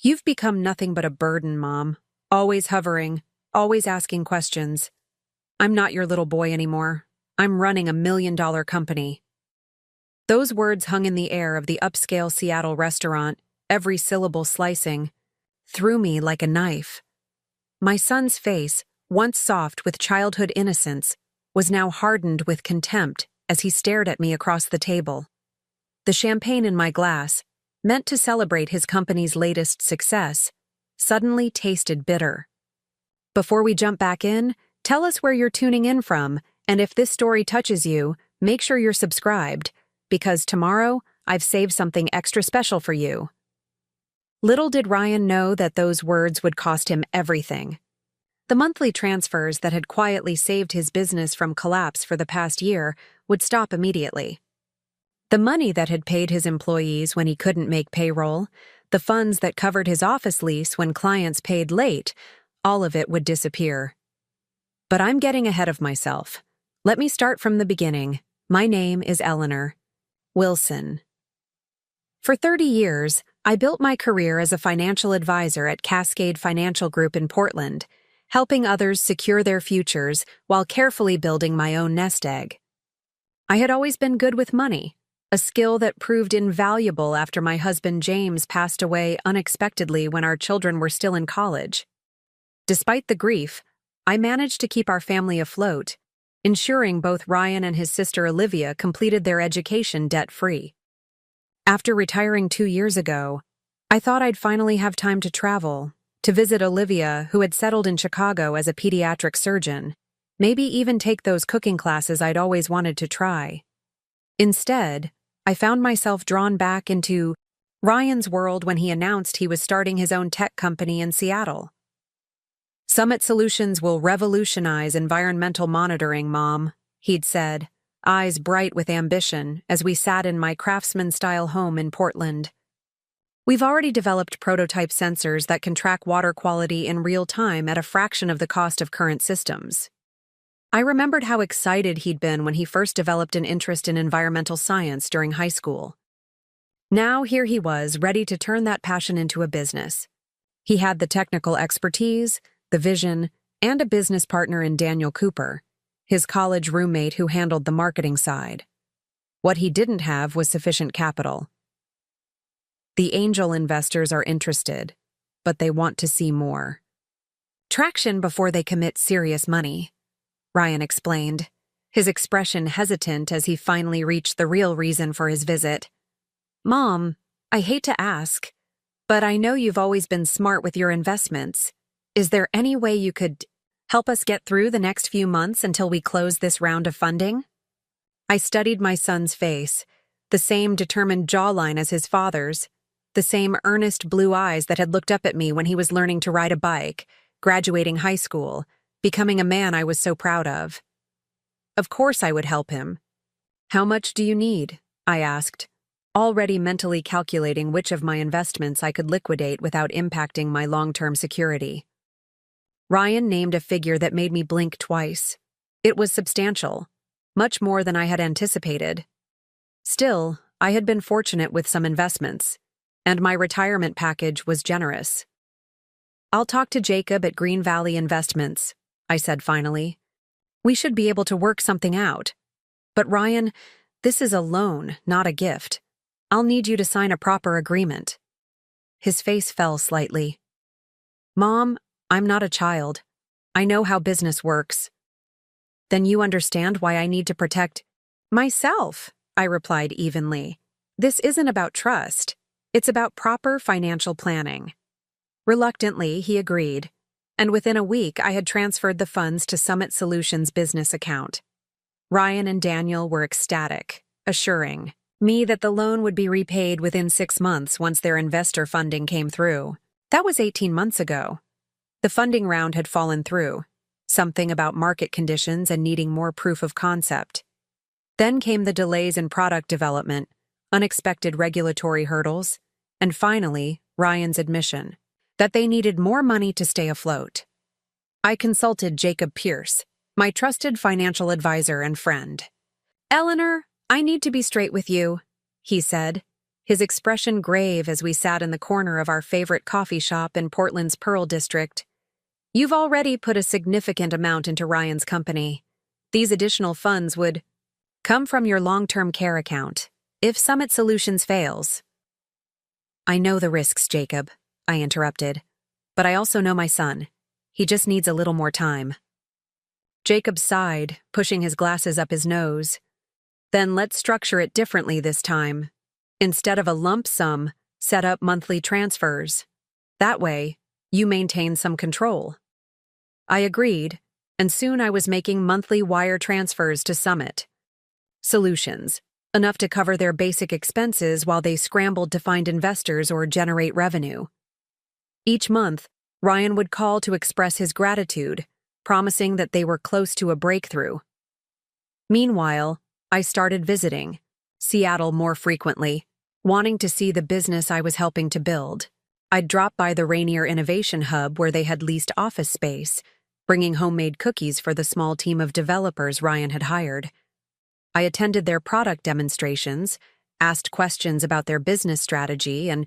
You've become nothing but a burden, Mom. Always hovering, always asking questions. I'm not your little boy anymore. I'm running $1 million company. Those words hung in the air of the upscale Seattle restaurant, every syllable slicing, through me like a knife. My son's face, once soft with childhood innocence, was now hardened with contempt as he stared at me across the table. The champagne in my glass, meant to celebrate his company's latest success, suddenly tasted bitter. Before we jump back in, tell us where you're tuning in from, and if this story touches you, make sure you're subscribed, because tomorrow I've saved something extra special for you. Little did Ryan know that those words would cost him everything. The monthly transfers that had quietly saved his business from collapse for the past year would stop immediately. The money that had paid his employees when he couldn't make payroll, the funds that covered his office lease when clients paid late, all of it would disappear. But I'm getting ahead of myself. Let me start from the beginning. My name is Eleanor Wilson. For 30 years, I built my career as a financial advisor at Cascade Financial Group in Portland, helping others secure their futures while carefully building my own nest egg. I had always been good with money, a skill that proved invaluable after my husband James passed away unexpectedly when our children were still in college. Despite the grief, I managed to keep our family afloat, ensuring both Ryan and his sister Olivia completed their education debt-free. After retiring 2 years ago, I thought I'd finally have time to travel, to visit Olivia, who had settled in Chicago as a pediatric surgeon, maybe even take those cooking classes I'd always wanted to try. Instead, I found myself drawn back into Ryan's world when he announced he was starting his own tech company in Seattle. "Summit Solutions will revolutionize environmental monitoring, Mom," he'd said, eyes bright with ambition as we sat in my craftsman-style home in Portland. "We've already developed prototype sensors that can track water quality in real time at a fraction of the cost of current systems." I remembered how excited he'd been when he first developed an interest in environmental science during high school. Now here he was, ready to turn that passion into a business. He had the technical expertise, the vision, and a business partner in Daniel Cooper, his college roommate who handled the marketing side. What he didn't have was sufficient capital. The angel investors are interested, but they want to see more. Traction before they commit serious money, Ryan explained, his expression hesitant as he finally reached the real reason for his visit. "Mom, I hate to ask, but I know you've always been smart with your investments. Is there any way you could help us get through the next few months until we close this round of funding?" I studied my son's face, the same determined jawline as his father's, the same earnest blue eyes that had looked up at me when he was learning to ride a bike, graduating high school, becoming a man I was so proud of. Of course I would help him. "How much do you need?" I asked, already mentally calculating which of my investments I could liquidate without impacting my long-term security. Ryan named a figure that made me blink twice. It was substantial, much more than I had anticipated. Still, I had been fortunate with some investments, and my retirement package was generous. "I'll talk to Jacob at Green Valley Investments," I said finally. "We should be able to work something out. But Ryan, this is a loan, not a gift. I'll need you to sign a proper agreement." His face fell slightly. "Mom, I'm not a child. I know how business works." "Then you understand why I need to protect myself," I replied evenly. "This isn't about trust. It's about proper financial planning." Reluctantly, he agreed, and within a week I had transferred the funds to Summit Solutions' business account. Ryan and Daniel were ecstatic, assuring me that the loan would be repaid within 6 months once their investor funding came through. That was 18 months ago. The funding round had fallen through, something about market conditions and needing more proof of concept. Then came the delays in product development, unexpected regulatory hurdles, and finally, Ryan's admission that they needed more money to stay afloat. I consulted Jacob Pierce, my trusted financial advisor and friend. "Eleanor, I need to be straight with you," he said, his expression grave as we sat in the corner of our favorite coffee shop in Portland's Pearl District. "You've already put a significant amount into Ryan's company. These additional funds would come from your long-term care account if Summit Solutions fails." "I know the risks, Jacob," I interrupted. "But I also know my son. He just needs a little more time." Jacob sighed, pushing his glasses up his nose. "Then let's structure it differently this time. Instead of a lump sum, set up monthly transfers. That way, you maintain some control." I agreed, and soon I was making monthly wire transfers to Summit Solutions, enough to cover their basic expenses while they scrambled to find investors or generate revenue. Each month, Ryan would call to express his gratitude, promising that they were close to a breakthrough. Meanwhile, I started visiting Seattle more frequently, wanting to see the business I was helping to build. I'd drop by the Rainier Innovation Hub where they had leased office space, bringing homemade cookies for the small team of developers Ryan had hired. I attended their product demonstrations, asked questions about their business strategy, and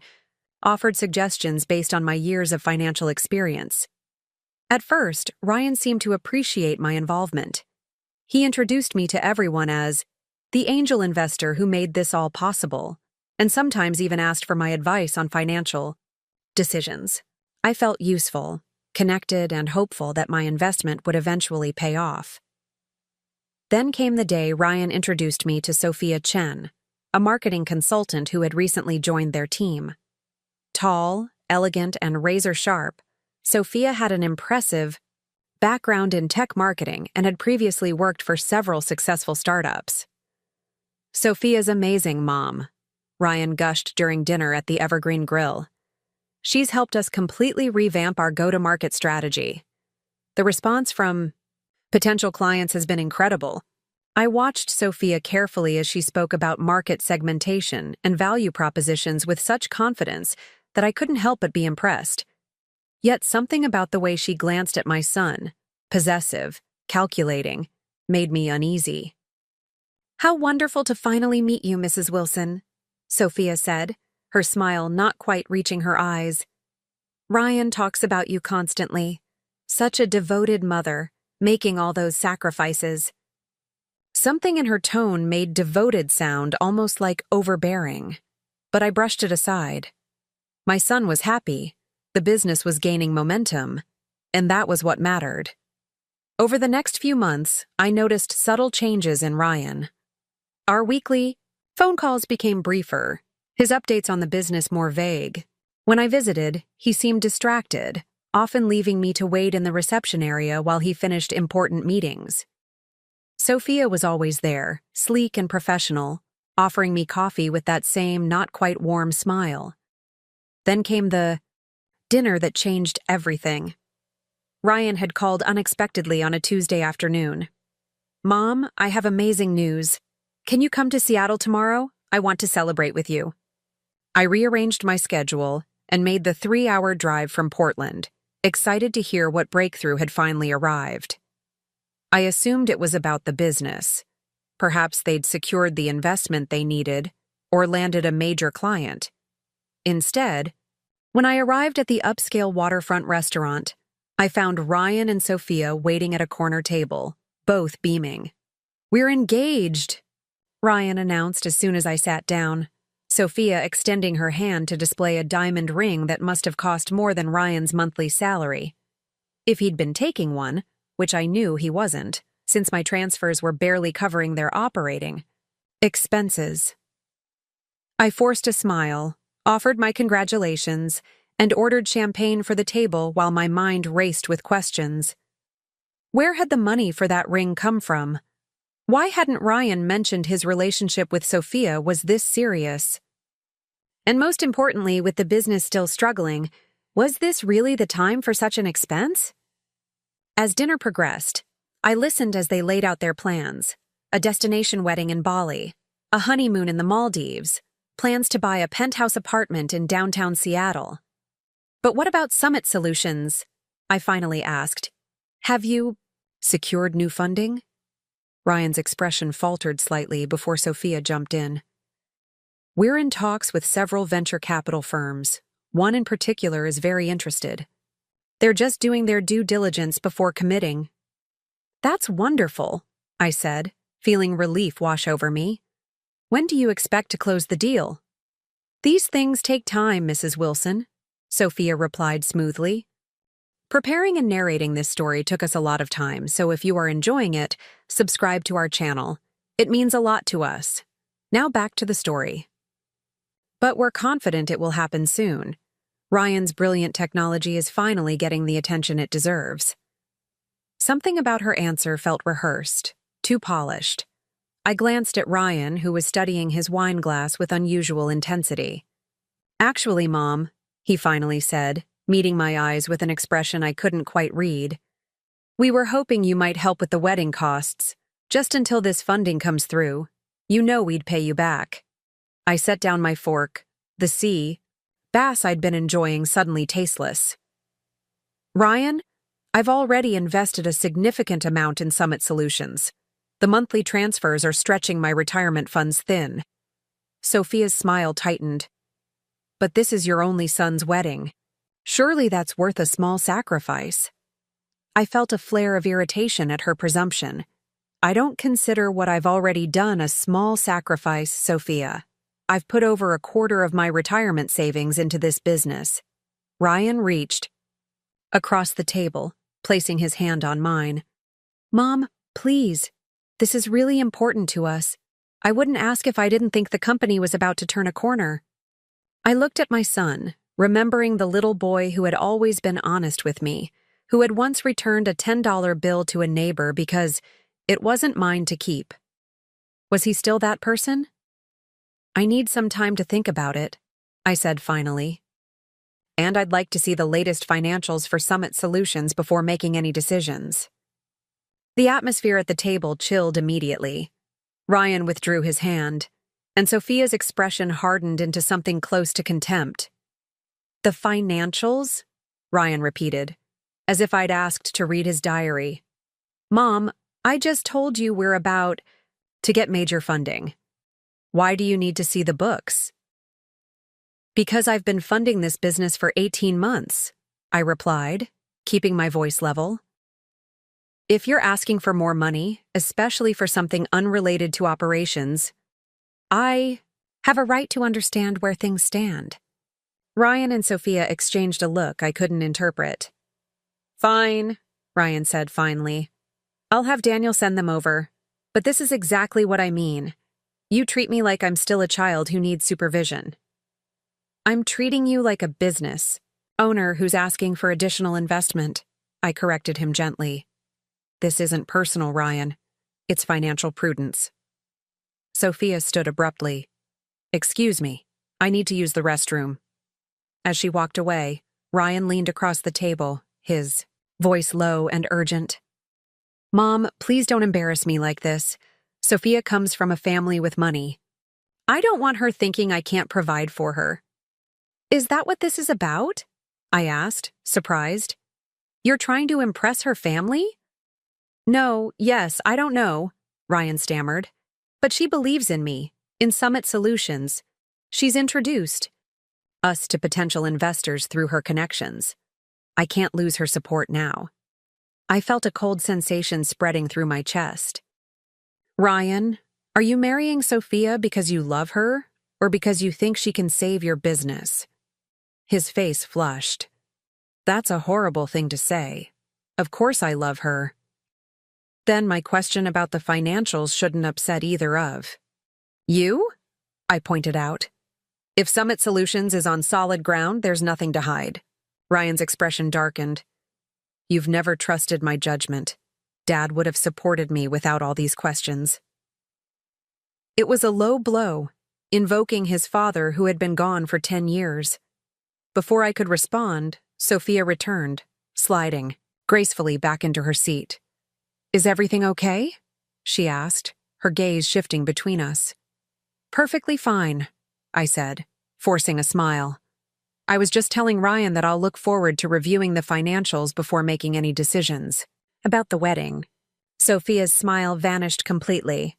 offered suggestions based on my years of financial experience. At first, Ryan seemed to appreciate my involvement. He introduced me to everyone as the angel investor who made this all possible, and sometimes even asked for my advice on financial decisions. I felt useful, connected, and hopeful that my investment would eventually pay off. Then came the day Ryan introduced me to Sophia Chen, a marketing consultant who had recently joined their team. Tall, elegant, and razor-sharp, Sophia had an impressive background in tech marketing and had previously worked for several successful startups. "Sophia's amazing, Mom," Ryan gushed during dinner at the Evergreen Grill. "She's helped us completely revamp our go-to-market strategy. The response from potential clients has been incredible." I watched Sophia carefully as she spoke about market segmentation and value propositions with such confidence that I couldn't help but be impressed. Yet something about the way she glanced at my son, possessive, calculating, made me uneasy. "How wonderful to finally meet you, Mrs. Wilson," Sophia said, her smile not quite reaching her eyes. "Ryan talks about you constantly. Such a devoted mother, making all those sacrifices." Something in her tone made devoted sound almost like overbearing, but I brushed it aside. My son was happy, the business was gaining momentum, and that was what mattered. Over the next few months, I noticed subtle changes in Ryan. Our weekly phone calls became briefer, his updates on the business more vague. When I visited, he seemed distracted, often leaving me to wait in the reception area while he finished important meetings. Sophia was always there, sleek and professional, offering me coffee with that same not-quite-warm smile. Then came the dinner that changed everything. Ryan had called unexpectedly on a Tuesday afternoon. "Mom, I have amazing news. Can you come to Seattle tomorrow? I want to celebrate with you." I rearranged my schedule and made the 3-hour drive from Portland, excited to hear what breakthrough had finally arrived. I assumed it was about the business. Perhaps they'd secured the investment they needed or landed a major client. Instead, when I arrived at the upscale waterfront restaurant, I found Ryan and Sophia waiting at a corner table, both beaming. "We're engaged," Ryan announced as soon as I sat down, Sophia extending her hand to display a diamond ring that must have cost more than Ryan's monthly salary. If he'd been taking one, which I knew he wasn't, since my transfers were barely covering their operating expenses. I forced a smile, offered my congratulations, and ordered champagne for the table while my mind raced with questions. Where had the money for that ring come from? Why hadn't Ryan mentioned his relationship with Sophia was this serious? And most importantly, with the business still struggling, was this really the time for such an expense? As dinner progressed, I listened as they laid out their plans: a destination wedding in Bali, a honeymoon in the Maldives, plans to buy a penthouse apartment in downtown Seattle. "But what about Summit Solutions?" I finally asked. "Have you secured new funding?" Ryan's expression faltered slightly before Sophia jumped in. We're in talks with several venture capital firms. One in particular is very interested. They're just doing their due diligence before committing. That's wonderful, I said, feeling relief wash over me. When do you expect to close the deal? These things take time, Mrs. Wilson, Sophia replied smoothly. Preparing and narrating this story took us a lot of time, so if you are enjoying it, subscribe to our channel. It means a lot to us. Now back to the story. But we're confident it will happen soon. Ryan's brilliant technology is finally getting the attention it deserves. Something about her answer felt rehearsed, too polished. I glanced at Ryan, who was studying his wine glass with unusual intensity. Actually, Mom, he finally said, meeting my eyes with an expression I couldn't quite read. We were hoping you might help with the wedding costs, just until this funding comes through. You know we'd pay you back. I set down my fork. The sea bass I'd been enjoying suddenly tasteless. Ryan, I've already invested a significant amount in Summit Solutions. The monthly transfers are stretching my retirement funds thin. Sophia's smile tightened. But this is your only son's wedding. Surely that's worth a small sacrifice. I felt a flare of irritation at her presumption. I don't consider what I've already done a small sacrifice, Sophia. I've put over a quarter of my retirement savings into this business. Ryan reached across the table, placing his hand on mine. Mom, please. This is really important to us. I wouldn't ask if I didn't think the company was about to turn a corner. I looked at my son, remembering the little boy who had always been honest with me, who had once returned a $10 bill to a neighbor because it wasn't mine to keep. Was he still that person? I need some time to think about it, I said finally. And I'd like to see the latest financials for Summit Solutions before making any decisions. The atmosphere at the table chilled immediately. Ryan withdrew his hand, and Sophia's expression hardened into something close to contempt. The financials? Ryan repeated, as if I'd asked to read his diary. Mom, I just told you we're about to get major funding. Why do you need to see the books? Because I've been funding this business for 18 months, I replied, keeping my voice level. If you're asking for more money, especially for something unrelated to operations, I have a right to understand where things stand. Ryan and Sophia exchanged a look I couldn't interpret. Fine, Ryan said finally. I'll have Daniel send them over. But this is exactly what I mean. You treat me like I'm still a child who needs supervision. I'm treating you like a business owner who's asking for additional investment, I corrected him gently. This isn't personal, Ryan. It's financial prudence. Sophia stood abruptly. Excuse me, I need to use the restroom. As she walked away, Ryan leaned across the table, his voice low and urgent. Mom, please don't embarrass me like this. Sophia comes from a family with money. I don't want her thinking I can't provide for her. Is that what this is about? I asked, surprised. You're trying to impress her family? No, yes, I don't know, Ryan stammered. But she believes in me, in Summit Solutions. She's introduced us to potential investors through her connections. I can't lose her support now. I felt a cold sensation spreading through my chest. Ryan, are you marrying Sophia because you love her, or because you think she can save your business? His face flushed. That's a horrible thing to say. Of course I love her. Then my question about the financials shouldn't upset either of you? I pointed out. If Summit Solutions is on solid ground, there's nothing to hide. Ryan's expression darkened. You've never trusted my judgment. Dad would have supported me without all these questions. It was a low blow, invoking his father who had been gone for 10 years. Before I could respond, Sophia returned, sliding gracefully back into her seat. Is everything okay? She asked, her gaze shifting between us. Perfectly fine, I said, forcing a smile. I was just telling Ryan that I'll look forward to reviewing the financials before making any decisions. About the wedding. Sophia's smile vanished completely.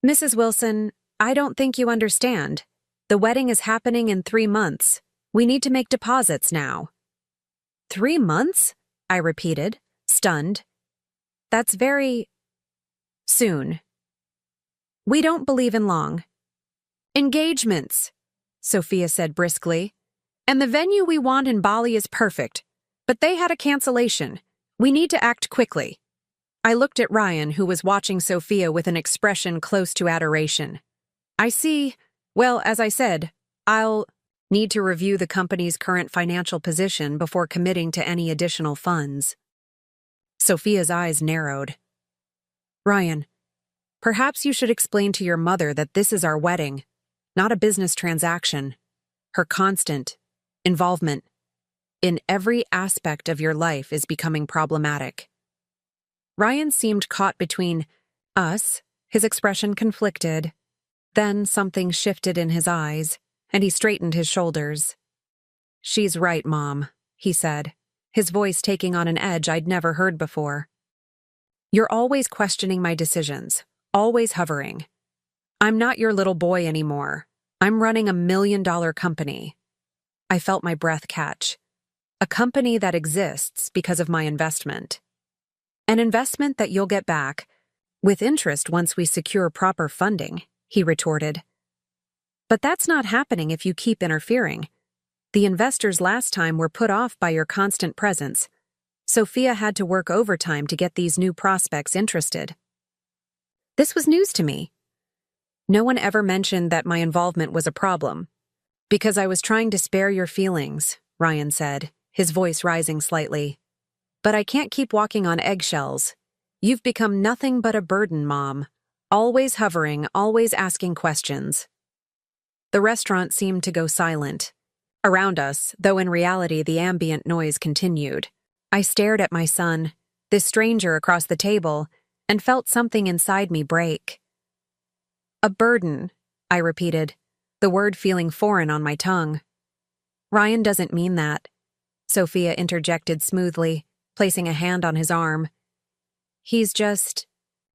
Mrs. Wilson, I don't think you understand. The wedding is happening in 3 months. We need to make deposits now. 3 months? I repeated, stunned. That's very soon. We don't believe in long. Engagements, Sophia said briskly. And the venue we want in Bali is perfect. But they had a cancellation. We need to act quickly. I looked at Ryan, who was watching Sophia with an expression close to adoration. I see. Well, as I said, I'll need to review the company's current financial position before committing to any additional funds. Sophia's eyes narrowed. Ryan, perhaps you should explain to your mother that this is our wedding, not a business transaction. Her constant involvement in every aspect of your life is becoming problematic. Ryan seemed caught between us, his expression conflicted. Then something shifted in his eyes, and he straightened his shoulders. She's right, Mom, he said, his voice taking on an edge I'd never heard before. You're always questioning my decisions, always hovering. I'm not your little boy anymore. I'm running $1 million company. I felt my breath catch. A company that exists because of my investment. An investment that you'll get back, with interest once we secure proper funding, he retorted. But that's not happening if you keep interfering. The investors last time were put off by your constant presence. Sophia had to work overtime to get these new prospects interested. This was news to me. No one ever mentioned that my involvement was a problem. Because I was trying to spare your feelings, Ryan said, his voice rising slightly. But I can't keep walking on eggshells. You've become nothing but a burden, Mom. Always hovering, always asking questions. The restaurant seemed to go silent. Around us, though in reality the ambient noise continued. I stared at my son, this stranger across the table, and felt something inside me break. A burden, I repeated, the word feeling foreign on my tongue. Ryan doesn't mean that, Sophia interjected smoothly, placing a hand on his arm. He's just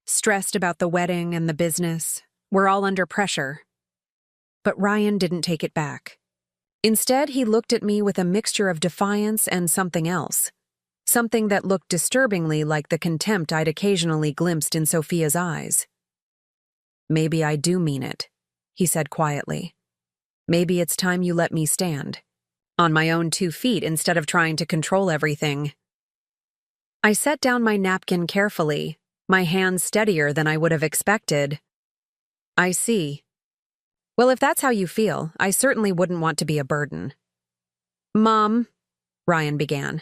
stressed about the wedding and the business. We're all under pressure. But Ryan didn't take it back. Instead, he looked at me with a mixture of defiance and something else. Something that looked disturbingly like the contempt I'd occasionally glimpsed in Sophia's eyes. Maybe I do mean it, he said quietly. Maybe it's time you let me stand. On my own 2 feet instead of trying to control everything. I set down my napkin carefully, my hands steadier than I would have expected. I see. Well, if that's how you feel, I certainly wouldn't want to be a burden. Mom, Ryan began,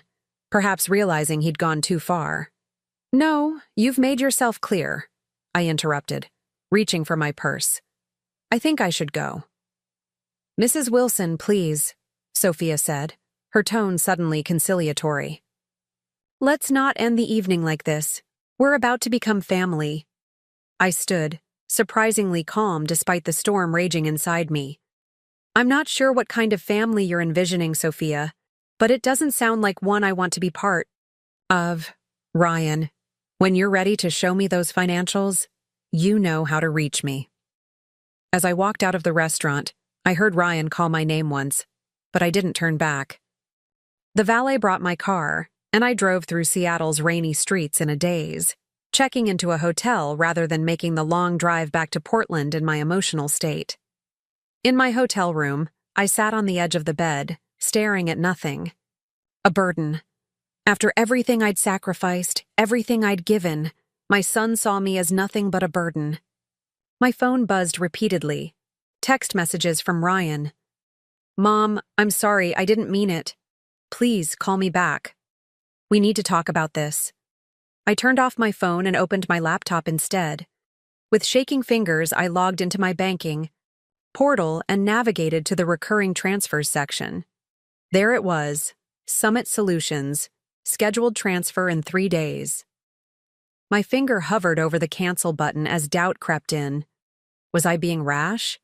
perhaps realizing he'd gone too far. No, you've made yourself clear, I interrupted, reaching for my purse. I think I should go. Mrs. Wilson, please, Sophia said, her tone suddenly conciliatory. Let's not end the evening like this. We're about to become family. I stood, surprisingly calm despite the storm raging inside me. I'm not sure what kind of family you're envisioning, Sophia, but it doesn't sound like one I want to be part of. Ryan, when you're ready to show me those financials, you know how to reach me. As I walked out of the restaurant, I heard Ryan call my name once, but I didn't turn back. The valet brought my car, and I drove through Seattle's rainy streets in a daze, checking into a hotel rather than making the long drive back to Portland in my emotional state. In my hotel room, I sat on the edge of the bed, staring at nothing. A burden. After everything I'd sacrificed, everything I'd given, my son saw me as nothing but a burden. My phone buzzed repeatedly. Text messages from Ryan. Mom, I'm sorry, I didn't mean it. Please call me back. We need to talk about this. I turned off my phone and opened my laptop instead. With shaking fingers, I logged into my banking portal and navigated to the recurring transfers section. There it was, Summit Solutions, scheduled transfer in 3 days. My finger hovered over the cancel button as doubt crept in. Was I being rash?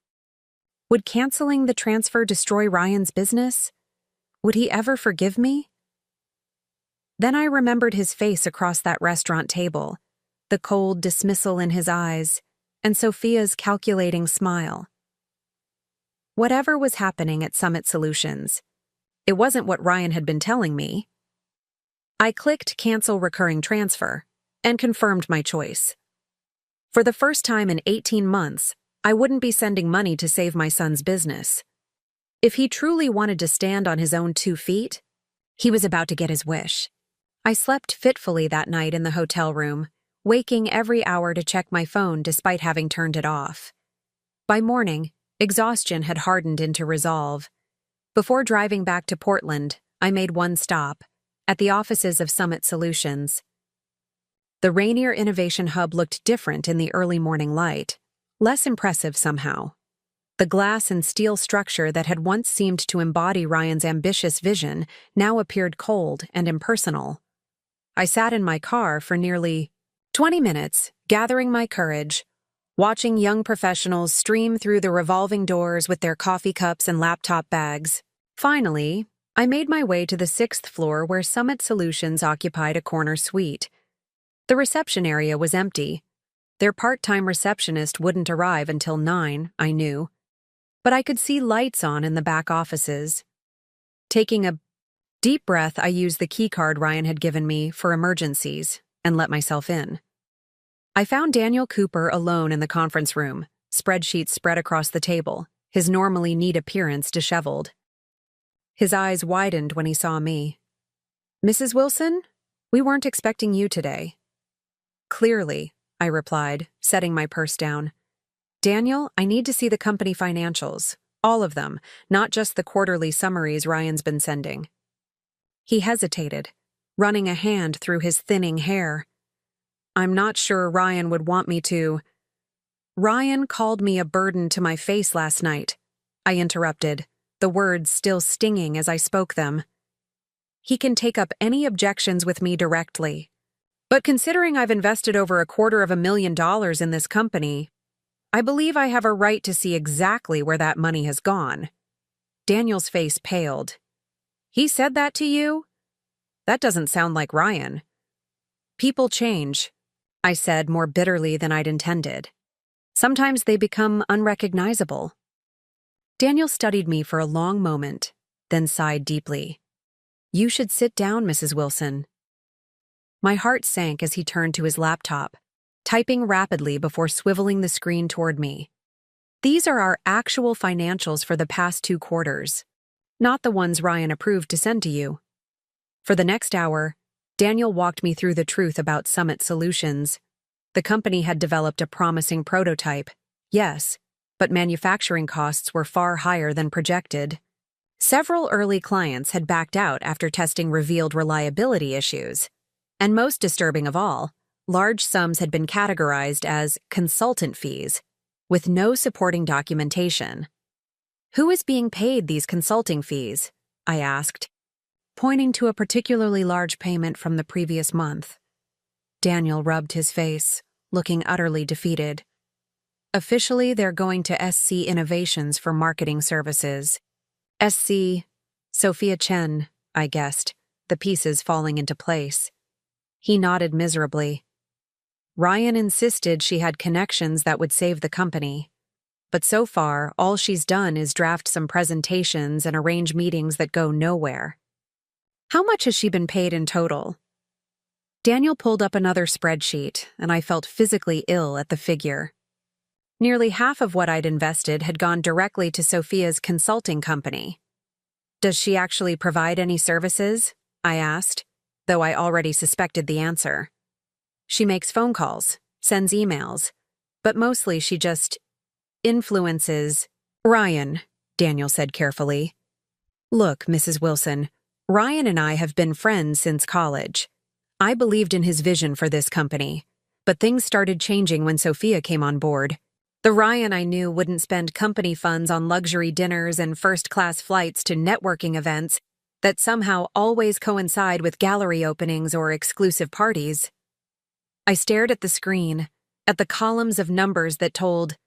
Would canceling the transfer destroy Ryan's business? Would he ever forgive me? Then I remembered his face across that restaurant table, the cold dismissal in his eyes, and Sophia's calculating smile. Whatever was happening at Summit Solutions, it wasn't what Ryan had been telling me. I clicked Cancel Recurring Transfer and confirmed my choice. For the first time in 18 months, I wouldn't be sending money to save my son's business. If he truly wanted to stand on his own 2 feet, he was about to get his wish. I slept fitfully that night in the hotel room, waking every hour to check my phone despite having turned it off. By morning, exhaustion had hardened into resolve. Before driving back to Portland, I made one stop, at the offices of Summit Solutions. The Rainier Innovation Hub looked different in the early morning light, less impressive somehow. The glass and steel structure that had once seemed to embody Ryan's ambitious vision now appeared cold and impersonal. I sat in my car for nearly 20 minutes, gathering my courage, watching young professionals stream through the revolving doors with their coffee cups and laptop bags. Finally, I made my way to the 6th floor where Summit Solutions occupied a corner suite. The reception area was empty. Their part-time receptionist wouldn't arrive until 9, I knew. But I could see lights on in the back offices. Taking a deep breath, I used the keycard Ryan had given me for emergencies and let myself in. I found Daniel Cooper alone in the conference room, spreadsheets spread across the table, his normally neat appearance disheveled. His eyes widened when he saw me. "Mrs. Wilson, we weren't expecting you today." "Clearly," I replied, setting my purse down. "Daniel, I need to see the company financials. All of them, not just the quarterly summaries Ryan's been sending." He hesitated, running a hand through his thinning hair. "I'm not sure Ryan would want me to." "Ryan called me a burden to my face last night," I interrupted, the words still stinging as I spoke them. "He can take up any objections with me directly. But considering I've invested over $250,000 in this company, I believe I have a right to see exactly where that money has gone." Daniel's face paled. "He said that to you? That doesn't sound like Ryan." "People change," I said more bitterly than I'd intended. "Sometimes they become unrecognizable." Daniel studied me for a long moment, then sighed deeply. "You should sit down, Mrs. Wilson." My heart sank as he turned to his laptop, typing rapidly before swiveling the screen toward me. "These are our actual financials for the past 2 quarters, not the ones Ryan approved to send to you." For the next hour, Daniel walked me through the truth about Summit Solutions. The company had developed a promising prototype, yes, but manufacturing costs were far higher than projected. Several early clients had backed out after testing revealed reliability issues. And most disturbing of all, large sums had been categorized as consultant fees, with no supporting documentation. "Who is being paid these consulting fees?" I asked, pointing to a particularly large payment from the previous month. Daniel rubbed his face, looking utterly defeated. "Officially, they're going to SC Innovations for marketing services." "SC, Sophia Chen," I guessed, the pieces falling into place. He nodded miserably. "Ryan insisted she had connections that would save the company. But so far, all she's done is draft some presentations and arrange meetings that go nowhere." "How much has she been paid in total?" Daniel pulled up another spreadsheet, and I felt physically ill at the figure. Nearly half of what I'd invested had gone directly to Sophia's consulting company. "Does she actually provide any services?" I asked, though I already suspected the answer. "She makes phone calls, sends emails, but mostly she just influences." "Ryan," Daniel said carefully. "Look, Mrs. Wilson, Ryan and I have been friends since college. I believed in his vision for this company, but things started changing when Sophia came on board. The Ryan I knew wouldn't spend company funds on luxury dinners and first-class flights to networking events that somehow always coincide with gallery openings or exclusive parties." I stared at the screen, at the columns of numbers that told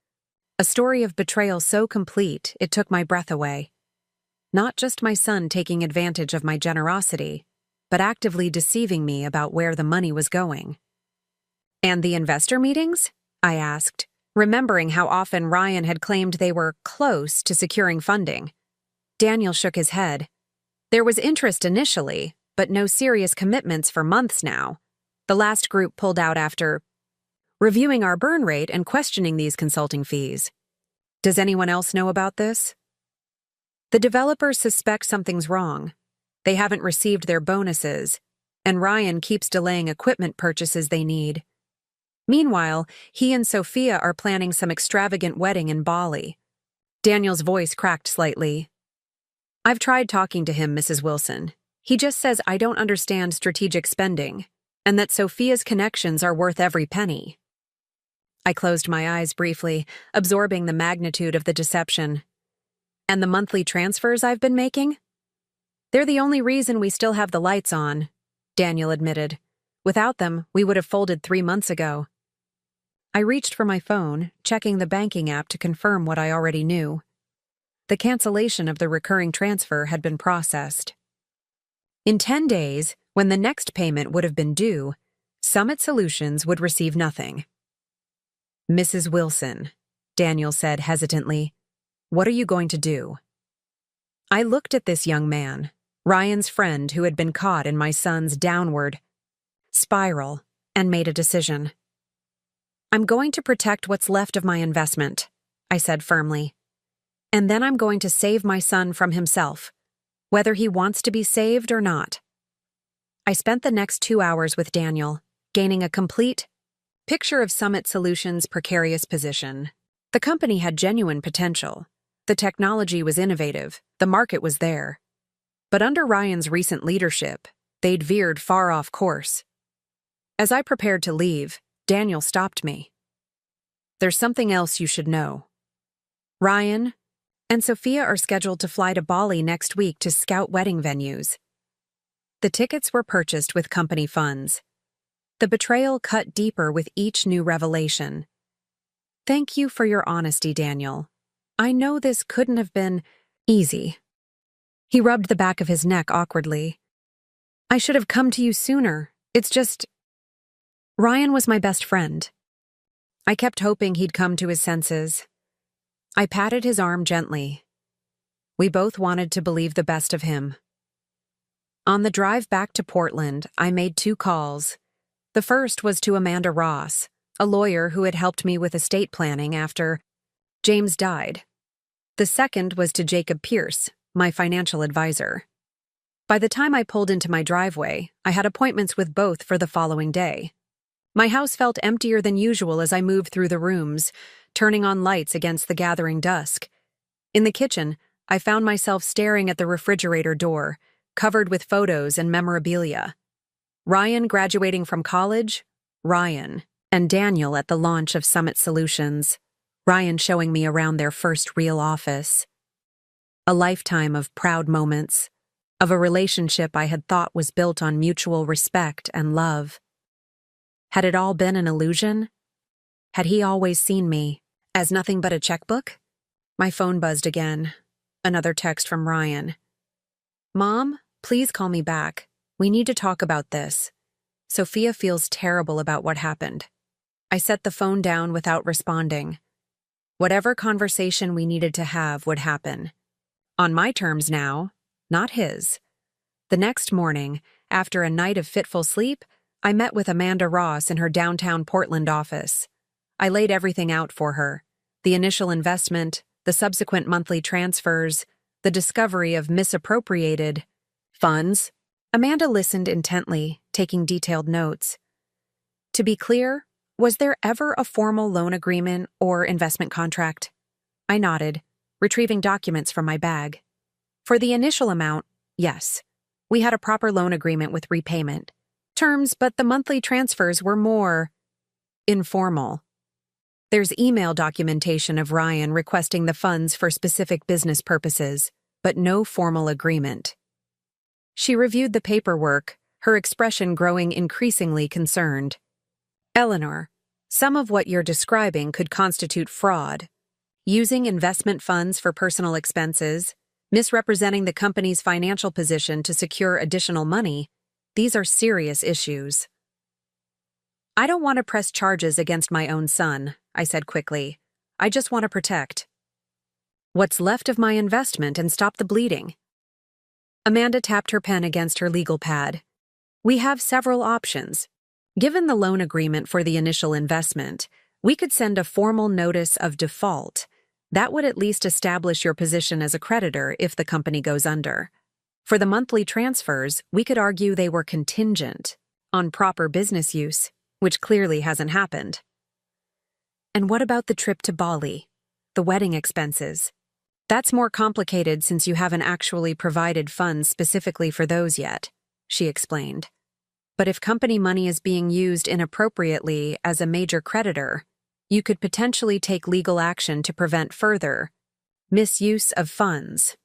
a story of betrayal so complete it took my breath away. Not just my son taking advantage of my generosity, but actively deceiving me about where the money was going. "And the investor meetings?" I asked, remembering how often Ryan had claimed they were close to securing funding. Daniel shook his head. There was interest initially, but no serious commitments for months now. The last group pulled out after reviewing our burn rate and questioning these consulting fees. Does anyone else know about this? The developers suspect something's wrong. They haven't received their bonuses, and Ryan keeps delaying equipment purchases they need. Meanwhile, he and Sophia are planning some extravagant wedding in Bali. Daniel's voice cracked slightly. I've tried talking to him, Mrs. Wilson. He just says I don't understand strategic spending, and that Sophia's connections are worth every penny. I closed my eyes briefly, absorbing the magnitude of the deception. And the monthly transfers I've been making? They're the only reason we still have the lights on, Daniel admitted. Without them, we would have folded 3 months ago. I reached for my phone, checking the banking app to confirm what I already knew. The cancellation of the recurring transfer had been processed. In 10 days, when the next payment would have been due, Summit Solutions would receive nothing. Mrs. Wilson, Daniel said hesitantly, what are you going to do? I looked at this young man, Ryan's friend who had been caught in my son's downward spiral, and made a decision. I'm going to protect what's left of my investment, I said firmly. And then I'm going to save my son from himself, whether he wants to be saved or not. I spent the next 2 hours with Daniel, gaining a complete picture of Summit Solutions' precarious position. The company had genuine potential. The technology was innovative, the market was there. But under Ryan's recent leadership, they'd veered far off course. As I prepared to leave, Daniel stopped me. There's something else you should know. Ryan and Sophia are scheduled to fly to Bali next week to scout wedding venues. The tickets were purchased with company funds. The betrayal cut deeper with each new revelation. Thank you for your honesty, Daniel. I know this couldn't have been easy. He rubbed the back of his neck awkwardly. I should have come to you sooner. It's just... Ryan was my best friend. I kept hoping he'd come to his senses. I patted his arm gently. We both wanted to believe the best of him. On the drive back to Portland, I made 2 calls. The first was to Amanda Ross, a lawyer who had helped me with estate planning after James died. The second was to Jacob Pierce, my financial advisor. By the time I pulled into my driveway, I had appointments with both for the following day. My house felt emptier than usual as I moved through the rooms, turning on lights against the gathering dusk. In the kitchen, I found myself staring at the refrigerator door, covered with photos and memorabilia. Ryan graduating from college, Ryan, and Daniel at the launch of Summit Solutions, Ryan showing me around their first real office. A lifetime of proud moments, of a relationship I had thought was built on mutual respect and love. Had it all been an illusion? Had he always seen me as nothing but a checkbook? My phone buzzed again. Another text from Ryan. Mom, please call me back. We need to talk about this. Sophia feels terrible about what happened. I set the phone down without responding. Whatever conversation we needed to have would happen. On my terms now, not his. The next morning, after a night of fitful sleep, I met with Amanda Ross in her downtown Portland office. I laid everything out for her. The initial investment, the subsequent monthly transfers, the discovery of misappropriated funds. Amanda listened intently, taking detailed notes. To be clear, was there ever a formal loan agreement or investment contract? I nodded, retrieving documents from my bag. For the initial amount, yes. We had a proper loan agreement with repayment terms, but the monthly transfers were more informal. There's email documentation of Ryan requesting the funds for specific business purposes, but no formal agreement. She reviewed the paperwork, her expression growing increasingly concerned. Eleanor, some of what you're describing could constitute fraud. Using investment funds for personal expenses, misrepresenting the company's financial position to secure additional money, these are serious issues. I don't want to press charges against my own son, I said quickly. I just want to protect what's left of my investment and stop the bleeding. Amanda tapped her pen against her legal pad. We have several options. Given the loan agreement for the initial investment, we could send a formal notice of default. That would at least establish your position as a creditor if the company goes under. For the monthly transfers, we could argue they were contingent on proper business use, which clearly hasn't happened. And what about the trip to Bali? The wedding expenses? That's more complicated since you haven't actually provided funds specifically for those yet, she explained. But if company money is being used inappropriately as a major creditor, you could potentially take legal action to prevent further misuse of funds.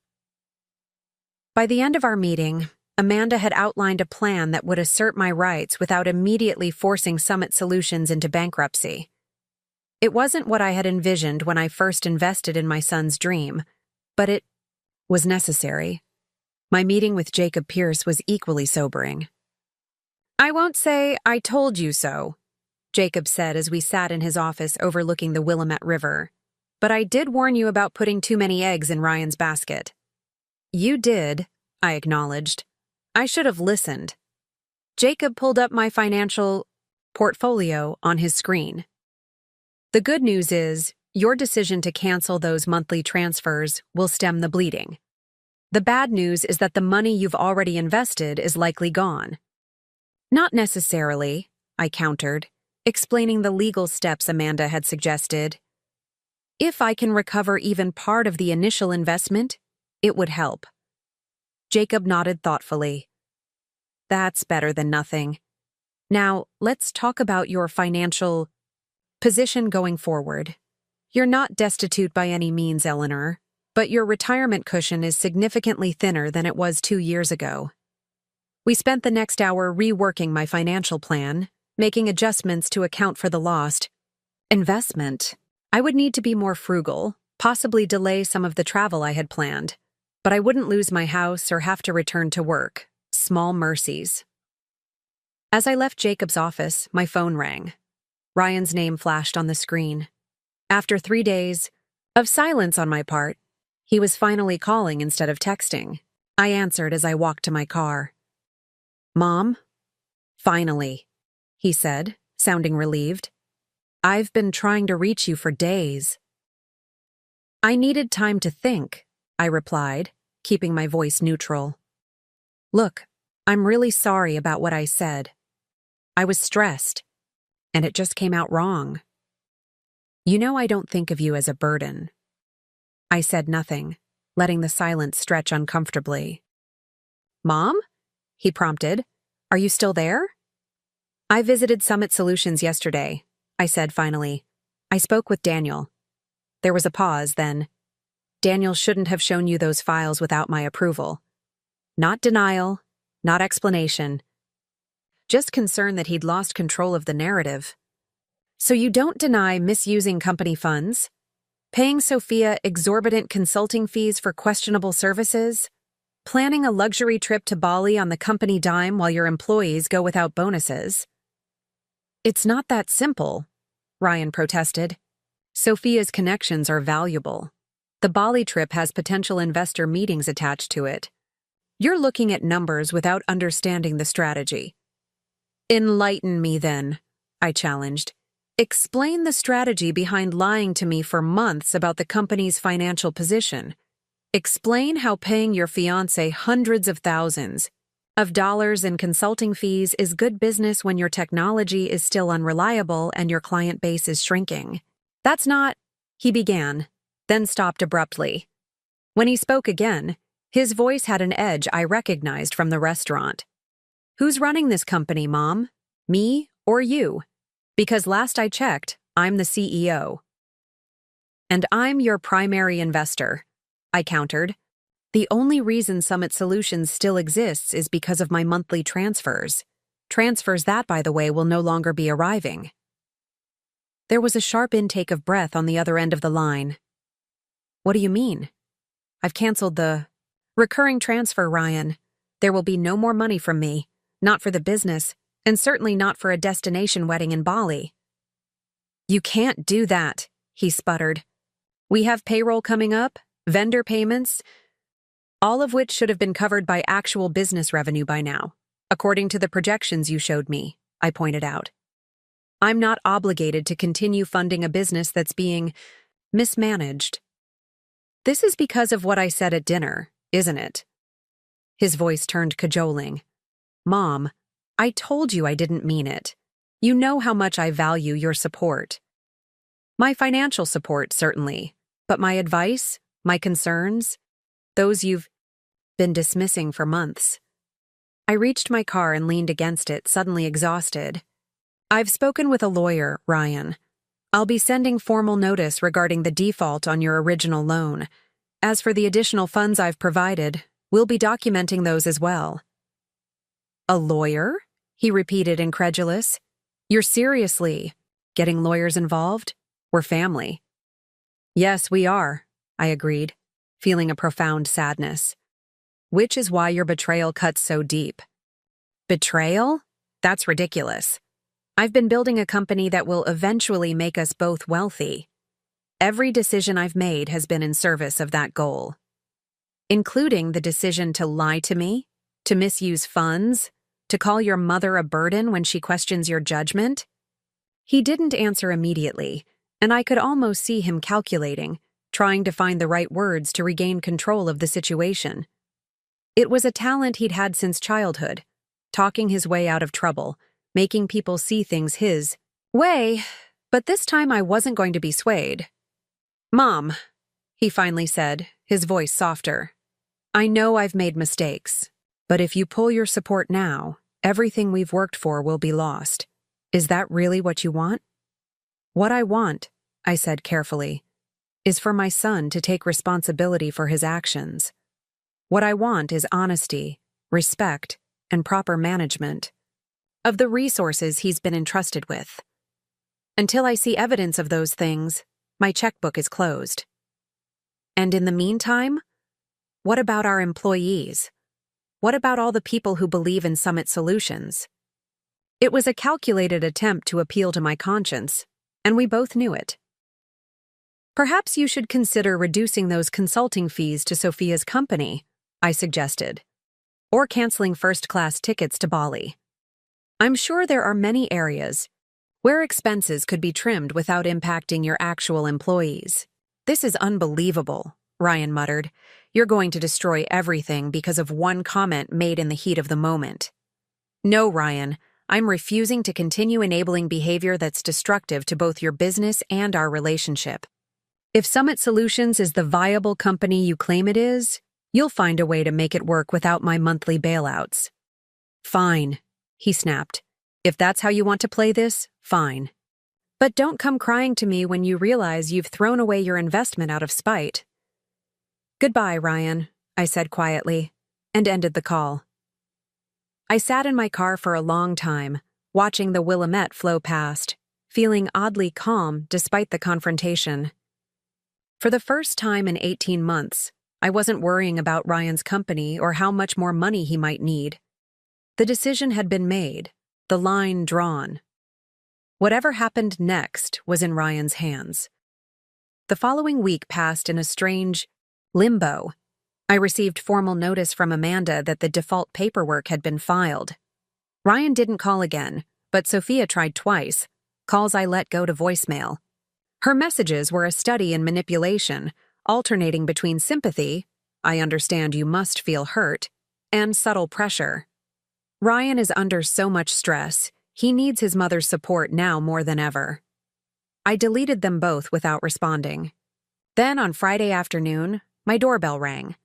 By the end of our meeting, Amanda had outlined a plan that would assert my rights without immediately forcing Summit Solutions into bankruptcy. It wasn't what I had envisioned when I first invested in my son's dream, but it was necessary. My meeting with Jacob Pierce was equally sobering. I won't say I told you so, Jacob said as we sat in his office overlooking the Willamette River. But I did warn you about putting too many eggs in Ryan's basket. You did, I acknowledged. I should have listened. Jacob pulled up my financial portfolio on his screen. The good news is, your decision to cancel those monthly transfers will stem the bleeding. The bad news is that the money you've already invested is likely gone. Not necessarily, I countered, explaining the legal steps Amanda had suggested. If I can recover even part of the initial investment, it would help. Jacob nodded thoughtfully. That's better than nothing. Now, let's talk about your financial position going forward. You're not destitute by any means, Eleanor, but your retirement cushion is significantly thinner than it was 2 years ago. We spent the next hour reworking my financial plan, making adjustments to account for the lost investment. I would need to be more frugal, possibly delay some of the travel I had planned, but I wouldn't lose my house or have to return to work. Small mercies. As I left Jacob's office, my phone rang. Ryan's name flashed on the screen. After 3 days of silence on my part, he was finally calling instead of texting. I answered as I walked to my car. Mom? Finally, he said, sounding relieved. I've been trying to reach you for days. I needed time to think, I replied, keeping my voice neutral. Look, I'm really sorry about what I said. I was stressed, and it just came out wrong. You know I don't think of you as a burden. I said nothing, letting the silence stretch uncomfortably. Mom? He prompted. Are you still there? I visited Summit Solutions yesterday, I said finally. I spoke with Daniel. There was a pause, then. Daniel shouldn't have shown you those files without my approval. Not denial, not explanation. Just concern that he'd lost control of the narrative. So you don't deny misusing company funds? Paying Sophia exorbitant consulting fees for questionable services? Planning a luxury trip to Bali on the company dime while your employees go without bonuses? It's not that simple, Ryan protested. Sophia's connections are valuable. The Bali trip has potential investor meetings attached to it. You're looking at numbers without understanding the strategy. Enlighten me then, I challenged. Explain the strategy behind lying to me for months about the company's financial position. Explain how paying your fiancé hundreds of thousands of dollars in consulting fees is good business when your technology is still unreliable and your client base is shrinking. That's not, he began, then stopped abruptly. When he spoke again, his voice had an edge I recognized from the restaurant. Who's running this company, Mom? Me or you? Because last I checked, I'm the CEO. And I'm your primary investor, I countered. The only reason Summit Solutions still exists is because of my monthly transfers. Transfers that, by the way, will no longer be arriving. There was a sharp intake of breath on the other end of the line. What do you mean? I've canceled the recurring transfer, Ryan. There will be no more money from me. Not for the business, and certainly not for a destination wedding in Bali. You can't do that, he sputtered. We have payroll coming up, vendor payments, all of which should have been covered by actual business revenue by now, according to the projections you showed me, I pointed out. I'm not obligated to continue funding a business that's being mismanaged. This is because of what I said at dinner, isn't it? His voice turned cajoling. Mom, I told you I didn't mean it. You know how much I value your support. My financial support, certainly, but my advice, my concerns, those you've been dismissing for months. I reached my car and leaned against it, suddenly exhausted. I've spoken with a lawyer, Ryan. I'll be sending formal notice regarding the default on your original loan. As for the additional funds I've provided, we'll be documenting those as well. A lawyer? He repeated, incredulous. You're seriously getting lawyers involved? We're family. Yes, we are, I agreed, feeling a profound sadness. Which is why your betrayal cuts so deep. Betrayal? That's ridiculous. I've been building a company that will eventually make us both wealthy. Every decision I've made has been in service of that goal, including the decision to lie to me, to misuse funds, to call your mother a burden when she questions your judgment. He didn't answer immediately, and I could almost see him calculating, trying to find the right words to regain control of the situation. It was a talent he'd had since childhood, talking his way out of trouble, making people see things his way, but this time I wasn't going to be swayed. Mom, he finally said, his voice softer. I know I've made mistakes, but if you pull your support now, everything we've worked for will be lost. Is that really what you want? What I want, I said carefully, is for my son to take responsibility for his actions. What I want is honesty, respect, and proper management of the resources he's been entrusted with. Until I see evidence of those things, my checkbook is closed. And in the meantime, what about our employees? What about all the people who believe in Summit Solutions? It was a calculated attempt to appeal to my conscience, and we both knew it. Perhaps you should consider reducing those consulting fees to Sophia's company, I suggested, or canceling first-class tickets to Bali. I'm sure there are many areas where expenses could be trimmed without impacting your actual employees. This is unbelievable, Ryan muttered. You're going to destroy everything because of one comment made in the heat of the moment. No, Ryan, I'm refusing to continue enabling behavior that's destructive to both your business and our relationship. If Summit Solutions is the viable company you claim it is, you'll find a way to make it work without my monthly bailouts. Fine, he snapped. If that's how you want to play this, fine. But don't come crying to me when you realize you've thrown away your investment out of spite. Goodbye, Ryan, I said quietly, and ended the call. I sat in my car for a long time, watching the Willamette flow past, feeling oddly calm despite the confrontation. For the first time in 18 months, I wasn't worrying about Ryan's company or how much more money he might need. The decision had been made, the line drawn. Whatever happened next was in Ryan's hands. The following week passed in a strange limbo. I received formal notice from Amanda that the default paperwork had been filed. Ryan didn't call again, but Sophia tried twice, calls I let go to voicemail. Her messages were a study in manipulation, alternating between sympathy, I understand you must feel hurt, and subtle pressure. Ryan is under so much stress, he needs his mother's support now more than ever. I deleted them both without responding. Then on Friday afternoon, my doorbell rang.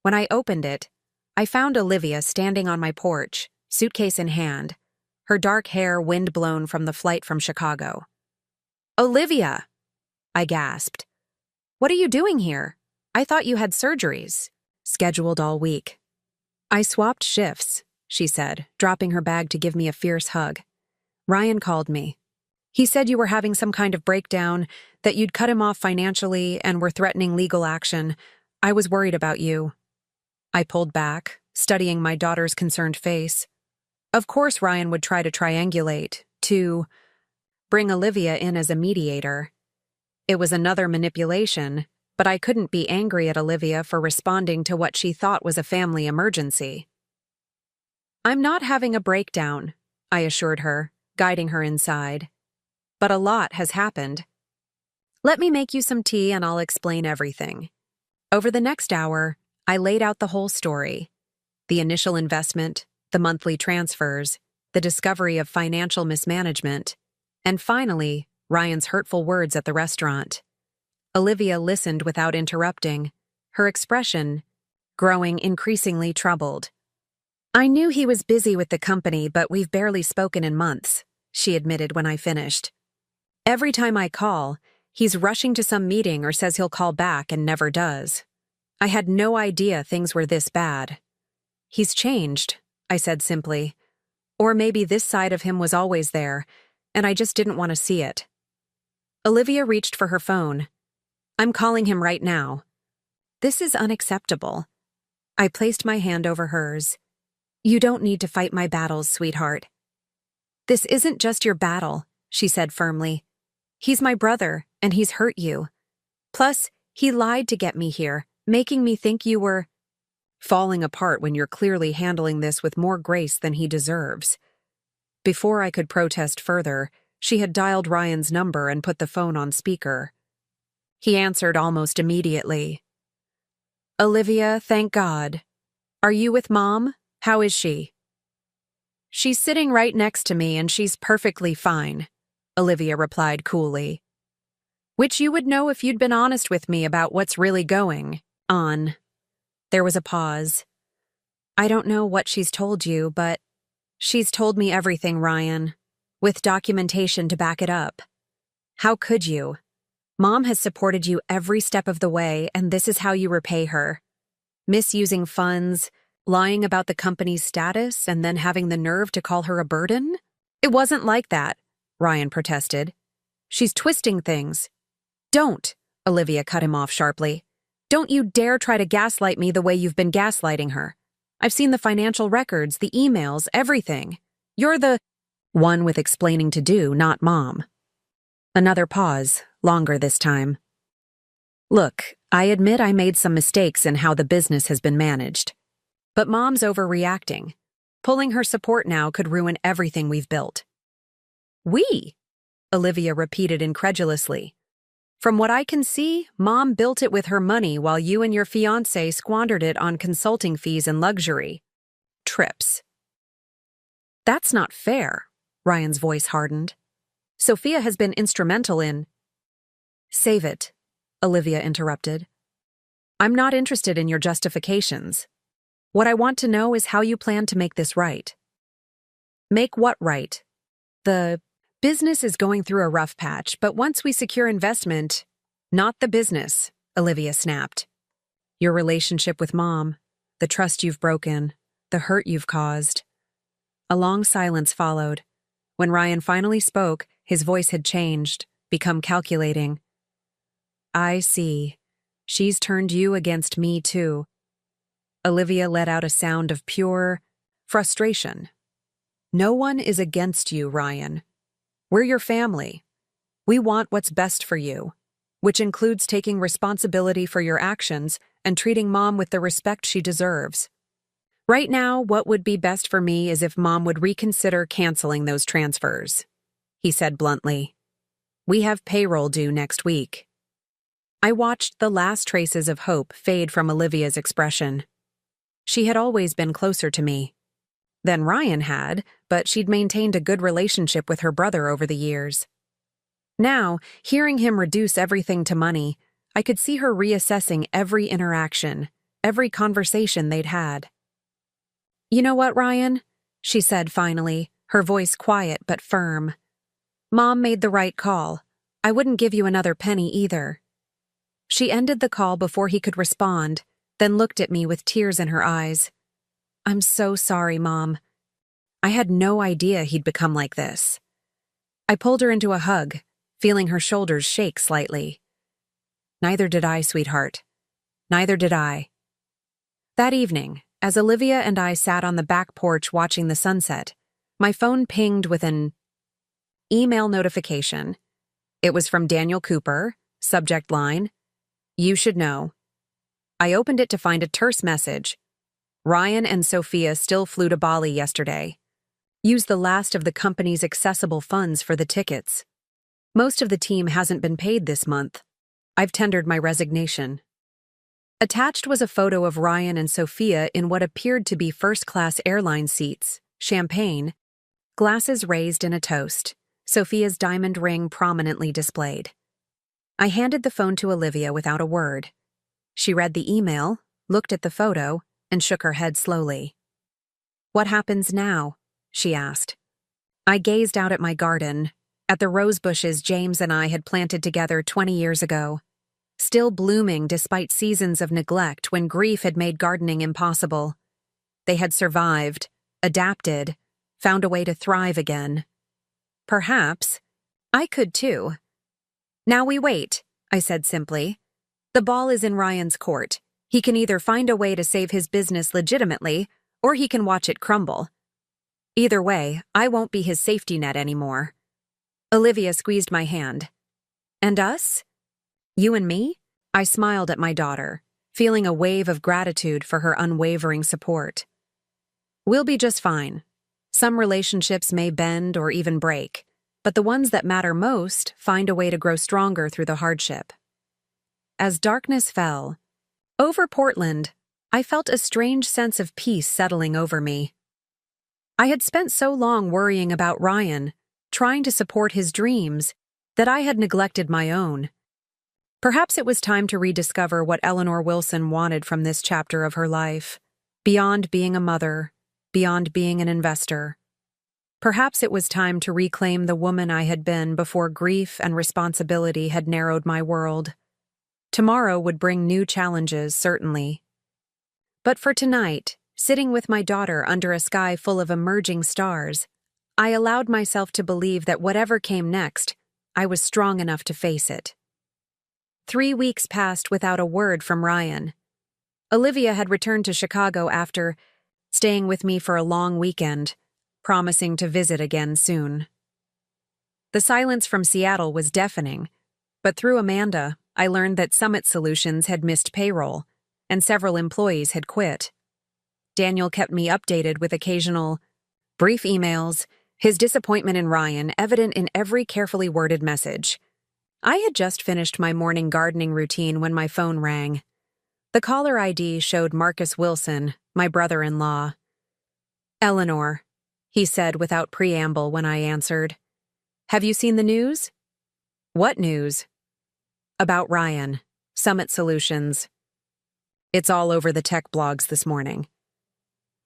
When I opened it, I found Olivia standing on my porch, suitcase in hand, her dark hair wind-blown from the flight from Chicago. Olivia! I gasped. What are you doing here? I thought you had surgeries. Scheduled all week. I swapped shifts, she said, dropping her bag to give me a fierce hug. Ryan called me. He said you were having some kind of breakdown, that you'd cut him off financially and were threatening legal action. I was worried about you. I pulled back, studying my daughter's concerned face. Of course, Ryan would try to triangulate, to bring Olivia in as a mediator. It was another manipulation, but I couldn't be angry at Olivia for responding to what she thought was a family emergency. "I'm not having a breakdown," I assured her, guiding her inside. "But a lot has happened. Let me make you some tea and I'll explain everything." Over the next hour, I laid out the whole story. The initial investment, the monthly transfers, the discovery of financial mismanagement, and finally, Ryan's hurtful words at the restaurant. Olivia listened without interrupting, her expression growing increasingly troubled. "I knew he was busy with the company, but we've barely spoken in months," she admitted when I finished. "Every time I call, he's rushing to some meeting or says he'll call back and never does. I had no idea things were this bad." "He's changed," I said simply. "Or maybe this side of him was always there, and I just didn't want to see it." Olivia reached for her phone. "I'm calling him right now." "This is unacceptable." I placed my hand over hers. "You don't need to fight my battles, sweetheart." "This isn't just your battle," she said firmly. "He's my brother, and he's hurt you. Plus, he lied to get me here, making me think you were falling apart when you're clearly handling this with more grace than he deserves." Before I could protest further, she had dialed Ryan's number and put the phone on speaker. He answered almost immediately. "Olivia, thank God. Are you with Mom? How is she?" "She's sitting right next to me and she's perfectly fine," Olivia replied coolly. "Which you would know if you'd been honest with me about what's really going on." There was a pause. "I don't know what she's told you, but she's told me everything, Ryan, with documentation to back it up. How could you? Mom has supported you every step of the way, and this is how you repay her. Misusing funds, lying about the company's status, and then having the nerve to call her a burden? It wasn't like that," Ryan protested. "She's twisting things." "Don't," Olivia cut him off sharply. "Don't you dare try to gaslight me the way you've been gaslighting her. I've seen the financial records, the emails, everything. You're the one with explaining to do, not Mom." Another pause, longer this time. "Look, I admit I made some mistakes in how the business has been managed. But Mom's overreacting. Pulling her support now could ruin everything we've built." "We?" Olivia repeated incredulously. "From what I can see, Mom built it with her money while you and your fiancé squandered it on consulting fees and luxury trips." "That's not fair," Ryan's voice hardened. "Sophia has been instrumental in—" "Save it," Olivia interrupted. "I'm not interested in your justifications. What I want to know is how you plan to make this right." "Make what right?" "The business is going through a rough patch, but once we secure investment—" "Not the business," Olivia snapped. "Your relationship with Mom, the trust you've broken, the hurt you've caused." A long silence followed. When Ryan finally spoke, his voice had changed, become calculating. "I see. She's turned you against me, too." Olivia let out a sound of pure frustration. "No one is against you, Ryan. We're your family. We want what's best for you, which includes taking responsibility for your actions and treating Mom with the respect she deserves. Right now, what would be best for me is if Mom would reconsider canceling those transfers," he said bluntly. "We have payroll due next week." I watched the last traces of hope fade from Olivia's expression. She had always been closer to me than Ryan had, but she'd maintained a good relationship with her brother over the years. Now, hearing him reduce everything to money, I could see her reassessing every interaction, every conversation they'd had. "You know what, Ryan?" she said finally, her voice quiet but firm. "Mom made the right call. I wouldn't give you another penny either." She ended the call before he could respond, then looked at me with tears in her eyes. "I'm so sorry, Mom. I had no idea he'd become like this." I pulled her into a hug, feeling her shoulders shake slightly. "Neither did I, sweetheart. Neither did I." That evening, as Olivia and I sat on the back porch watching the sunset, My phone pinged with an email notification. It was from Daniel Cooper, subject line, "You should know." I opened it to find a terse message. Ryan and Sophia still flew to Bali yesterday. Used the last of the company's accessible funds for the tickets. Most of the team hasn't been paid this month. I've tendered my resignation. Attached was a photo of Ryan and Sophia in what appeared to be first-class airline seats, champagne, glasses raised in a toast, Sophia's diamond ring prominently displayed. I handed the phone to Olivia without a word. She read the email, looked at the photo, and shook her head slowly. "What happens now?" she asked. I gazed out at my garden, at the rose bushes James and I had planted together 20 years ago, still blooming despite seasons of neglect when grief had made gardening impossible. They had survived, adapted, found a way to thrive again. Perhaps I could too. "Now we wait," I said simply. "The ball is in Ryan's court. He can either find a way to save his business legitimately, or he can watch it crumble. Either way, I won't be his safety net anymore." Olivia squeezed my hand. "And us? You and me?" I smiled at my daughter, feeling a wave of gratitude for her unwavering support. "We'll be just fine. Some relationships may bend or even break, but the ones that matter most find a way to grow stronger through the hardship." As darkness fell over Portland, I felt a strange sense of peace settling over me. I had spent so long worrying about Ryan, trying to support his dreams, that I had neglected my own. Perhaps it was time to rediscover what Eleanor Wilson wanted from this chapter of her life, beyond being a mother, beyond being an investor. Perhaps it was time to reclaim the woman I had been before grief and responsibility had narrowed my world. Tomorrow would bring new challenges, certainly. But for tonight, sitting with my daughter under a sky full of emerging stars, I allowed myself to believe that whatever came next, I was strong enough to face it. 3 weeks passed without a word from Ryan. Olivia had returned to Chicago after staying with me for a long weekend, promising to visit again soon. The silence from Seattle was deafening, but through Amanda, I learned that Summit Solutions had missed payroll, and several employees had quit. Daniel kept me updated with occasional, brief emails, his disappointment in Ryan evident in every carefully worded message. I had just finished my morning gardening routine when my phone rang. The caller ID showed Marcus Wilson, my brother-in-law. "Eleanor," he said without preamble when I answered. "Have you seen the news?" "What news?" "About Ryan, Summit Solutions. It's all over the tech blogs this morning."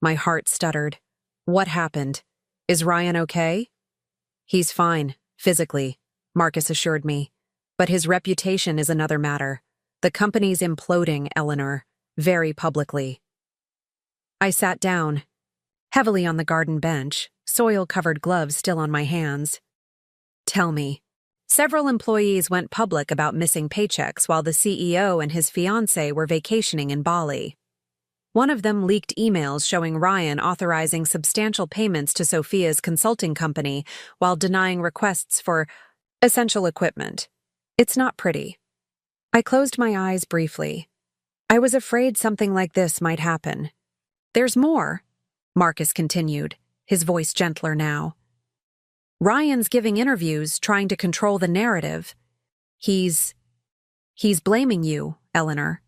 My heart stuttered. What happened? Is Ryan okay? "He's fine, physically," Marcus assured me. "But his reputation is another matter. The company's imploding, Eleanor, very publicly." I sat down, heavily on the garden bench, soil-covered gloves still on my hands. "Tell me." Several employees went public about missing paychecks while the CEO and his fiancée were vacationing in Bali. One of them leaked emails showing Ryan authorizing substantial payments to Sophia's consulting company while denying requests for essential equipment. It's not pretty. I closed my eyes briefly. I was afraid something like this might happen. "There's more," Marcus continued, his voice gentler now. "Ryan's giving interviews, trying to control the narrative. He's blaming you, Eleanor."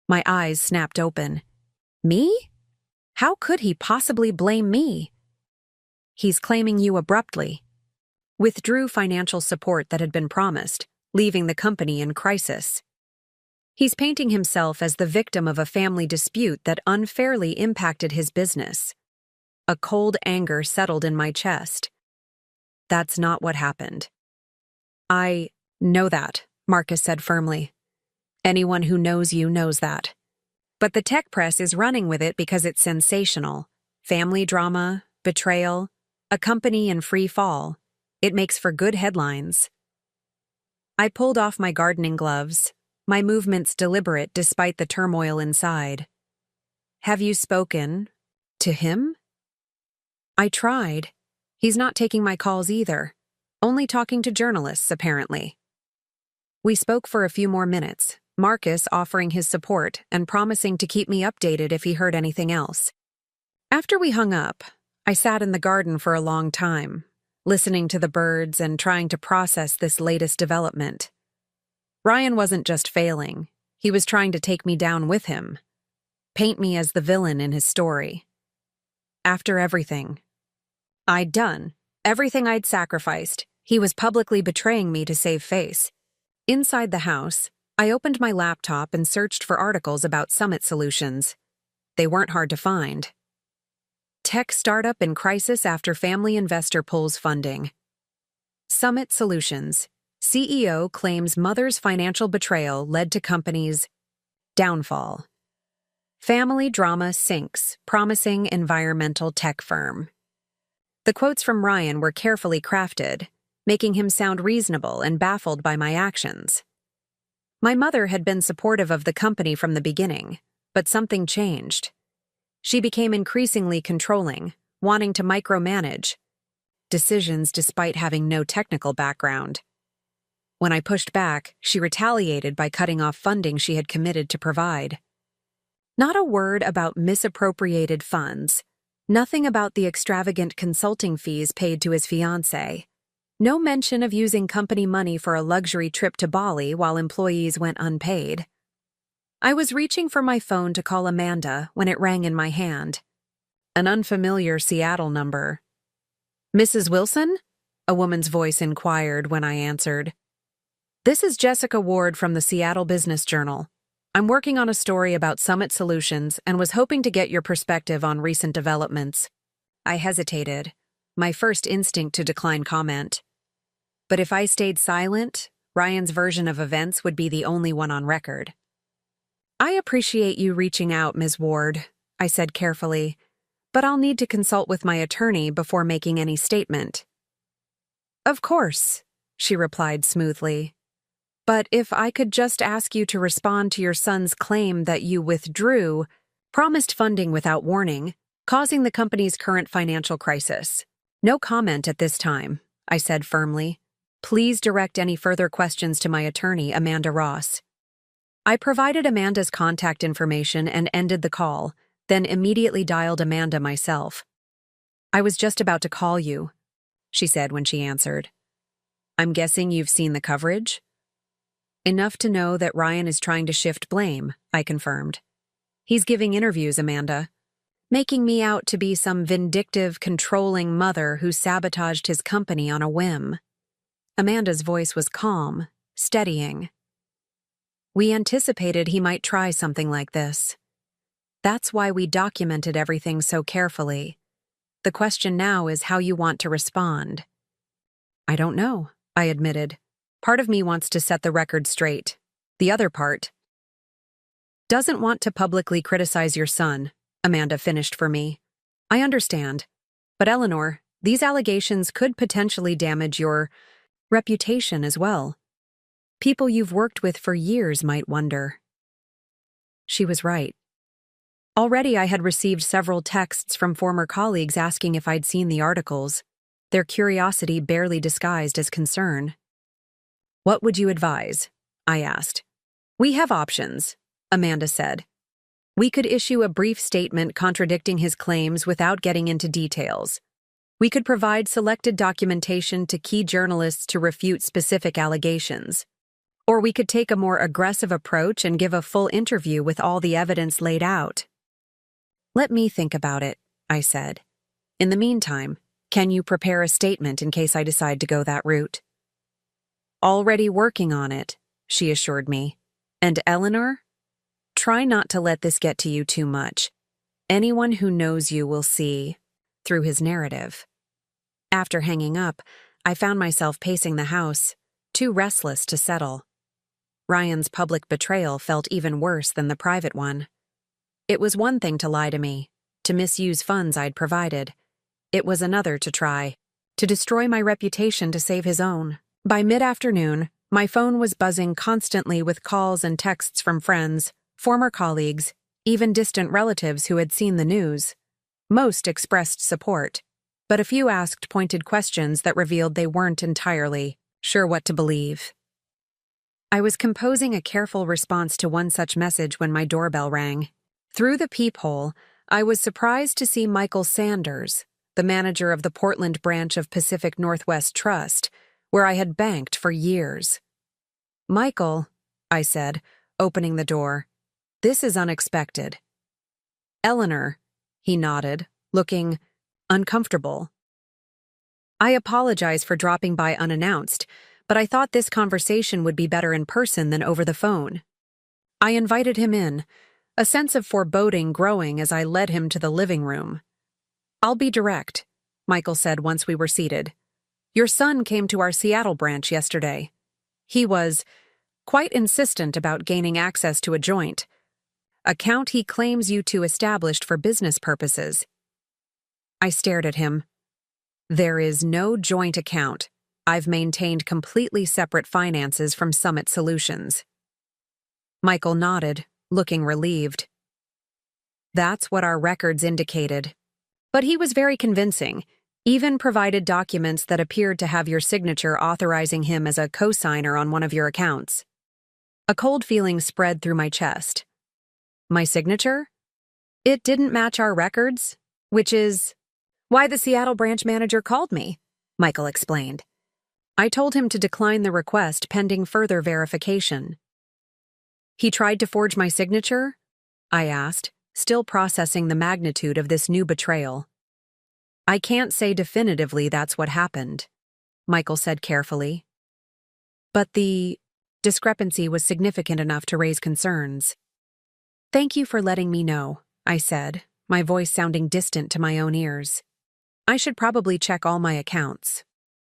My eyes snapped open. "Me? How could he possibly blame me?" "He's claiming you abruptly. Withdrew financial support that had been promised, leaving the company in crisis. He's painting himself as the victim of a family dispute that unfairly impacted his business." A cold anger settled in my chest. "That's not what happened." "I know that," Marcus said firmly. "Anyone who knows you knows that. But the tech press is running with it because it's sensational. Family drama, betrayal, a company in free fall. It makes for good headlines." I pulled off my gardening gloves, my movements deliberate despite the turmoil inside. "Have you spoken to him?" I tried. He's not taking my calls either. Only talking to journalists, apparently. We spoke for a few more minutes, Marcus offering his support and promising to keep me updated if he heard anything else. After we hung up, I sat in the garden for a long time, listening to the birds and trying to process this latest development. Ryan wasn't just failing, he was trying to take me down with him, paint me as the villain in his story. After everything I'd done, everything I'd sacrificed, he was publicly betraying me to save face. Inside the house, I opened my laptop and searched for articles about Summit Solutions. They weren't hard to find. Tech startup in crisis after family investor pulls funding. Summit Solutions. CEO claims mother's financial betrayal led to company's downfall. Family drama sinks, promising environmental tech firm. The quotes from Ryan were carefully crafted, making him sound reasonable and baffled by my actions. My mother had been supportive of the company from the beginning, but something changed. She became increasingly controlling, wanting to micromanage decisions despite having no technical background. When I pushed back, she retaliated by cutting off funding she had committed to provide. Not a word about misappropriated funds, nothing about the extravagant consulting fees paid to his fiancée. No mention of using company money for a luxury trip to Bali while employees went unpaid. I was reaching for my phone to call Amanda when it rang in my hand. An unfamiliar Seattle number. "Mrs. Wilson?" a woman's voice inquired when I answered. "This is Jessica Ward from the Seattle Business Journal. I'm working on a story about Summit Solutions and was hoping to get your perspective on recent developments." I hesitated, my first instinct to decline comment. But if I stayed silent, Ryan's version of events would be the only one on record. "I appreciate you reaching out, Ms. Ward," I said carefully, "but I'll need to consult with my attorney before making any statement." "Of course," she replied smoothly. "But if I could just ask you to respond to your son's claim that you promised funding without warning, causing the company's current financial crisis." "No comment at this time," I said firmly. "Please direct any further questions to my attorney, Amanda Ross." I provided Amanda's contact information and ended the call, then immediately dialed Amanda myself. "I was just about to call you," she said when she answered. "I'm guessing you've seen the coverage?" "Enough to know that Ryan is trying to shift blame," I confirmed. "He's giving interviews, Amanda, making me out to be some vindictive, controlling mother who sabotaged his company on a whim." Amanda's voice was calm, steadying. "We anticipated he might try something like this. That's why we documented everything so carefully. The question now is how you want to respond." "I don't know," I admitted. "Part of me wants to set the record straight. The other part doesn't want to publicly criticize your son," Amanda finished for me. "I understand. But Eleanor, these allegations could potentially damage your reputation as well. People you've worked with for years might wonder." She was right. Already I had received several texts from former colleagues asking if I'd seen the articles, their curiosity barely disguised as concern. "What would you advise?" I asked. "We have options," Amanda said. "We could issue a brief statement contradicting his claims without getting into details. We could provide selected documentation to key journalists to refute specific allegations. Or we could take a more aggressive approach and give a full interview with all the evidence laid out." "Let me think about it," I said. "In the meantime, can you prepare a statement in case I decide to go that route?" "Already working on it," she assured me. "And Eleanor? Try not to let this get to you too much. Anyone who knows you will see through his narrative." After hanging up, I found myself pacing the house, too restless to settle. Ryan's public betrayal felt even worse than the private one. It was one thing to lie to me, to misuse funds I'd provided. It was another to try to destroy my reputation to save his own. By mid-afternoon, my phone was buzzing constantly with calls and texts from friends, former colleagues, even distant relatives who had seen the news. Most expressed support. but a few asked pointed questions that revealed they weren't entirely sure what to believe. I was composing a careful response to one such message when my doorbell rang. Through the peephole, I was surprised to see Michael Sanders, the manager of the Portland branch of Pacific Northwest Trust, where I had banked for years. "Michael," I said, opening the door, "this is unexpected." "Eleanor," he nodded, looking uncomfortable. "I apologize for dropping by unannounced, but I thought this conversation would be better in person than over the phone." I invited him in, a sense of foreboding growing as I led him to the living room. "I'll be direct," Michael said once we were seated. "Your son came to our Seattle branch yesterday. He was quite insistent about gaining access to a joint account he claims you two established for business purposes." I stared at him. "There is no joint account. I've maintained completely separate finances from Summit Solutions." Michael nodded, looking relieved. "That's what our records indicated. But he was very convincing, even provided documents that appeared to have your signature authorizing him as a co-signer on one of your accounts." A cold feeling spread through my chest. My signature? It didn't match our records, which is why the Seattle branch manager called me, Michael explained. I told him to decline the request pending further verification. "He tried to forge my signature?" I asked, still processing the magnitude of this new betrayal. "I can't say definitively that's what happened," Michael said carefully. But the discrepancy was significant enough to raise concerns. "Thank you for letting me know," I said, my voice sounding distant to my own ears. "I should probably check all my accounts."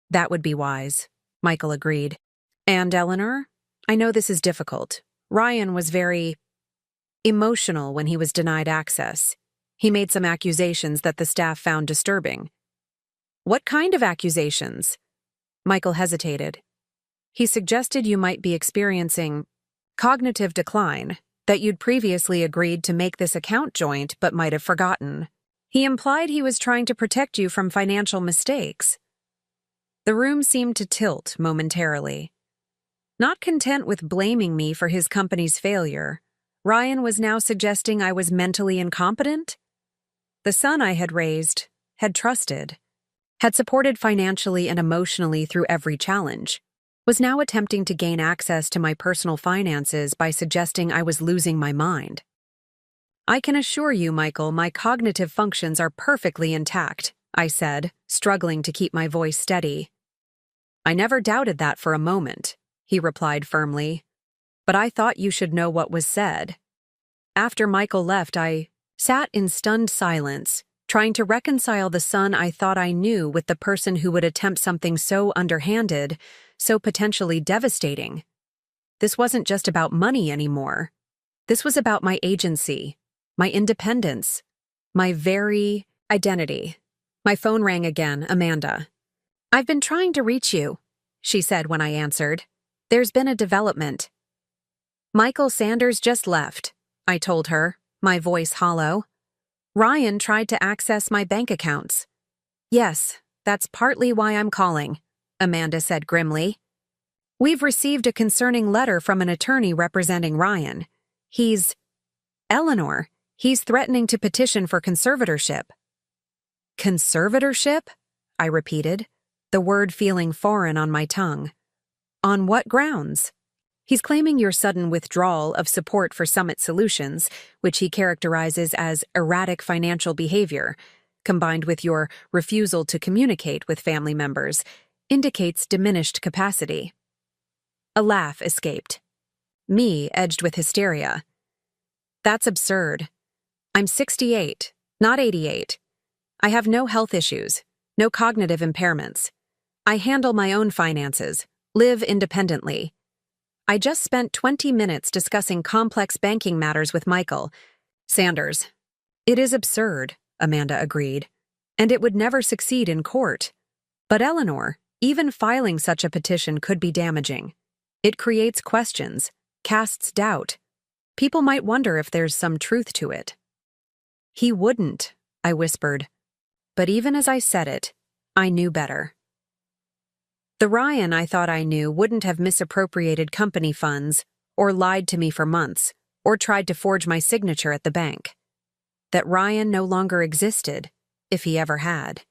"That would be wise," Michael agreed. "And Eleanor, I know this is difficult. Ryan was very emotional when he was denied access. He made some accusations that the staff found disturbing." "What kind of accusations?" Michael hesitated. "He suggested you might be experiencing cognitive decline, that you'd previously agreed to make this account joint but might have forgotten. He implied he was trying to protect you from financial mistakes." The room seemed to tilt momentarily. Not content with blaming me for his company's failure, Ryan was now suggesting I was mentally incompetent? The son I had raised, had trusted, had supported financially and emotionally through every challenge, was now attempting to gain access to my personal finances by suggesting I was losing my mind. "I can assure you, Michael, my cognitive functions are perfectly intact," I said, struggling to keep my voice steady. "I never doubted that for a moment," he replied firmly. "But I thought you should know what was said." After Michael left, I sat in stunned silence, trying to reconcile the son I thought I knew with the person who would attempt something so underhanded, so potentially devastating. This wasn't just about money anymore. This was about my agency, my independence, my very identity. My phone rang again, Amanda. "I've been trying to reach you," she said when I answered. "There's been a development." "Michael Sanders just left," I told her, my voice hollow. "Ryan tried to access my bank accounts." "Yes, that's partly why I'm calling," Amanda said grimly. "We've received a concerning letter from an attorney representing Ryan. Eleanor, he's threatening to petition for conservatorship." "Conservatorship?" I repeated, the word feeling foreign on my tongue. "On what grounds?" "He's claiming your sudden withdrawal of support for Summit Solutions, which he characterizes as erratic financial behavior, combined with your refusal to communicate with family members, indicates diminished capacity." A laugh escaped. Me edged with hysteria. "That's absurd. I'm 68, not 88. I have no health issues, no cognitive impairments. I handle my own finances, live independently. I just spent 20 minutes discussing complex banking matters with Michael Sanders." "It is absurd," Amanda agreed, "and it would never succeed in court. But Eleanor, even filing such a petition could be damaging. It creates questions, casts doubt. People might wonder if there's some truth to it." "He wouldn't," I whispered. but even as I said it, I knew better. The Ryan I thought I knew wouldn't have misappropriated company funds, or lied to me for months, or tried to forge my signature at the bank. That Ryan no longer existed, if he ever had.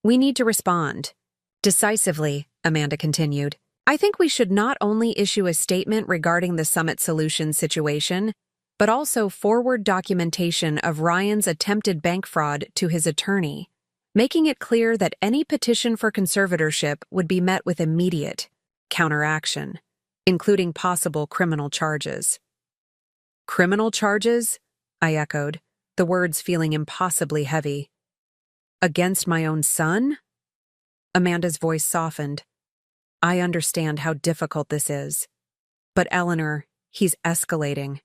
We need to respond. Decisively, Amanda continued. I think we should not only issue a statement regarding the Summit Solutions situation, but also forward documentation of Ryan's attempted bank fraud to his attorney, making it clear that any petition for conservatorship would be met with immediate counteraction, including possible criminal charges. Criminal charges? I echoed, the words feeling impossibly heavy. Against my own son? Amanda's voice softened. I understand how difficult this is. But Eleanor, he's escalating.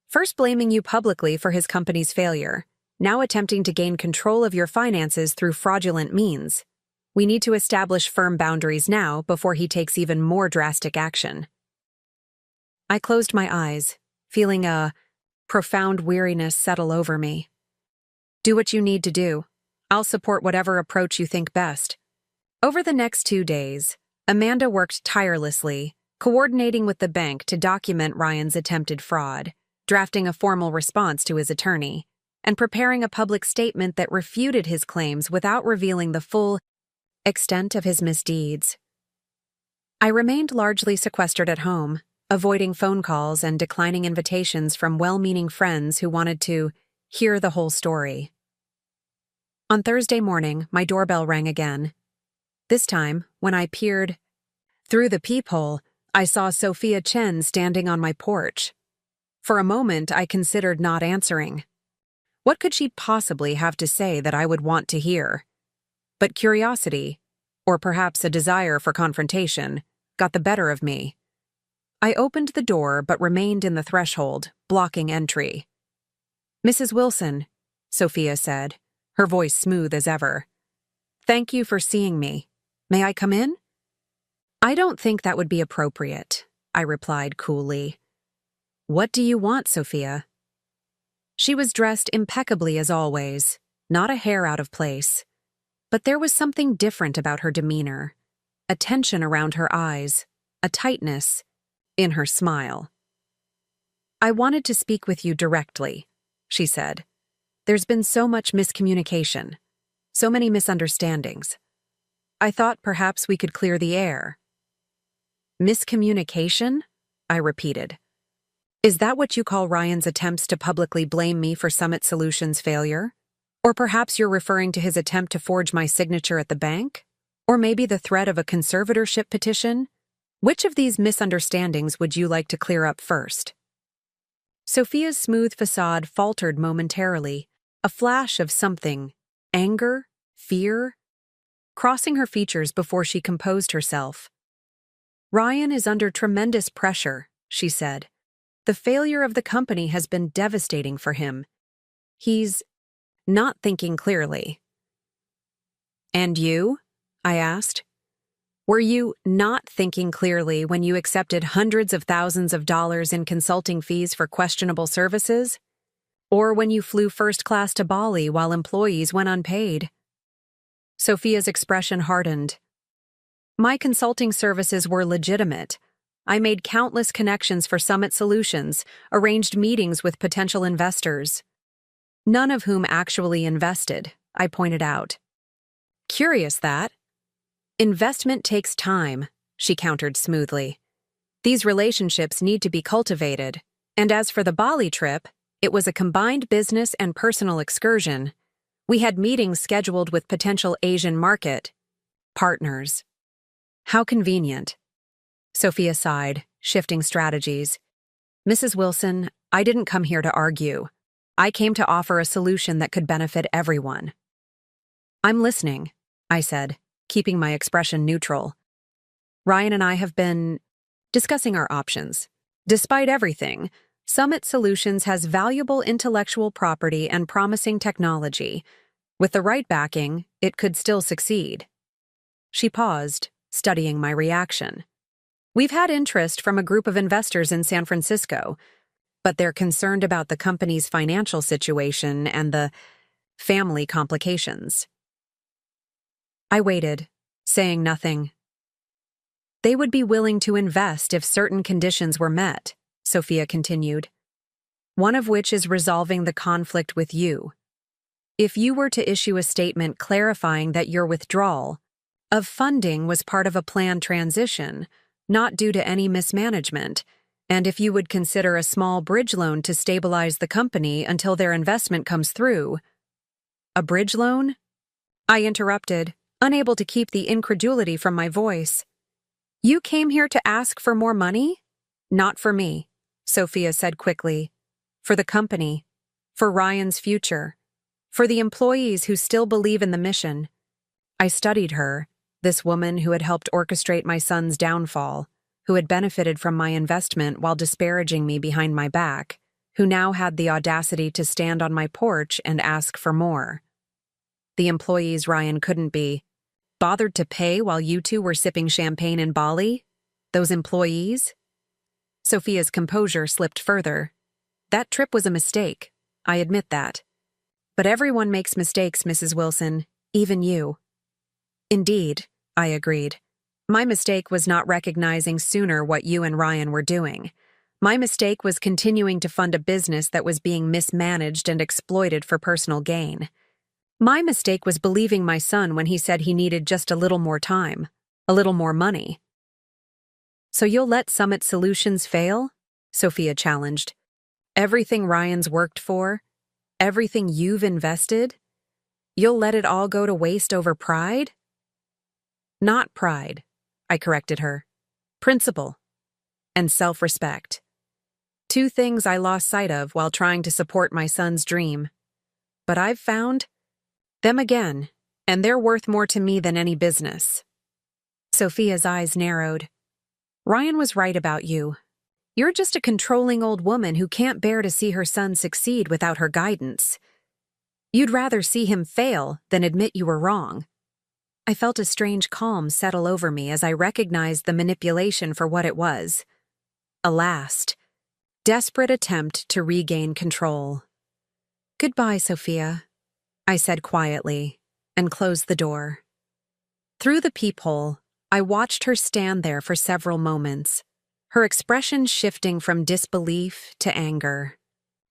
First blaming you publicly for his company's failure, now attempting to gain control of your finances through fraudulent means. We need to establish firm boundaries now before he takes even more drastic action. I closed my eyes, feeling a profound weariness settle over me. Do what you need to do. I'll support whatever approach you think best. Over the next 2 days, Amanda worked tirelessly, coordinating with the bank to document Ryan's attempted fraud, drafting a formal response to his attorney, and preparing a public statement that refuted his claims without revealing the full extent of his misdeeds. I remained largely sequestered at home, avoiding phone calls and declining invitations from well-meaning friends who wanted to hear the whole story. On Thursday morning, my doorbell rang again. This time, when I peered through the peephole, I saw Sophia Chen standing on my porch. For a moment, I considered not answering. What could she possibly have to say that I would want to hear? But curiosity, or perhaps a desire for confrontation, got the better of me. I opened the door but remained in the threshold, blocking entry. Mrs. Wilson, Sophia said, her voice smooth as ever. Thank you for seeing me. May I come in? I don't think that would be appropriate, I replied coolly. What do you want, Sophia? She was dressed impeccably as always, not a hair out of place. But there was something different about her demeanor, a tension around her eyes, a tightness in her smile. I wanted to speak with you directly, she said. There's been so much miscommunication, so many misunderstandings. I thought perhaps we could clear the air. Miscommunication? I repeated. Is that what you call Ryan's attempts to publicly blame me for Summit Solutions' failure? Or perhaps you're referring to his attempt to forge my signature at the bank? Or maybe the threat of a conservatorship petition? Which of these misunderstandings would you like to clear up first? Sophia's smooth facade faltered momentarily, a flash of something, anger, fear, crossing her features before she composed herself. Ryan is under tremendous pressure, she said. The failure of the company has been devastating for him. He's not thinking clearly. And you? I asked. Were you not thinking clearly when you accepted hundreds of thousands of dollars in consulting fees for questionable services? Or when you flew first class to Bali while employees went unpaid? Sophia's expression hardened. My consulting services were legitimate. I made countless connections for Summit Solutions, arranged meetings with potential investors. None of whom actually invested, I pointed out. Curious that. Investment takes time, she countered smoothly. These relationships need to be cultivated, and as for the Bali trip, it was a combined business and personal excursion. We had meetings scheduled with potential Asian market partners. How convenient. Sophia sighed, shifting strategies. Mrs. Wilson, I didn't come here to argue. I came to offer a solution that could benefit everyone. I'm listening, I said, keeping my expression neutral. Ryan and I have been discussing our options. Despite everything, Summit Solutions has valuable intellectual property and promising technology. With the right backing, it could still succeed. She paused, studying my reaction. We've had interest from a group of investors in San Francisco, but they're concerned about the company's financial situation and the family complications. I waited, saying nothing. They would be willing to invest if certain conditions were met, Sophia continued. One of which is resolving the conflict with you. If you were to issue a statement clarifying that your withdrawal of funding was part of a planned transition, not due to any mismanagement, and if you would consider a small bridge loan to stabilize the company until their investment comes through. A bridge loan? I interrupted, unable to keep the incredulity from my voice. You came here to ask for more money? Not for me, Sophia said quickly. For the company, for Ryan's future, for the employees who still believe in the mission. I studied her, this woman who had helped orchestrate my son's downfall, who had benefited from my investment while disparaging me behind my back, who now had the audacity to stand on my porch and ask for more. The employees Ryan couldn't be bothered to pay while you two were sipping champagne in Bali? Those employees? Sophia's composure slipped further. That trip was a mistake, I admit that. But everyone makes mistakes, Mrs. Wilson, even you. Indeed, I agreed. My mistake was not recognizing sooner what you and Ryan were doing. My mistake was continuing to fund a business that was being mismanaged and exploited for personal gain. My mistake was believing my son when he said he needed just a little more time, a little more money. So you'll let Summit Solutions fail? Sophia challenged. Everything Ryan's worked for? Everything you've invested? You'll let it all go to waste over pride? Not pride, I corrected her. Principle. And self-respect. Two things I lost sight of while trying to support my son's dream. But I've found them again, and they're worth more to me than any business. Sophia's eyes narrowed. Ryan was right about you. You're just a controlling old woman who can't bear to see her son succeed without her guidance. You'd rather see him fail than admit you were wrong. I felt a strange calm settle over me as I recognized the manipulation for what it was. A last, desperate attempt to regain control. Goodbye, Sophia, I said quietly, and closed the door. Through the peephole, I watched her stand there for several moments, her expression shifting from disbelief to anger.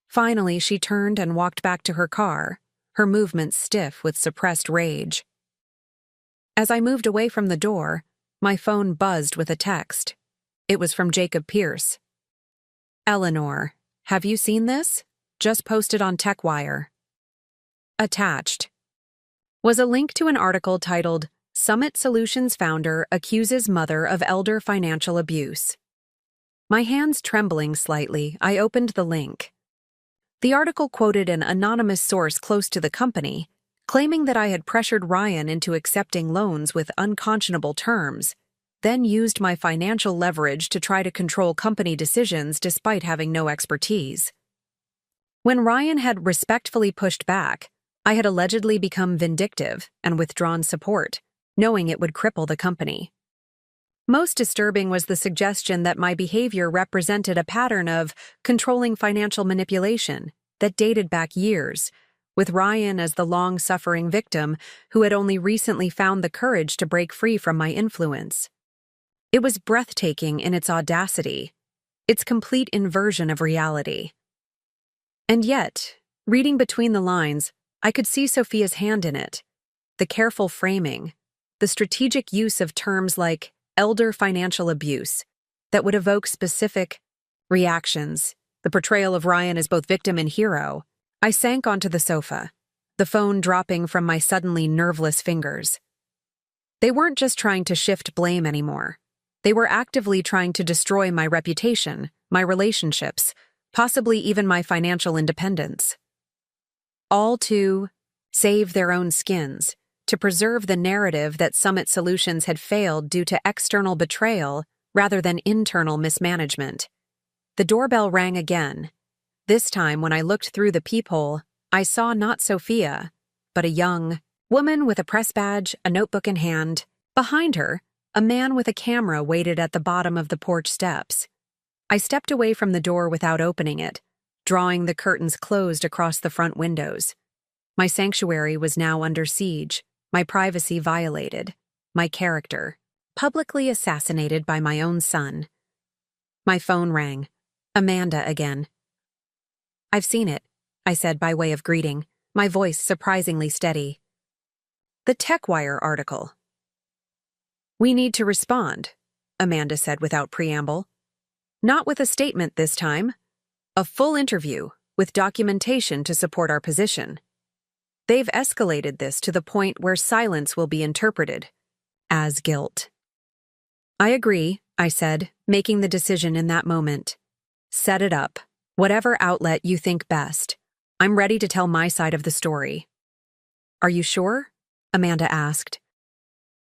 Finally, she turned and walked back to her car, her movements stiff with suppressed rage. As I moved away from the door, my phone buzzed with a text. It was from Jacob Pierce. Eleanor, have you seen this? Just posted on TechWire. Attached was a link to an article titled, Summit Solutions Founder Accuses Mother of Elder Financial Abuse. My hands trembling slightly, I opened the link. The article quoted an anonymous source close to the company, claiming that I had pressured Ryan into accepting loans with unconscionable terms, then used my financial leverage to try to control company decisions despite having no expertise. When Ryan had respectfully pushed back, I had allegedly become vindictive and withdrawn support, knowing it would cripple the company. Most disturbing was the suggestion that my behavior represented a pattern of controlling financial manipulation that dated back years, with Ryan as the long-suffering victim who had only recently found the courage to break free from my influence. It was breathtaking in its audacity, its complete inversion of reality. And yet, reading between the lines, I could see Sophia's hand in it, the careful framing, the strategic use of terms like elder financial abuse that would evoke specific reactions, the portrayal of Ryan as both victim and hero. I sank onto the sofa, the phone dropping from my suddenly nerveless fingers. They weren't just trying to shift blame anymore. They were actively trying to destroy my reputation, my relationships, possibly even my financial independence. All to save their own skins, to preserve the narrative that Summit Solutions had failed due to external betrayal rather than internal mismanagement. The doorbell rang again. This time, when I looked through the peephole, I saw not Sophia, but a young woman with a press badge, a notebook in hand. Behind her, a man with a camera waited at the bottom of the porch steps. I stepped away from the door without opening it, drawing the curtains closed across the front windows. My sanctuary was now under siege, my privacy violated, my character publicly assassinated by my own son. My phone rang. Amanda again. "I've seen it," I said by way of greeting, my voice surprisingly steady. "The TechWire article." "We need to respond," Amanda said without preamble. "Not with a statement this time. A full interview, with documentation to support our position. They've escalated this to the point where silence will be interpreted as guilt." "I agree," I said, making the decision in that moment. "Set it up. Whatever outlet you think best. I'm ready to tell my side of the story." "Are you sure?" Amanda asked.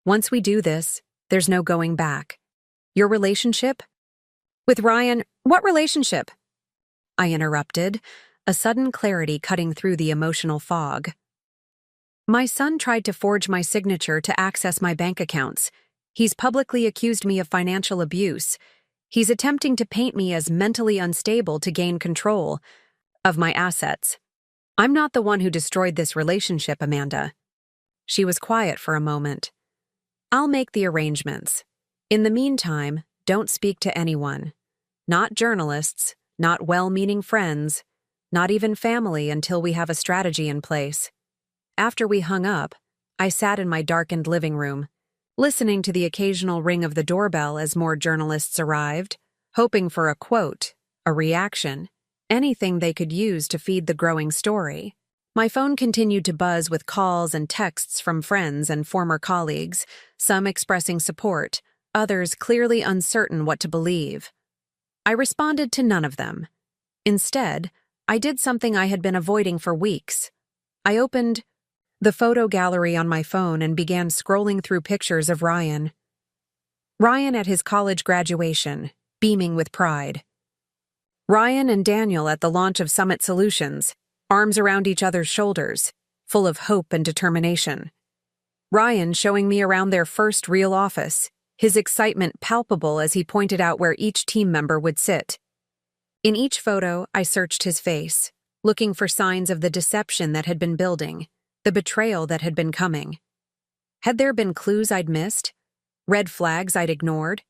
"Once we do this, there's no going back. Your relationship?" "With Ryan, what relationship?" I interrupted, a sudden clarity cutting through the emotional fog. "My son tried to forge my signature to access my bank accounts. He's publicly accused me of financial abuse. He's attempting to paint me as mentally unstable to gain control of my assets. I'm not the one who destroyed this relationship, Amanda." She was quiet for a moment. "I'll make the arrangements. In the meantime, don't speak to anyone. Not journalists, not well-meaning friends, not even family until we have a strategy in place." After we hung up, I sat in my darkened living room, listening to the occasional ring of the doorbell as more journalists arrived, hoping for a quote, a reaction, anything they could use to feed the growing story. My phone continued to buzz with calls and texts from friends and former colleagues, some expressing support, others clearly uncertain what to believe. I responded to none of them. Instead, I did something I had been avoiding for weeks. I opened the photo gallery on my phone and began scrolling through pictures of Ryan. Ryan at his college graduation, beaming with pride. Ryan and Daniel at the launch of Summit Solutions, arms around each other's shoulders, full of hope and determination. Ryan showing me around their first real office, his excitement palpable as he pointed out where each team member would sit. In each photo, I searched his face, looking for signs of the deception that had been building, the betrayal that had been coming. Had there been clues I'd missed? Red flags I'd ignored?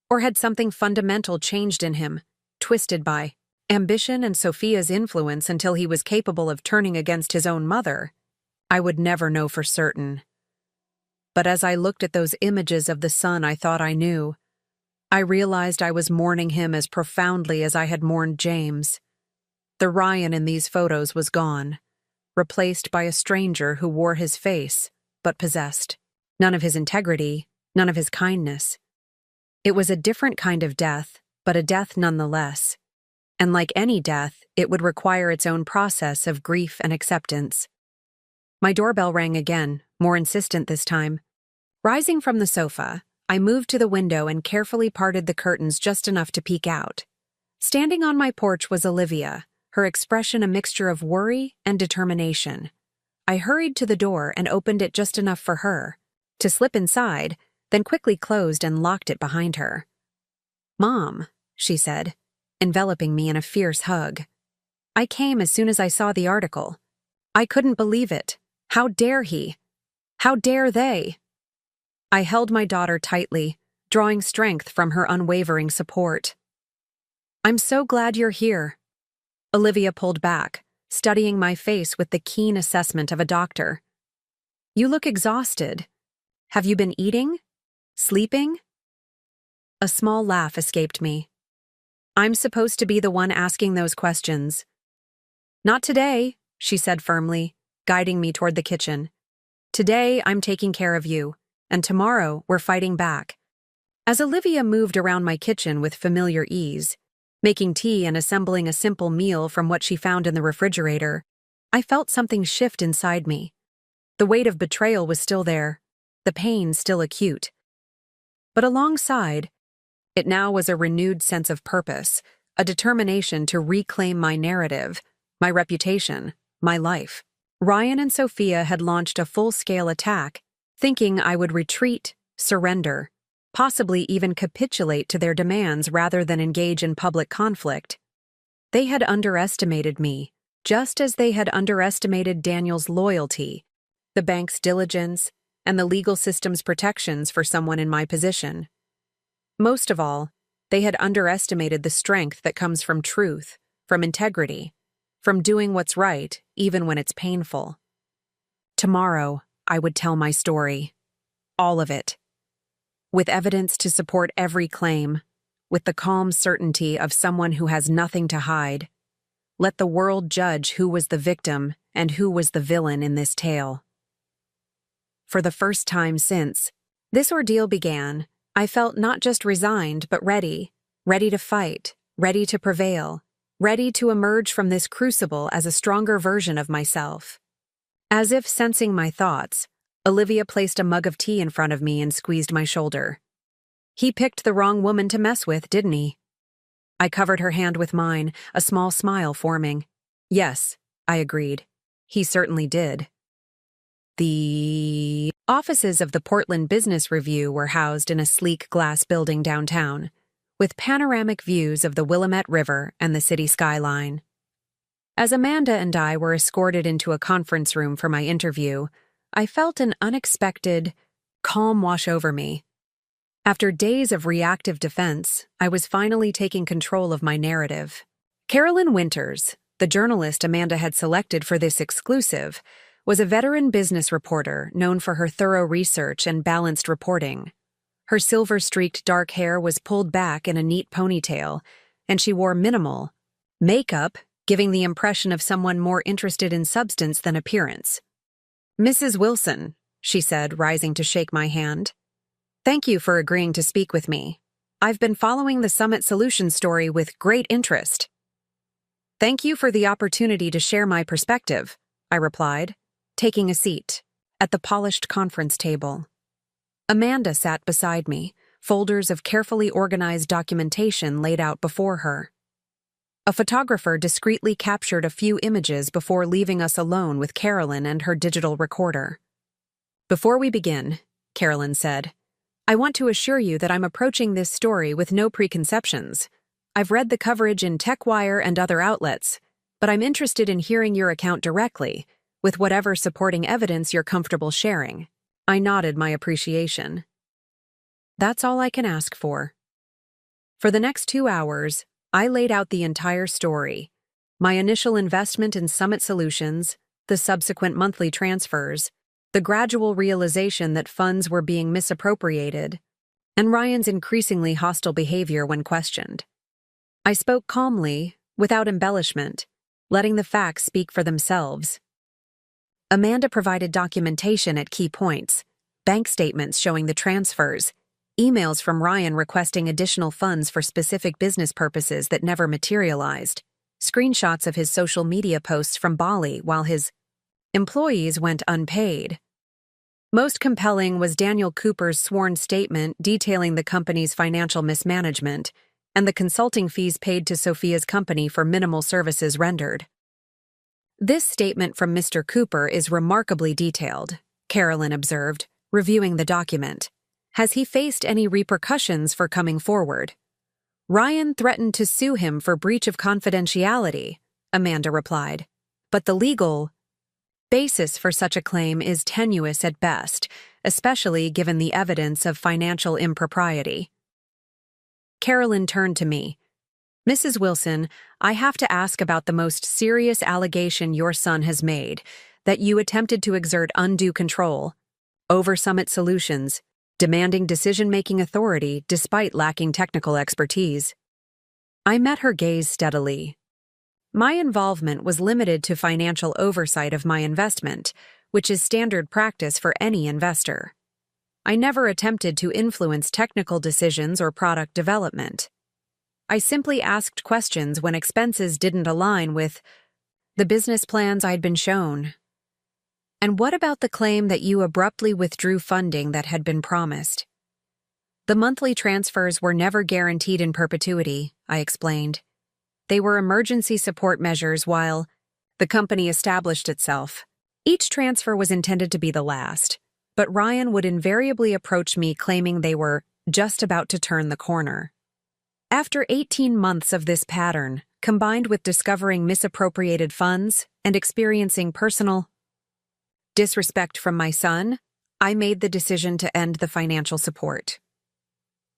Or had something fundamental changed in him, twisted by ambition and Sophia's influence until he was capable of turning against his own mother? I would never know for certain. But as I looked at those images of the son I thought I knew, I realized I was mourning him as profoundly as I had mourned James. The Ryan in these photos was gone, replaced by a stranger who wore his face, but possessed none of his integrity, none of his kindness. It was a different kind of death, but a death nonetheless. And like any death, it would require its own process of grief and acceptance. My doorbell rang again, more insistent this time. Rising from the sofa, I moved to the window and carefully parted the curtains just enough to peek out. Standing on my porch was Olivia, her expression a mixture of worry and determination. I hurried to the door and opened it just enough for her to slip inside, then quickly closed and locked it behind her. "Mom," she said, enveloping me in a fierce hug. "I came as soon as I saw the article. I couldn't believe it. How dare he? How dare they?" I held my daughter tightly, drawing strength from her unwavering support. "I'm so glad you're here." Olivia pulled back, studying my face with the keen assessment of a doctor. "You look exhausted. Have you been eating? Sleeping?" A small laugh escaped me. "I'm supposed to be the one asking those questions." "Not today," she said firmly, guiding me toward the kitchen. "Today, I'm taking care of you, and tomorrow, we're fighting back." As Olivia moved around my kitchen with familiar ease, making tea and assembling a simple meal from what she found in the refrigerator, I felt something shift inside me. The weight of betrayal was still there, the pain still acute. But alongside, it now was a renewed sense of purpose, a determination to reclaim my narrative, my reputation, my life. Ryan and Sophia had launched a full-scale attack, thinking I would retreat, surrender, possibly even capitulate to their demands rather than engage in public conflict. They had underestimated me, just as they had underestimated Daniel's loyalty, the bank's diligence, and the legal system's protections for someone in my position. Most of all, they had underestimated the strength that comes from truth, from integrity, from doing what's right, even when it's painful. Tomorrow, I would tell my story. All of it. With evidence to support every claim, with the calm certainty of someone who has nothing to hide. Let the world judge who was the victim and who was the villain in this tale. For the first time since this ordeal began, I felt not just resigned but ready to fight, ready to prevail, ready to emerge from this crucible as a stronger version of myself. As if sensing my thoughts, Olivia placed a mug of tea in front of me and squeezed my shoulder. He picked the wrong woman to mess with, didn't he? I covered her hand with mine, a small smile forming. Yes, I agreed. He certainly did. The offices of the Portland Business Review were housed in a sleek glass building downtown, with panoramic views of the Willamette River and the city skyline. As Amanda and I were escorted into a conference room for my interview, I felt an unexpected calm wash over me. After days of reactive defense, I was finally taking control of my narrative. Carolyn Winters, the journalist Amanda had selected for this exclusive, was a veteran business reporter known for her thorough research and balanced reporting. Her silver-streaked dark hair was pulled back in a neat ponytail, and she wore minimal makeup, giving the impression of someone more interested in substance than appearance. "Mrs. Wilson," she said, rising to shake my hand. "Thank you for agreeing to speak with me. I've been following the Summit Solutions story with great interest." "Thank you for the opportunity to share my perspective," I replied, taking a seat at the polished conference table. Amanda sat beside me, folders of carefully organized documentation laid out before her. A photographer discreetly captured a few images before leaving us alone with Carolyn and her digital recorder. "Before we begin," Carolyn said, "I want to assure you that I'm approaching this story with no preconceptions. I've read the coverage in TechWire and other outlets, but I'm interested in hearing your account directly, with whatever supporting evidence you're comfortable sharing." I nodded my appreciation. That's all I can ask for. For the next 2 hours, I laid out the entire story, my initial investment in Summit Solutions, the subsequent monthly transfers, the gradual realization that funds were being misappropriated, and Ryan's increasingly hostile behavior when questioned. I spoke calmly, without embellishment, letting the facts speak for themselves. Amanda provided documentation at key points, bank statements showing the transfers, emails from Ryan requesting additional funds for specific business purposes that never materialized, screenshots of his social media posts from Bali while his employees went unpaid. Most compelling was Daniel Cooper's sworn statement detailing the company's financial mismanagement and the consulting fees paid to Sophia's company for minimal services rendered. "This statement from Mr. Cooper is remarkably detailed," Carolyn observed, reviewing the document. "Has he faced any repercussions for coming forward?" "Ryan threatened to sue him for breach of confidentiality," Amanda replied. "But the legal basis for such a claim is tenuous at best, especially given the evidence of financial impropriety." Carolyn turned to me. "Mrs. Wilson, I have to ask about the most serious allegation your son has made, that you attempted to exert undue control over Summit Solutions, demanding decision-making authority despite lacking technical expertise." I met her gaze steadily. "My involvement was limited to financial oversight of my investment, which is standard practice for any investor. I never attempted to influence technical decisions or product development. I simply asked questions when expenses didn't align with the business plans I'd been shown." "And what about the claim that you abruptly withdrew funding that had been promised?" "The monthly transfers were never guaranteed in perpetuity," I explained. "They were emergency support measures while the company established itself. Each transfer was intended to be the last, but Ryan would invariably approach me claiming they were just about to turn the corner. After 18 months of this pattern," combined with discovering misappropriated funds and experiencing personal disrespect from my son, I made the decision to end the financial support.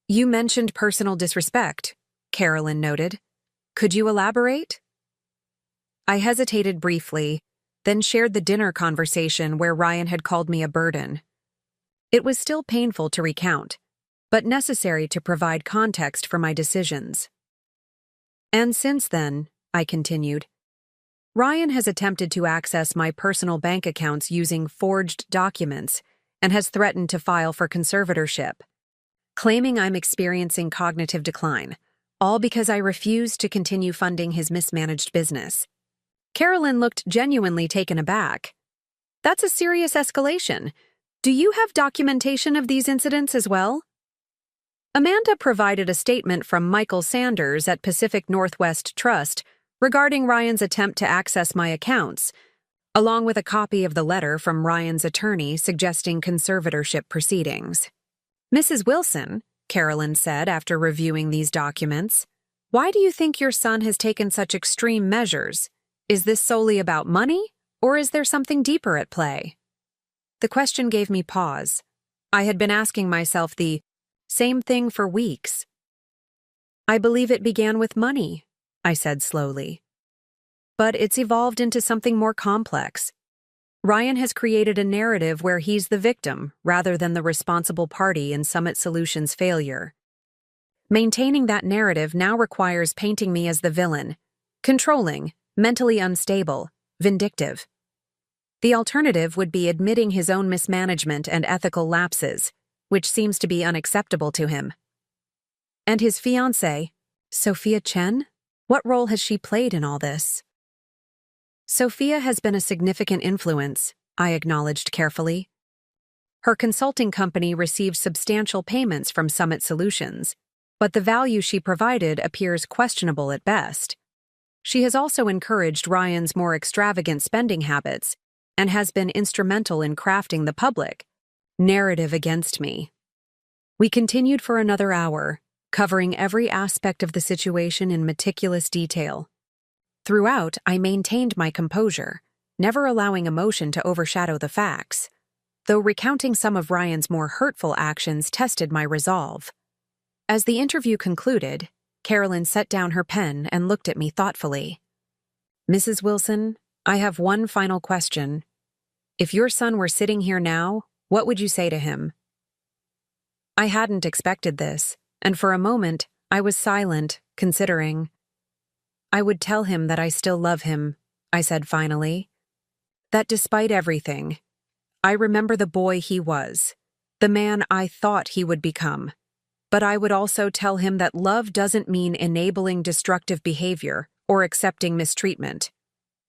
You mentioned personal disrespect, Carolyn noted. Could you elaborate? I hesitated briefly, then shared the dinner conversation where Ryan had called me a burden. It was still painful to recount, but necessary to provide context for my decisions. And since then, I continued, Ryan has attempted to access my personal bank accounts using forged documents and has threatened to file for conservatorship, claiming I'm experiencing cognitive decline, all because I refused to continue funding his mismanaged business. Carolyn looked genuinely taken aback. That's a serious escalation. Do you have documentation of these incidents as well? Amanda provided a statement from Michael Sanders at Pacific Northwest Trust regarding Ryan's attempt to access my accounts, along with a copy of the letter from Ryan's attorney suggesting conservatorship proceedings. Mrs. Wilson, Carolyn said after reviewing these documents, why do you think your son has taken such extreme measures? Is this solely about money, or is there something deeper at play? The question gave me pause. I had been asking myself the same thing for weeks. I believe it began with money, I said slowly. But it's evolved into something more complex. Ryan has created a narrative where he's the victim rather than the responsible party in Summit Solutions' failure. Maintaining that narrative now requires painting me as the villain, controlling, mentally unstable, vindictive. The alternative would be admitting his own mismanagement and ethical lapses, which seems to be unacceptable to him. And his fiancée, Sophia Chen? What role has she played in all this? Sophia has been a significant influence, I acknowledged carefully. Her consulting company received substantial payments from Summit Solutions, but the value she provided appears questionable at best. She has also encouraged Ryan's more extravagant spending habits and has been instrumental in crafting the public narrative against me. We continued for another hour, covering every aspect of the situation in meticulous detail. Throughout, I maintained my composure, never allowing emotion to overshadow the facts, though recounting some of Ryan's more hurtful actions tested my resolve. As the interview concluded, Carolyn set down her pen and looked at me thoughtfully. Mrs. Wilson, I have one final question. If your son were sitting here now, what would you say to him? I hadn't expected this, and for a moment, I was silent, considering. I would tell him that I still love him, I said finally. That despite everything, I remember the boy he was, the man I thought he would become. But I would also tell him that love doesn't mean enabling destructive behavior or accepting mistreatment.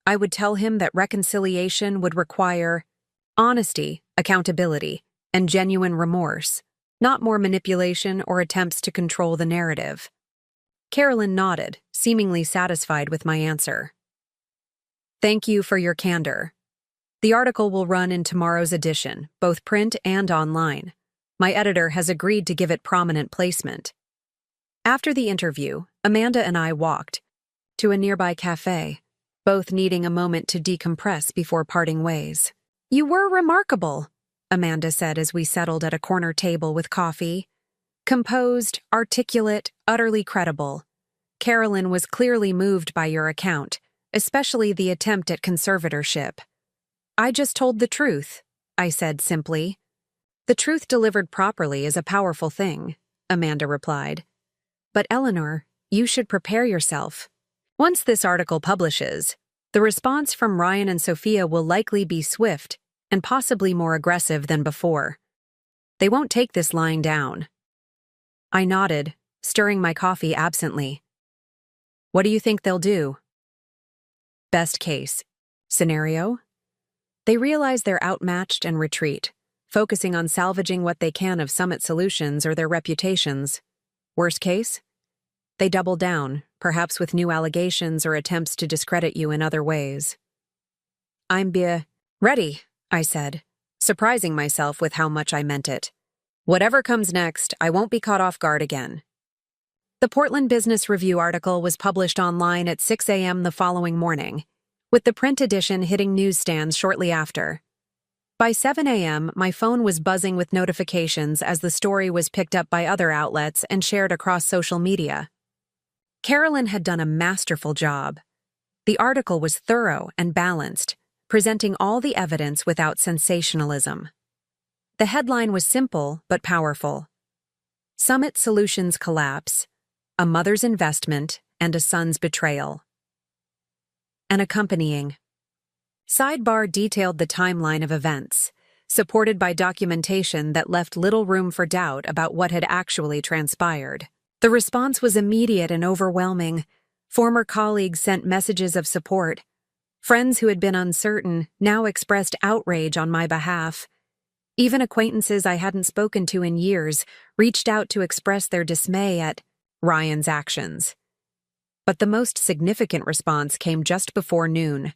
I would tell him that reconciliation would require honesty, accountability, and genuine remorse, not more manipulation or attempts to control the narrative. Carolyn nodded, seemingly satisfied with my answer. Thank you for your candor. The article will run in tomorrow's edition, both print and online. My editor has agreed to give it prominent placement. After the interview, Amanda and I walked to a nearby cafe, both needing a moment to decompress before parting ways. You were remarkable, Amanda said as we settled at a corner table with coffee. Composed, articulate, utterly credible. Carolyn was clearly moved by your account, especially the attempt at conservatorship. I just told the truth, I said simply. The truth delivered properly is a powerful thing, Amanda replied. But Eleanor, you should prepare yourself. Once this article publishes, the response from Ryan and Sophia will likely be swift and possibly more aggressive than before. They won't take this lying down. I nodded, stirring my coffee absently. What do you think they'll do? Best case scenario? They realize they're outmatched and retreat, focusing on salvaging what they can of Summit Solutions or their reputations. Worst case? They double down, perhaps with new allegations or attempts to discredit you in other ways. I'm ready, I said, surprising myself with how much I meant it. Whatever comes next, I won't be caught off guard again. The Portland Business Review article was published online at 6 a.m. the following morning, with the print edition hitting newsstands shortly after. By 7 a.m., my phone was buzzing with notifications as the story was picked up by other outlets and shared across social media. Carolyn had done a masterful job. The article was thorough and balanced, presenting all the evidence without sensationalism. The headline was simple but powerful. Summit Solutions Collapse, a mother's investment and a son's betrayal. An accompanying sidebar detailed the timeline of events, supported by documentation that left little room for doubt about what had actually transpired. The response was immediate and overwhelming. Former colleagues sent messages of support. Friends who had been uncertain now expressed outrage on my behalf. Even acquaintances I hadn't spoken to in years reached out to express their dismay at Ryan's actions. But the most significant response came just before noon.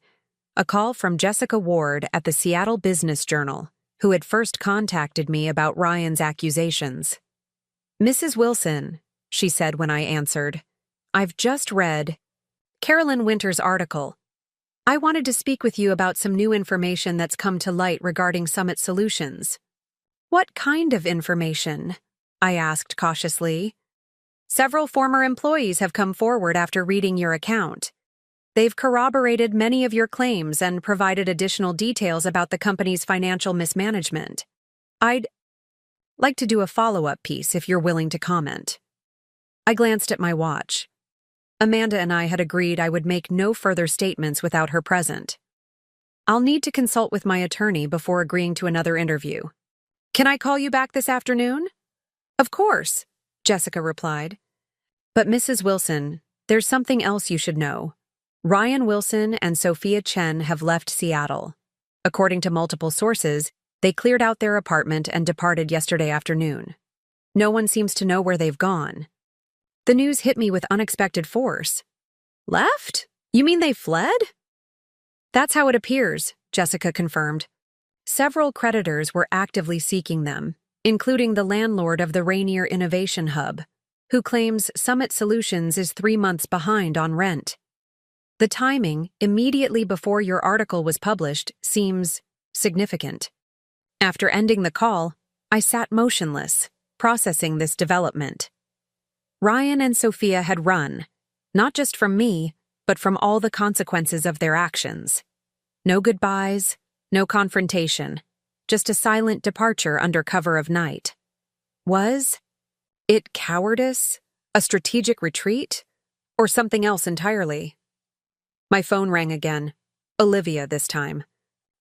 A call from Jessica Ward at the Seattle Business Journal, who had first contacted me about Ryan's accusations. "Mrs. Wilson," she said when I answered, "I've just read Carolyn Winter's article. I wanted to speak with you about some new information that's come to light regarding Summit Solutions." "What kind of information?" I asked cautiously. "Several former employees have come forward after reading your account. They've corroborated many of your claims and provided additional details about the company's financial mismanagement. I'd like to do a follow-up piece if you're willing to comment." I glanced at my watch. Amanda and I had agreed I would make no further statements without her present. "I'll need to consult with my attorney before agreeing to another interview. Can I call you back this afternoon?" "Of course," Jessica replied. "But Mrs. Wilson, there's something else you should know. Ryan Wilson and Sophia Chen have left Seattle. According to multiple sources, they cleared out their apartment and departed yesterday afternoon. No one seems to know where they've gone." The news hit me with unexpected force. "Left? You mean they fled?" "That's how it appears," Jessica confirmed. "Several creditors were actively seeking them, including the landlord of the Rainier Innovation Hub, who claims Summit Solutions is 3 months behind on rent. The timing, immediately before your article was published, seems significant." After ending the call, I sat motionless, processing this development. Ryan and Sophia had run, not just from me, but from all the consequences of their actions. No goodbyes, no confrontation, just a silent departure under cover of night. Was it cowardice, a strategic retreat, or something else entirely? My phone rang again. Olivia this time.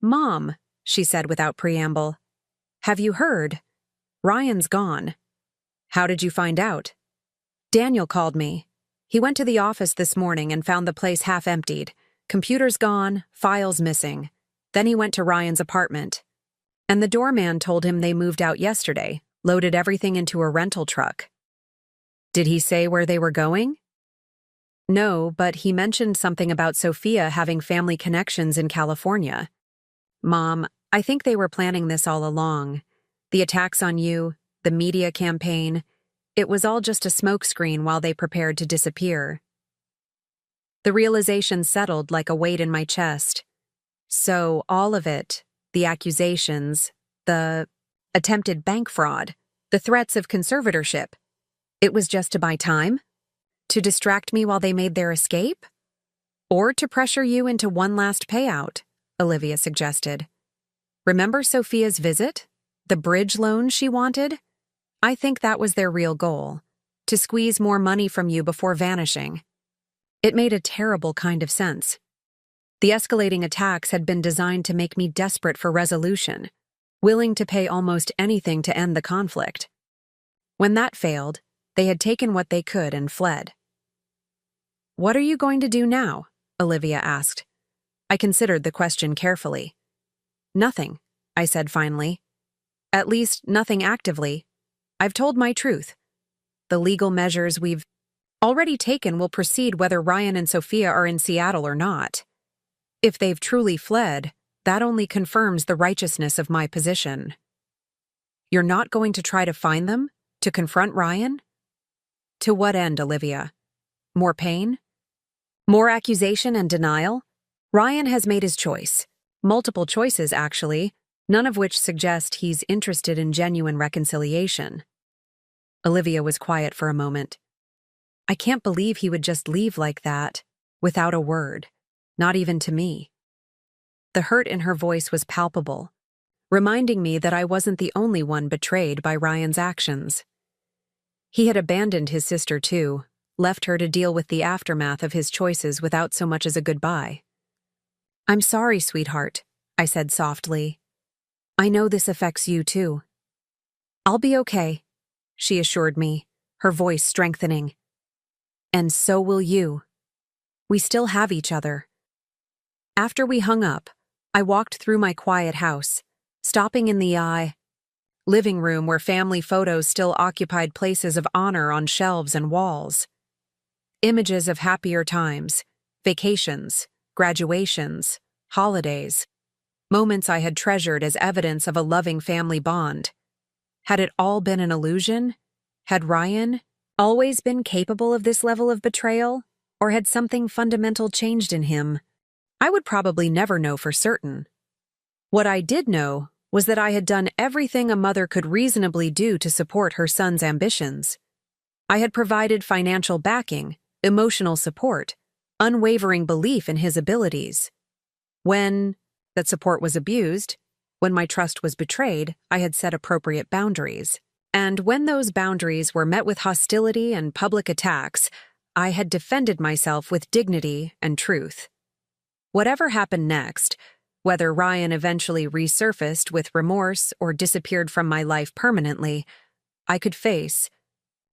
"Mom," she said without preamble. "Have you heard? Ryan's gone." "How did you find out?" "Daniel called me. He went to the office this morning and found the place half emptied. Computers gone, files missing. Then he went to Ryan's apartment. And the doorman told him they moved out yesterday, loaded everything into a rental truck." "Did he say where they were going?" "No, but he mentioned something about Sophia having family connections in California." "Mom, I think they were planning this all along. The attacks on you, the media campaign, it was all just a smokescreen while they prepared to disappear." The realization settled like a weight in my chest. So all of it, the accusations, the attempted bank fraud, the threats of conservatorship, it was just to buy time? To distract me while they made their escape? Or to pressure you into one last payout, Olivia suggested. "Remember Sophia's visit? The bridge loan she wanted? I think that was their real goal, to squeeze more money from you before vanishing." It made a terrible kind of sense. The escalating attacks had been designed to make me desperate for resolution, willing to pay almost anything to end the conflict. When that failed, they had taken what they could and fled. "What are you going to do now?" Olivia asked. I considered the question carefully. "Nothing," I said finally. "At least, nothing actively. I've told my truth. The legal measures we've already taken will proceed whether Ryan and Sophia are in Seattle or not. If they've truly fled, that only confirms the righteousness of my position." "You're not going to try to find them? To confront Ryan?" To what end, Olivia? More pain? More accusation and denial? Ryan has made his choice. Multiple choices, actually, none of which suggest he's interested in genuine reconciliation. Olivia was quiet for a moment. I can't believe he would just leave like that, without a word, not even to me. The hurt in her voice was palpable, reminding me that I wasn't the only one betrayed by Ryan's actions. He had abandoned his sister too, left her to deal with the aftermath of his choices without so much as a goodbye. I'm sorry, sweetheart, I said softly. I know this affects you too. I'll be okay, she assured me, her voice strengthening. And so will you. We still have each other. After we hung up, I walked through my quiet house, stopping in the living room where family photos still occupied places of honor on shelves and walls. Images of happier times, vacations, graduations, holidays, moments I had treasured as evidence of a loving family bond. Had it all been an illusion? Had Ryan always been capable of this level of betrayal, or had something fundamental changed in him? I would probably never know for certain. What I did know was that I had done everything a mother could reasonably do to support her son's ambitions. I had provided financial backing, emotional support, unwavering belief in his abilities. When that support was abused, when my trust was betrayed, I had set appropriate boundaries. And when those boundaries were met with hostility and public attacks, I had defended myself with dignity and truth. Whatever happened next, whether Ryan eventually resurfaced with remorse or disappeared from my life permanently, I could face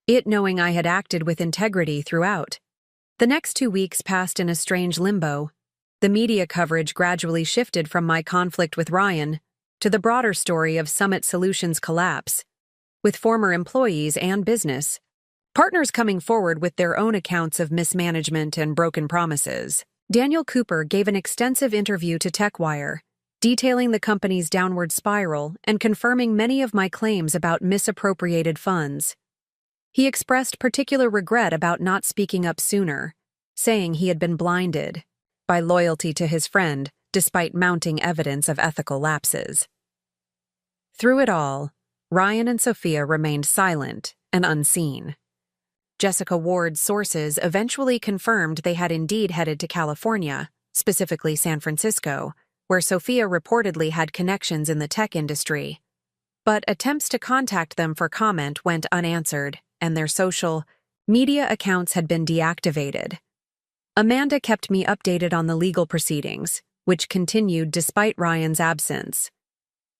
it knowing I had acted with integrity throughout. The next 2 weeks passed in a strange limbo. The media coverage gradually shifted from my conflict with Ryan to the broader story of Summit Solutions' collapse, with former employees and business partners coming forward with their own accounts of mismanagement and broken promises. Daniel Cooper gave an extensive interview to TechWire, detailing the company's downward spiral and confirming many of my claims about misappropriated funds. He expressed particular regret about not speaking up sooner, saying he had been blinded by loyalty to his friend despite mounting evidence of ethical lapses. Through it all, Ryan and Sophia remained silent and unseen. Jessica Ward's sources eventually confirmed they had indeed headed to California, specifically San Francisco, where Sophia reportedly had connections in the tech industry. But attempts to contact them for comment went unanswered, and their social media accounts had been deactivated. Amanda kept me updated on the legal proceedings, which continued despite Ryan's absence.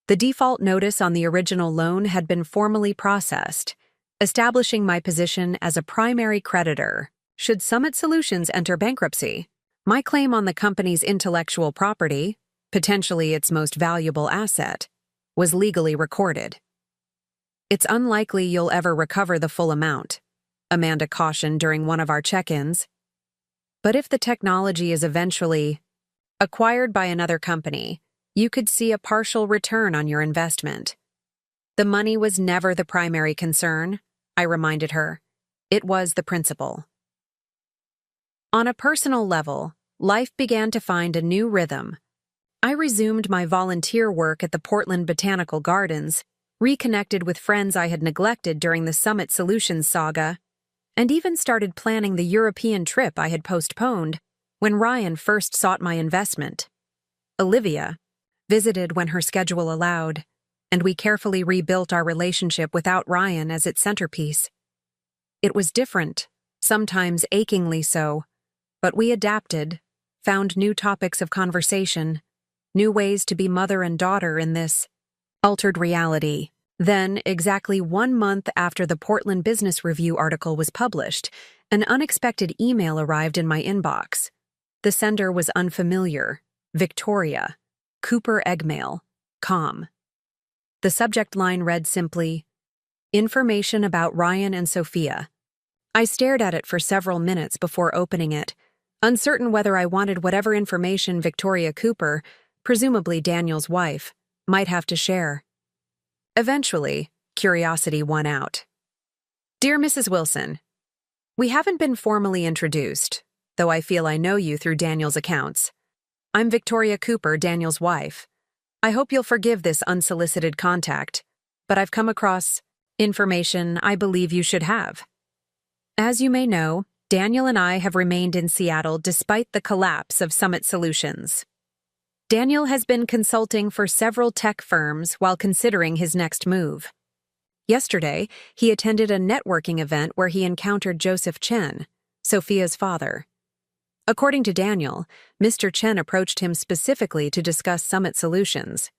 The default notice on the original loan had been formally processed, establishing my position as a primary creditor should Summit Solutions enter bankruptcy. My claim on the company's intellectual property, potentially its most valuable asset, was legally recorded. It's unlikely you'll ever recover the full amount, Amanda cautioned during one of our check-ins. But if the technology is eventually acquired by another company, you could see a partial return on your investment. The money was never the primary concern, I reminded her. It was the principle. On a personal level, life began to find a new rhythm. I resumed my volunteer work at the Portland Botanical Gardens, reconnected with friends I had neglected during the Summit Solutions saga, and even started planning the European trip I had postponed when Ryan first sought my investment. Olivia visited when her schedule allowed, and we carefully rebuilt our relationship without Ryan as its centerpiece. It was different, sometimes achingly so, but we adapted, found new topics of conversation, new ways to be mother and daughter in this altered reality. Then, exactly 1 month after the Portland Business Review article was published, an unexpected email arrived in my inbox. The sender was unfamiliar. Victoria, Cooper Eggmail, com. The subject line read simply, "Information about Ryan and Sophia." I stared at it for several minutes before opening it, uncertain whether I wanted whatever information Victoria Cooper, presumably Daniel's wife, might have to share. Eventually, curiosity won out. "Dear Mrs. Wilson, We haven't been formally introduced, though I feel I know you through Daniel's accounts. I'm Victoria Cooper, Daniel's wife. I hope you'll forgive this unsolicited contact, but I've come across information I believe you should have. As you may know, Daniel and I have remained in Seattle despite the collapse of Summit Solutions. Daniel has been consulting for several tech firms while considering his next move. Yesterday, he attended a networking event where he encountered Joseph Chen, Sophia's father. According to Daniel, Mr. Chen approached him specifically to discuss Summit Solutions.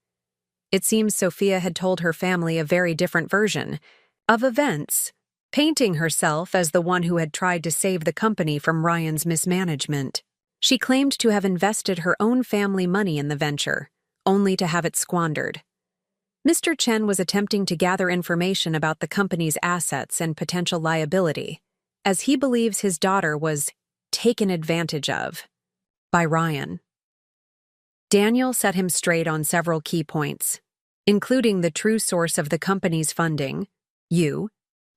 It seems Sophia had told her family a very different version of events, painting herself as the one who had tried to save the company from Ryan's mismanagement. She claimed to have invested her own family money in the venture, only to have it squandered. Mr. Chen was attempting to gather information about the company's assets and potential liability, as he believes his daughter was taken advantage of by Ryan. Daniel set him straight on several key points, including the true source of the company's funding, you,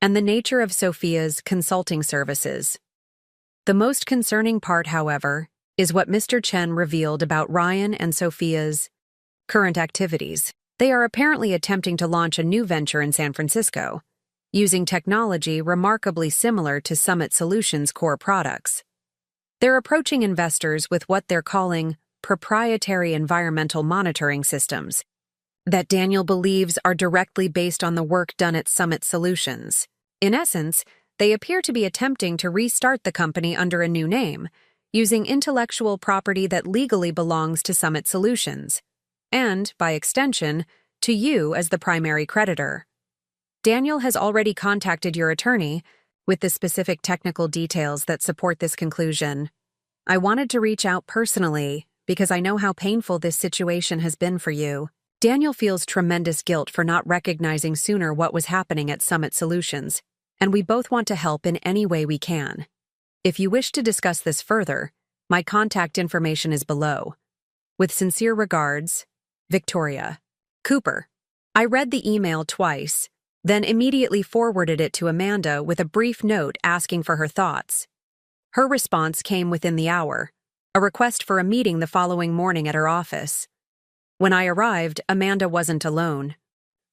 and the nature of Sophia's consulting services. The most concerning part, however, is what Mr. Chen revealed about Ryan and Sophia's current activities. They are apparently attempting to launch a new venture in San Francisco, using technology remarkably similar to Summit Solutions' core products. They're approaching investors with what they're calling proprietary environmental monitoring systems that Daniel believes are directly based on the work done at Summit Solutions. In essence, they appear to be attempting to restart the company under a new name, using intellectual property that legally belongs to Summit Solutions, and, by extension, to you as the primary creditor. Daniel has already contacted your attorney with the specific technical details that support this conclusion. I wanted to reach out personally because I know how painful this situation has been for you. Daniel feels tremendous guilt for not recognizing sooner what was happening at Summit Solutions, and we both want to help in any way we can. If you wish to discuss this further, my contact information is below. With sincere regards, Victoria Cooper. I read the email twice, then immediately forwarded it to Amanda with a brief note asking for her thoughts. Her response came within the hour, a request for a meeting the following morning at her office. When I arrived, Amanda wasn't alone.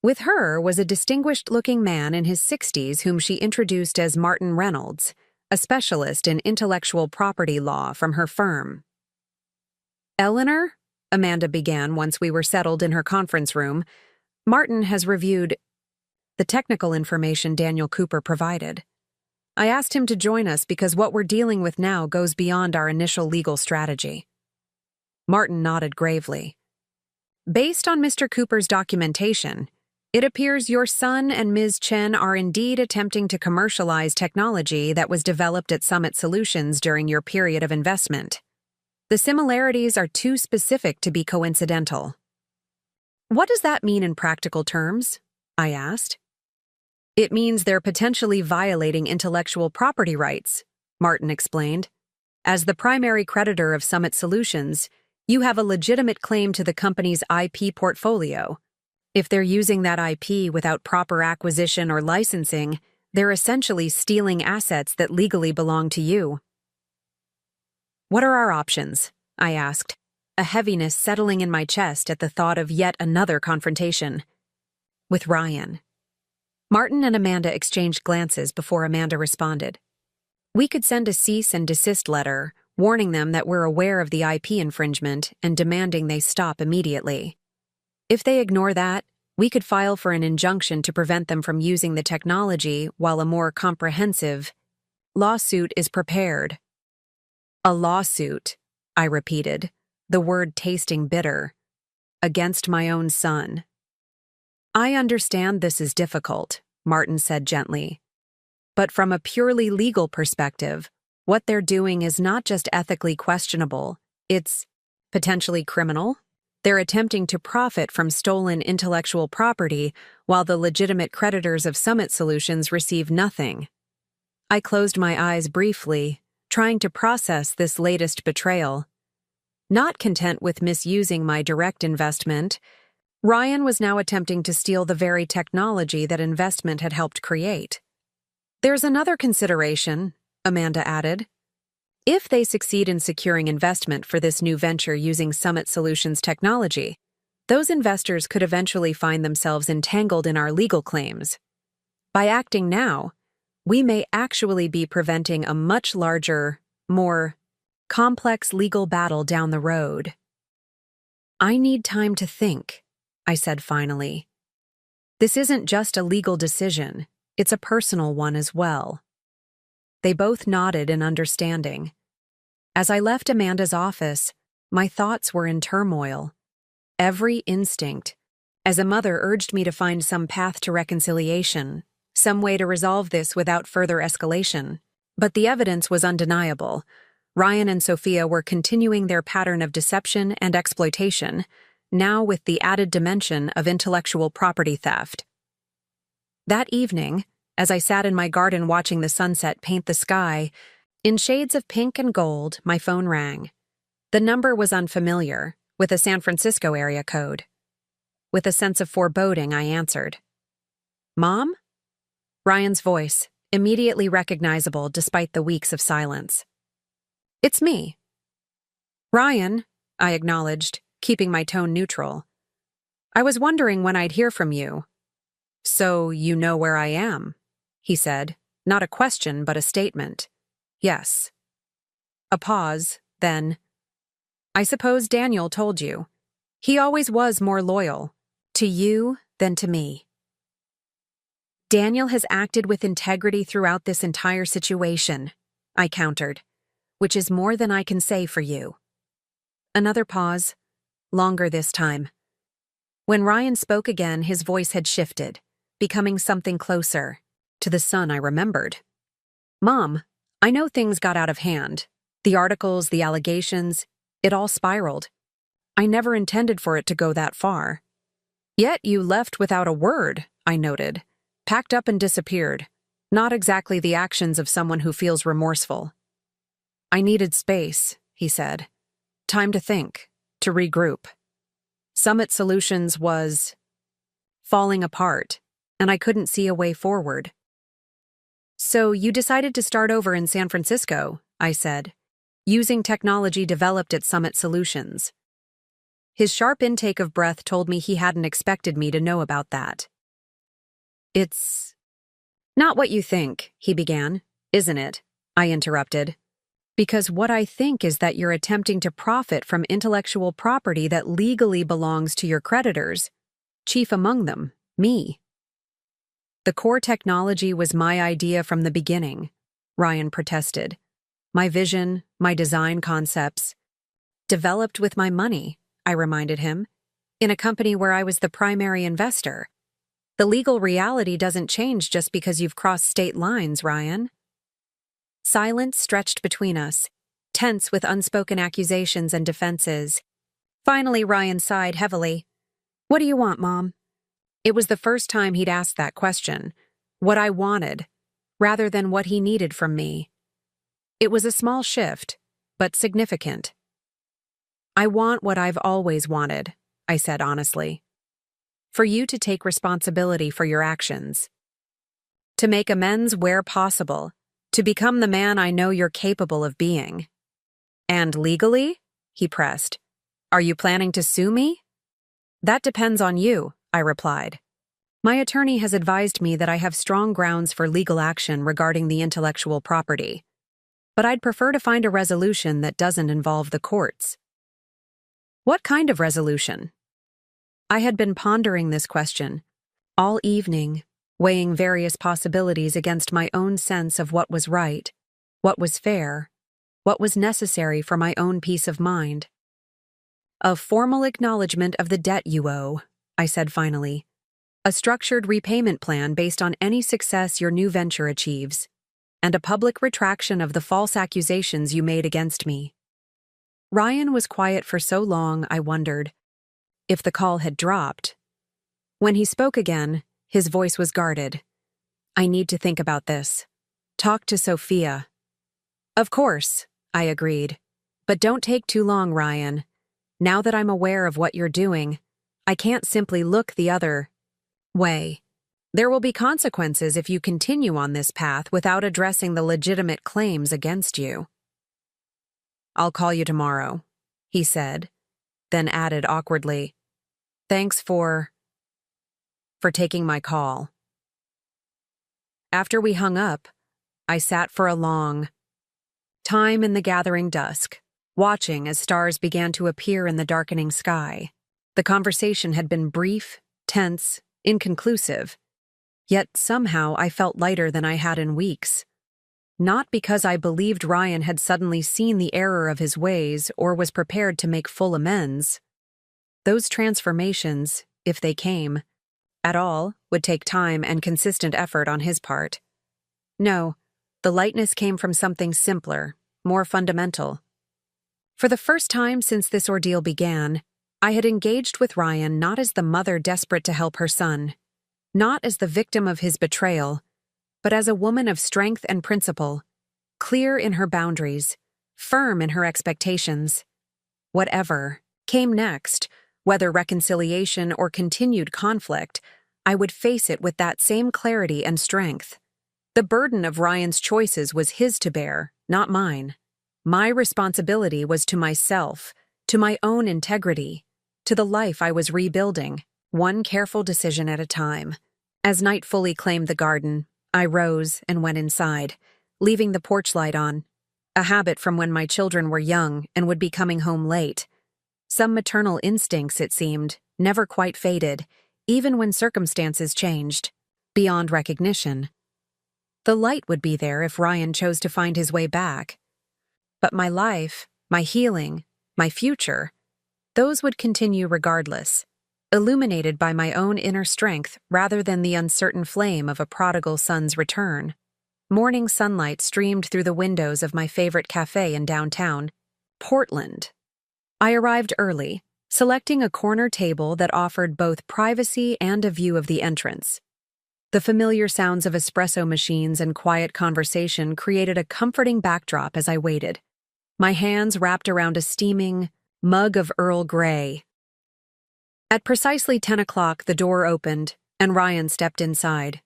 With her was a distinguished-looking man in his 60s whom she introduced as Martin Reynolds, a specialist in intellectual property law from her firm. Eleanor, Amanda began once we were settled in her conference room, Martin has reviewed the technical information Daniel Cooper provided. I asked him to join us because what we're dealing with now goes beyond our initial legal strategy. Martin nodded gravely. Based on Mr. Cooper's documentation, it appears your son and Ms. Chen are indeed attempting to commercialize technology that was developed at Summit Solutions during your period of investment. The similarities are too specific to be coincidental. What does that mean in practical terms? I asked. It means they're potentially violating intellectual property rights, Martin explained. As the primary creditor of Summit Solutions, you have a legitimate claim to the company's IP portfolio. If they're using that IP without proper acquisition or licensing, they're essentially stealing assets that legally belong to you. What are our options? I asked, a heaviness settling in my chest at the thought of yet another confrontation. With Ryan. Martin and Amanda exchanged glances before Amanda responded. We could send a cease and desist letter, warning them that we're aware of the IP infringement and demanding they stop immediately. If they ignore that, we could file for an injunction to prevent them from using the technology while a more comprehensive lawsuit is prepared. A lawsuit, I repeated, the word tasting bitter, against my own son. I understand this is difficult, Martin said gently. But from a purely legal perspective, what they're doing is not just ethically questionable, it's potentially criminal. They're attempting to profit from stolen intellectual property while the legitimate creditors of Summit Solutions receive nothing. I closed my eyes briefly, trying to process this latest betrayal. Not content with misusing my direct investment, Ryan was now attempting to steal the very technology that investment had helped create. There's another consideration, Amanda added. If they succeed in securing investment for this new venture using Summit Solutions technology, those investors could eventually find themselves entangled in our legal claims. By acting now, we may actually be preventing a much larger, more complex legal battle down the road. I need time to think, I said finally. This isn't just a legal decision, it's a personal one as well. They both nodded in understanding. As I left Amanda's office, my thoughts were in turmoil. Every instinct, as a mother urged me to find some path to reconciliation, some way to resolve this without further escalation. But the evidence was undeniable. Ryan and Sophia were continuing their pattern of deception and exploitation, now with the added dimension of intellectual property theft. That evening, as I sat in my garden watching the sunset paint the sky, in shades of pink and gold, my phone rang. The number was unfamiliar, with a San Francisco area code. With a sense of foreboding, I answered. Mom? Ryan's voice, immediately recognizable despite the weeks of silence. It's me. Ryan, I acknowledged, keeping my tone neutral. I was wondering when I'd hear from you. So you know where I am, he said, not a question but a statement. Yes. A pause, then. I suppose Daniel told you. He always was more loyal, to you than to me. Daniel has acted with integrity throughout this entire situation, I countered, which is more than I can say for you. Another pause, longer this time. When Ryan spoke again, his voice had shifted, becoming something closer, to the son I remembered. Mom, I know things got out of hand. The articles, the allegations, it all spiraled. I never intended for it to go that far. Yet you left without a word, I noted, packed up and disappeared, not exactly the actions of someone who feels remorseful. I needed space, he said. Time to think, to regroup. Summit Solutions was falling apart, and I couldn't see a way forward. So you decided to start over in San Francisco, I said, using technology developed at Summit Solutions. His sharp intake of breath told me he hadn't expected me to know about that. It's not what you think, he began, isn't it? I interrupted. Because what I think is that you're attempting to profit from intellectual property that legally belongs to your creditors, chief among them, me. The core technology was my idea from the beginning, Ryan protested. My vision, my design concepts. Developed with my money, I reminded him, in a company where I was the primary investor. The legal reality doesn't change just because you've crossed state lines, Ryan. Silence stretched between us, tense with unspoken accusations and defenses. Finally, Ryan sighed heavily. What do you want, Mom? It was the first time he'd asked that question, what I wanted, rather than what he needed from me. It was a small shift, but significant. I want what I've always wanted, I said honestly. For you to take responsibility for your actions. To make amends where possible. To become the man I know you're capable of being. And legally? He pressed. Are you planning to sue me? That depends on you, I replied. My attorney has advised me that I have strong grounds for legal action regarding the intellectual property. But I'd prefer to find a resolution that doesn't involve the courts. What kind of resolution? I had been pondering this question all evening, weighing various possibilities against my own sense of what was right, what was fair, what was necessary for my own peace of mind. A formal acknowledgement of the debt you owe, I said finally. A structured repayment plan based on any success your new venture achieves, and a public retraction of the false accusations you made against me. Ryan was quiet for so long, I wondered if the call had dropped. When he spoke again, his voice was guarded. I need to think about this. Talk to Sophia. Of course, I agreed. But don't take too long, Ryan. Now that I'm aware of what you're doing, I can't simply look the other way. There will be consequences if you continue on this path without addressing the legitimate claims against you. I'll call you tomorrow, he said, then added awkwardly, Thanks for taking my call. After we hung up, I sat for a long time in the gathering dusk, watching as stars began to appear in the darkening sky. The conversation had been brief, tense, inconclusive, yet somehow I felt lighter than I had in weeks. Not because I believed Ryan had suddenly seen the error of his ways or was prepared to make full amends. Those transformations, if they came at all, would take time and consistent effort on his part. No, the lightness came from something simpler, more fundamental. For the first time since this ordeal began, I had engaged with Ryan not as the mother desperate to help her son, not as the victim of his betrayal, but as a woman of strength and principle, clear in her boundaries, firm in her expectations. Whatever came next, whether reconciliation or continued conflict, I would face it with that same clarity and strength. The burden of Ryan's choices was his to bear, not mine. My responsibility was to myself, to my own integrity, to the life I was rebuilding, one careful decision at a time. As night fully claimed the garden, I rose and went inside, leaving the porch light on, a habit from when my children were young and would be coming home late. Some maternal instincts, it seemed, never quite faded, even when circumstances changed, beyond recognition. The light would be there if Ryan chose to find his way back. But my life, my healing, my future, those would continue regardless, illuminated by my own inner strength rather than the uncertain flame of a prodigal son's return. Morning sunlight streamed through the windows of my favorite cafe in downtown, Portland. I arrived early, selecting a corner table that offered both privacy and a view of the entrance. The familiar sounds of espresso machines and quiet conversation created a comforting backdrop as I waited, my hands wrapped around a steaming mug of Earl Grey. At precisely 10 o'clock, the door opened, and Ryan stepped inside.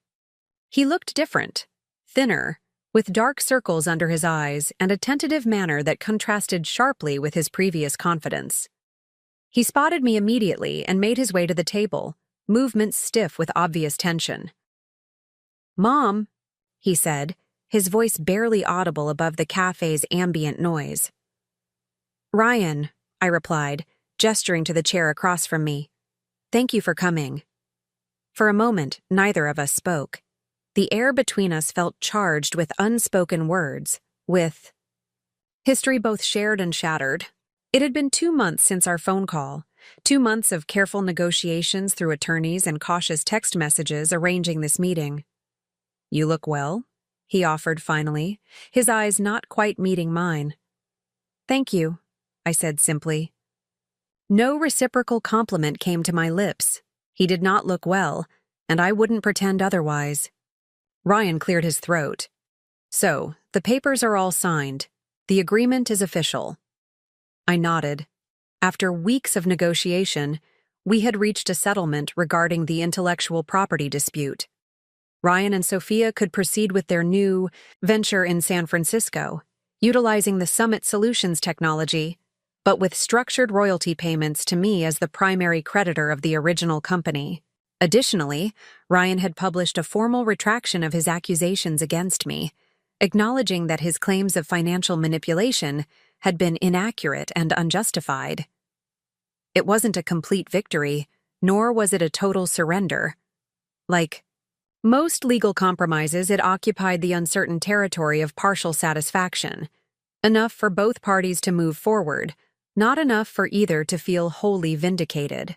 He looked different, thinner, with dark circles under his eyes and a tentative manner that contrasted sharply with his previous confidence. He spotted me immediately and made his way to the table, movements stiff with obvious tension. "Mom," he said, his voice barely audible above the cafe's ambient noise. "Ryan," I replied, gesturing to the chair across from me. "Thank you for coming." For a moment, neither of us spoke. The air between us felt charged with unspoken words, with history both shared and shattered. It had been 2 months since our phone call, 2 months of careful negotiations through attorneys and cautious text messages arranging this meeting. "You look well," he offered finally, his eyes not quite meeting mine. "Thank you," I said simply. No reciprocal compliment came to my lips. He did not look well, and I wouldn't pretend otherwise. Ryan cleared his throat. "So, the papers are all signed. The agreement is official." I nodded. After weeks of negotiation, we had reached a settlement regarding the intellectual property dispute. Ryan and Sophia could proceed with their new venture in San Francisco, utilizing the Summit Solutions technology, but with structured royalty payments to me as the primary creditor of the original company. Additionally, Ryan had published a formal retraction of his accusations against me, acknowledging that his claims of financial manipulation had been inaccurate and unjustified. It wasn't a complete victory, nor was it a total surrender. Like most legal compromises, it occupied the uncertain territory of partial satisfaction, enough for both parties to move forward, not enough for either to feel wholly vindicated.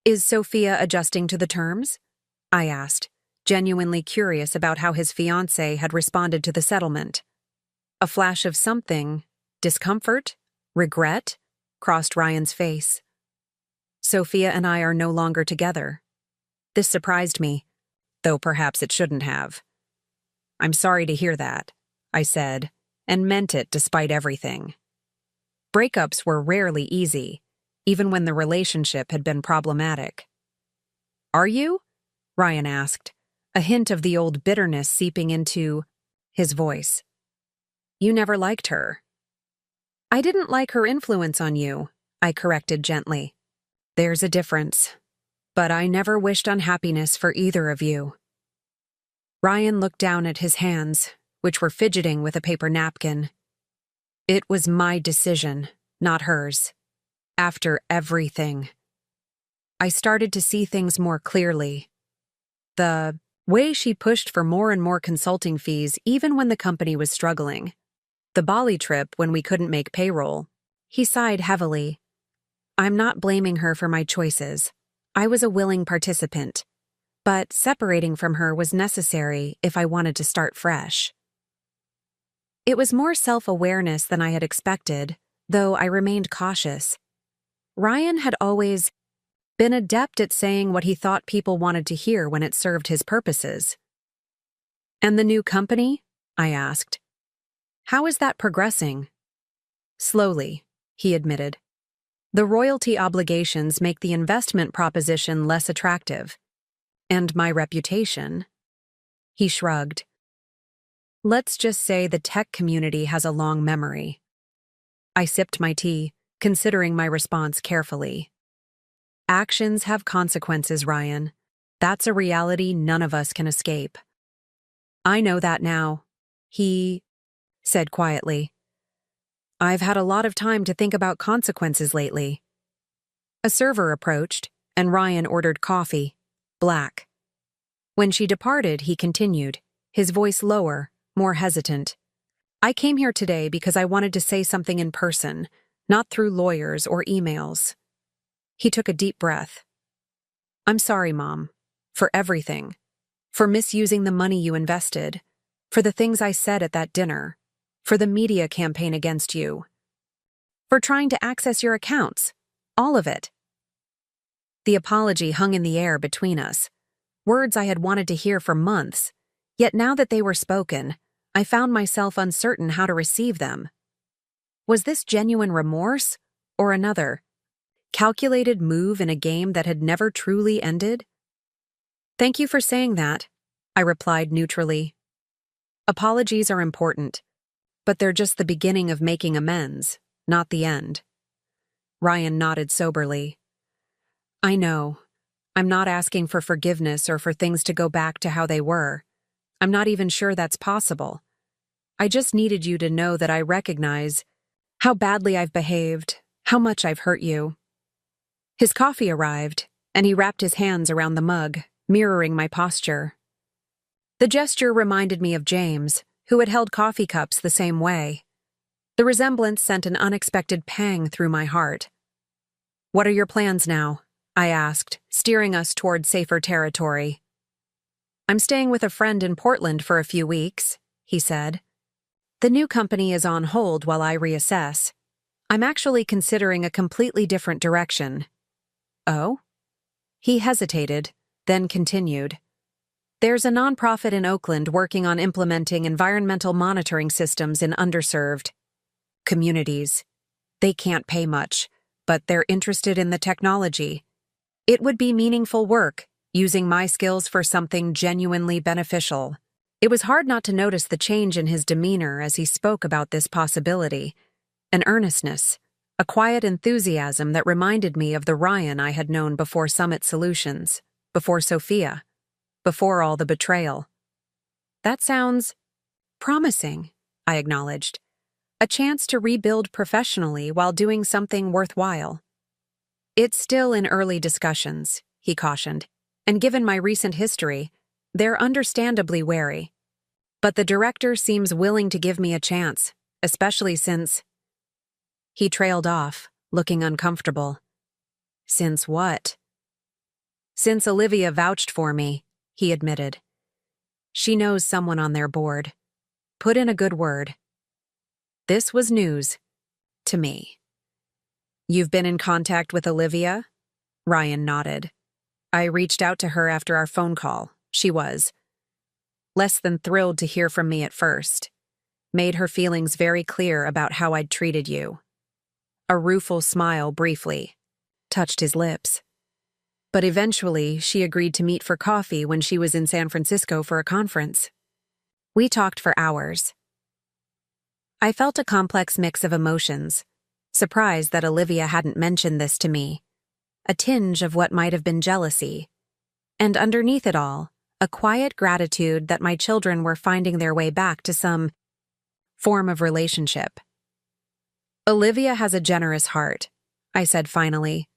"Is Sophia adjusting to the terms?" I asked, genuinely curious about how his fiancé had responded to the settlement. A flash of something, discomfort, regret, crossed Ryan's face. "Sophia and I are no longer together." This surprised me, though perhaps it shouldn't have. "I'm sorry to hear that," I said, and meant it despite everything. Breakups were rarely easy, even when the relationship had been problematic. "Are you?" Ryan asked, a hint of the old bitterness seeping into his voice. You never liked her. I didn't like her influence on you, I corrected gently. There's a difference. But I never wished unhappiness for either of you. Ryan looked down at his hands, which were fidgeting with a paper napkin. It was my decision, not hers. After everything. I started to see things more clearly. The way she pushed for more and more consulting fees even when the company was struggling. The Bali trip when we couldn't make payroll. He sighed heavily. I'm not blaming her for my choices. I was a willing participant. But separating from her was necessary if I wanted to start fresh. It was more self-awareness than I had expected, though I remained cautious. Ryan had always been adept at saying what he thought people wanted to hear when it served his purposes. And the new company? I asked. How is that progressing? Slowly, he admitted. The royalty obligations make the investment proposition less attractive. And my reputation? He shrugged. Let's just say the tech community has a long memory. I sipped my tea, considering my response carefully. Actions have consequences, Ryan. That's a reality none of us can escape. I know that now, he said quietly. I've had a lot of time to think about consequences lately. A server approached, and Ryan ordered coffee, black. When she departed, he continued, his voice lower, more hesitant. I came here today because I wanted to say something in person, not through lawyers or emails. He took a deep breath. I'm sorry, Mom, for everything, for misusing the money you invested, for the things I said at that dinner, for the media campaign against you, for trying to access your accounts, all of it. The apology hung in the air between us, words I had wanted to hear for months, yet now that they were spoken, I found myself uncertain how to receive them. Was this genuine remorse, or another, calculated move in a game that had never truly ended? Thank you for saying that, I replied neutrally. Apologies are important, but they're just the beginning of making amends, not the end. Ryan nodded soberly. I know. I'm not asking for forgiveness or for things to go back to how they were. I'm not even sure that's possible. I just needed you to know that I recognize how badly I've behaved, how much I've hurt you. His coffee arrived, and he wrapped his hands around the mug, mirroring my posture. The gesture reminded me of James, who had held coffee cups the same way. The resemblance sent an unexpected pang through my heart. What are your plans now? I asked, steering us toward safer territory. I'm staying with a friend in Portland for a few weeks, he said. The new company is on hold while I reassess. I'm actually considering a completely different direction. Oh? He hesitated, then continued. There's a nonprofit in Oakland working on implementing environmental monitoring systems in underserved communities. They can't pay much, but they're interested in the technology. It would be meaningful work, using my skills for something genuinely beneficial. It was hard not to notice the change in his demeanor as he spoke about this possibility. An earnestness, a quiet enthusiasm that reminded me of the Ryan I had known before Summit Solutions, before Sophia, before all the betrayal. That sounds promising, I acknowledged. A chance to rebuild professionally while doing something worthwhile. It's still in early discussions, he cautioned, and given my recent history, they're understandably wary. But the director seems willing to give me a chance, especially since... He trailed off, looking uncomfortable. Since what? Since Olivia vouched for me, he admitted. She knows someone on their board. Put in a good word. This was news to me. You've been in contact with Olivia? Ryan nodded. I reached out to her after our phone call. She was less than thrilled to hear from me at first. Made her feelings very clear about how I'd treated you. A rueful smile briefly touched his lips. but eventually she agreed to meet for coffee when she was in San Francisco for a conference. We talked for hours. I felt a complex mix of emotions, surprised that Olivia hadn't mentioned this to me, a tinge of what might have been jealousy, and underneath it all, a quiet gratitude that my children were finding their way back to some form of relationship. Olivia has a generous heart, I said finally.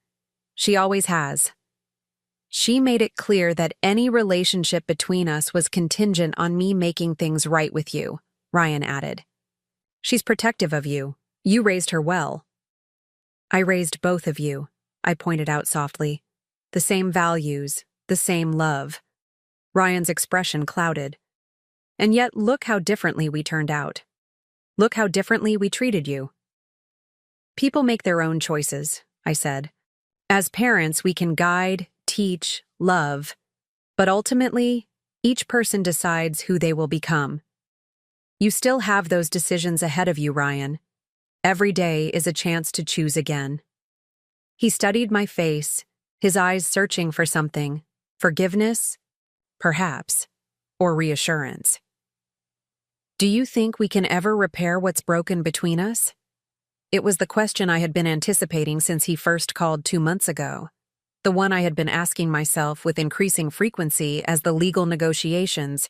She always has. She made it clear that any relationship between us was contingent on me making things right with you, Ryan added. She's protective of you. You raised her well. I raised both of you, I pointed out softly. The same values, the same love. Ryan's expression clouded. And yet look how differently we turned out. Look how differently we treated you. People make their own choices, I said. As parents, we can guide, teach, love, but ultimately, each person decides who they will become. You still have those decisions ahead of you, Ryan. Every day is a chance to choose again. He studied my face, his eyes searching for something, forgiveness, perhaps, or reassurance. Do you think we can ever repair what's broken between us? It was the question I had been anticipating since he first called 2 months ago. The one I had been asking myself with increasing frequency as the legal negotiations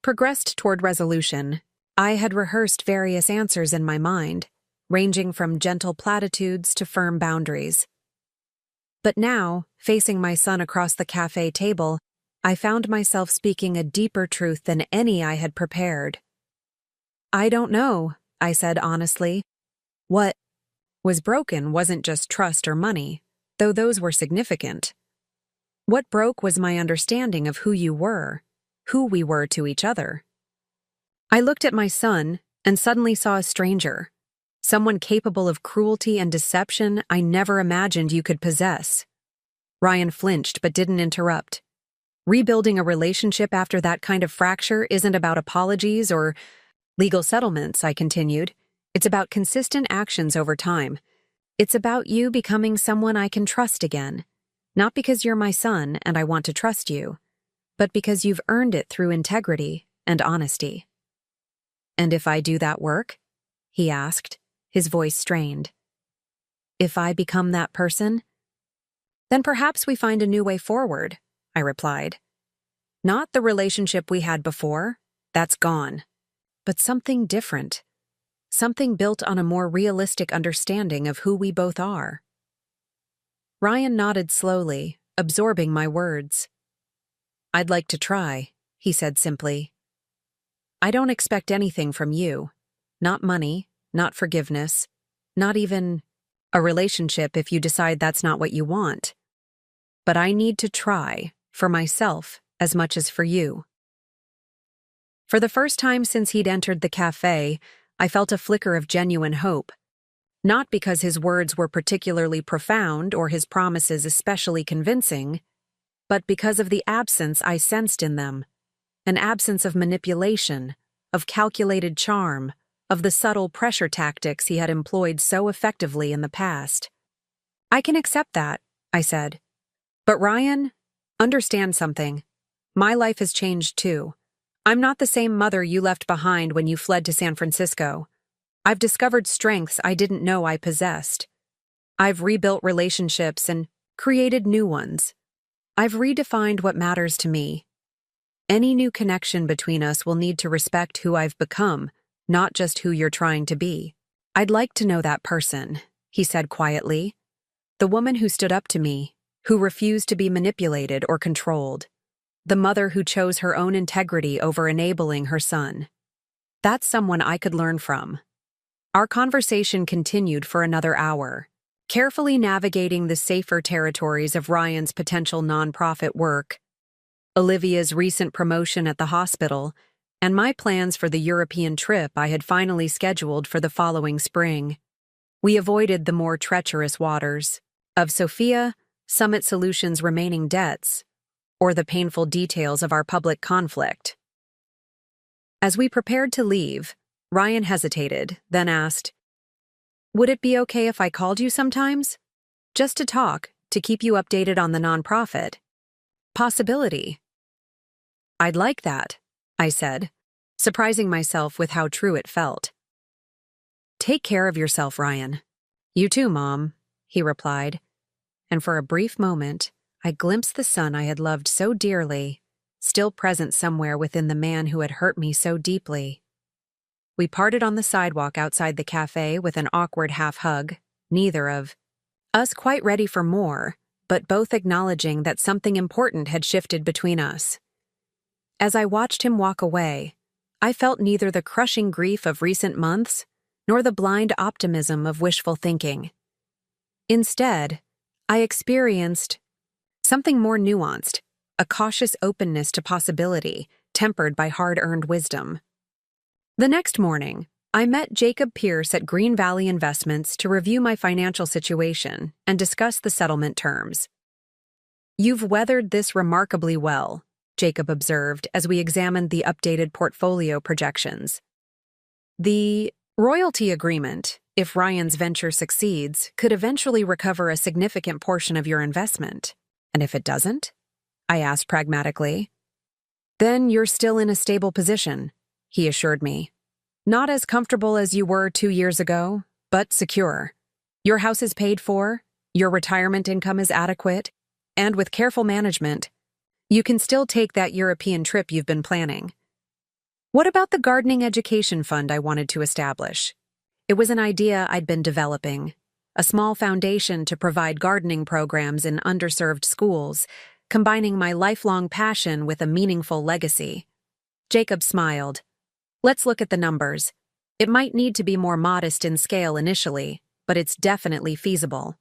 progressed toward resolution. I had rehearsed various answers in my mind, ranging from gentle platitudes to firm boundaries. But now, facing my son across the cafe table, I found myself speaking a deeper truth than any I had prepared. I don't know, I said honestly. What was broken wasn't just trust or money, though those were significant. What broke was my understanding of who you were, who we were to each other. I looked at my son and suddenly saw a stranger, someone capable of cruelty and deception I never imagined you could possess. Ryan flinched but didn't interrupt. Rebuilding a relationship after that kind of fracture isn't about apologies or legal settlements, I continued. It's about consistent actions over time. It's about you becoming someone I can trust again. Not because you're my son and I want to trust you, but because you've earned it through integrity and honesty. And if I do that work? He asked, his voice strained. If I become that person? Then perhaps we find a new way forward, I replied. Not the relationship we had before, that's gone, but something different. Something built on a more realistic understanding of who we both are. Ryan nodded slowly, absorbing my words. I'd like to try, he said simply. I don't expect anything from you. Not money, not forgiveness, not even a relationship if you decide that's not what you want. But I need to try, for myself as much as for you. For the first time since he'd entered the cafe, I felt a flicker of genuine hope. Not because his words were particularly profound or his promises especially convincing, but because of the absence I sensed in them. An absence of manipulation, of calculated charm, of the subtle pressure tactics he had employed so effectively in the past. I can accept that, I said. But Ryan, understand something. My life has changed too. I'm not the same mother you left behind when you fled to San Francisco. I've discovered strengths I didn't know I possessed. I've rebuilt relationships and created new ones. I've redefined what matters to me. Any new connection between us will need to respect who I've become, not just who you're trying to be. I'd like to know that person, he said quietly. The woman who stood up to me, who refused to be manipulated or controlled. The mother who chose her own integrity over enabling her son. That's someone I could learn from. Our conversation continued for another hour, carefully navigating the safer territories of Ryan's potential nonprofit work, Olivia's recent promotion at the hospital, and my plans for the European trip I had finally scheduled for the following spring. We avoided the more treacherous waters of Sophia, Summit Solutions' remaining debts, or the painful details of our public conflict. As we prepared to leave, Ryan hesitated, then asked, Would it be okay if I called you sometimes? Just to talk, to keep you updated on the nonprofit. Possibility. I'd like that, I said, surprising myself with how true it felt. Take care of yourself, Ryan. You too, Mom, he replied, and for a brief moment, I glimpsed the son I had loved so dearly, still present somewhere within the man who had hurt me so deeply. We parted on the sidewalk outside the cafe with an awkward half-hug, neither of us quite ready for more, but both acknowledging that something important had shifted between us. As I watched him walk away, I felt neither the crushing grief of recent months nor the blind optimism of wishful thinking. Instead, I experienced something more nuanced, a cautious openness to possibility, tempered by hard-earned wisdom. The next morning, I met Jacob Pierce at Green Valley Investments to review my financial situation and discuss the settlement terms. You've weathered this remarkably well, Jacob observed as we examined the updated portfolio projections. The royalty agreement, if Ryan's venture succeeds, could eventually recover a significant portion of your investment. And if it doesn't? I asked pragmatically. Then you're still in a stable position, he assured me. Not as comfortable as you were 2 years ago, but secure. Your house is paid for, your retirement income is adequate, and with careful management, you can still take that European trip you've been planning. What about the gardening education fund I wanted to establish? It was an idea I'd been developing, a small foundation to provide gardening programs in underserved schools, combining my lifelong passion with a meaningful legacy. Jacob smiled. Let's look at the numbers. It might need to be more modest in scale initially, but it's definitely feasible.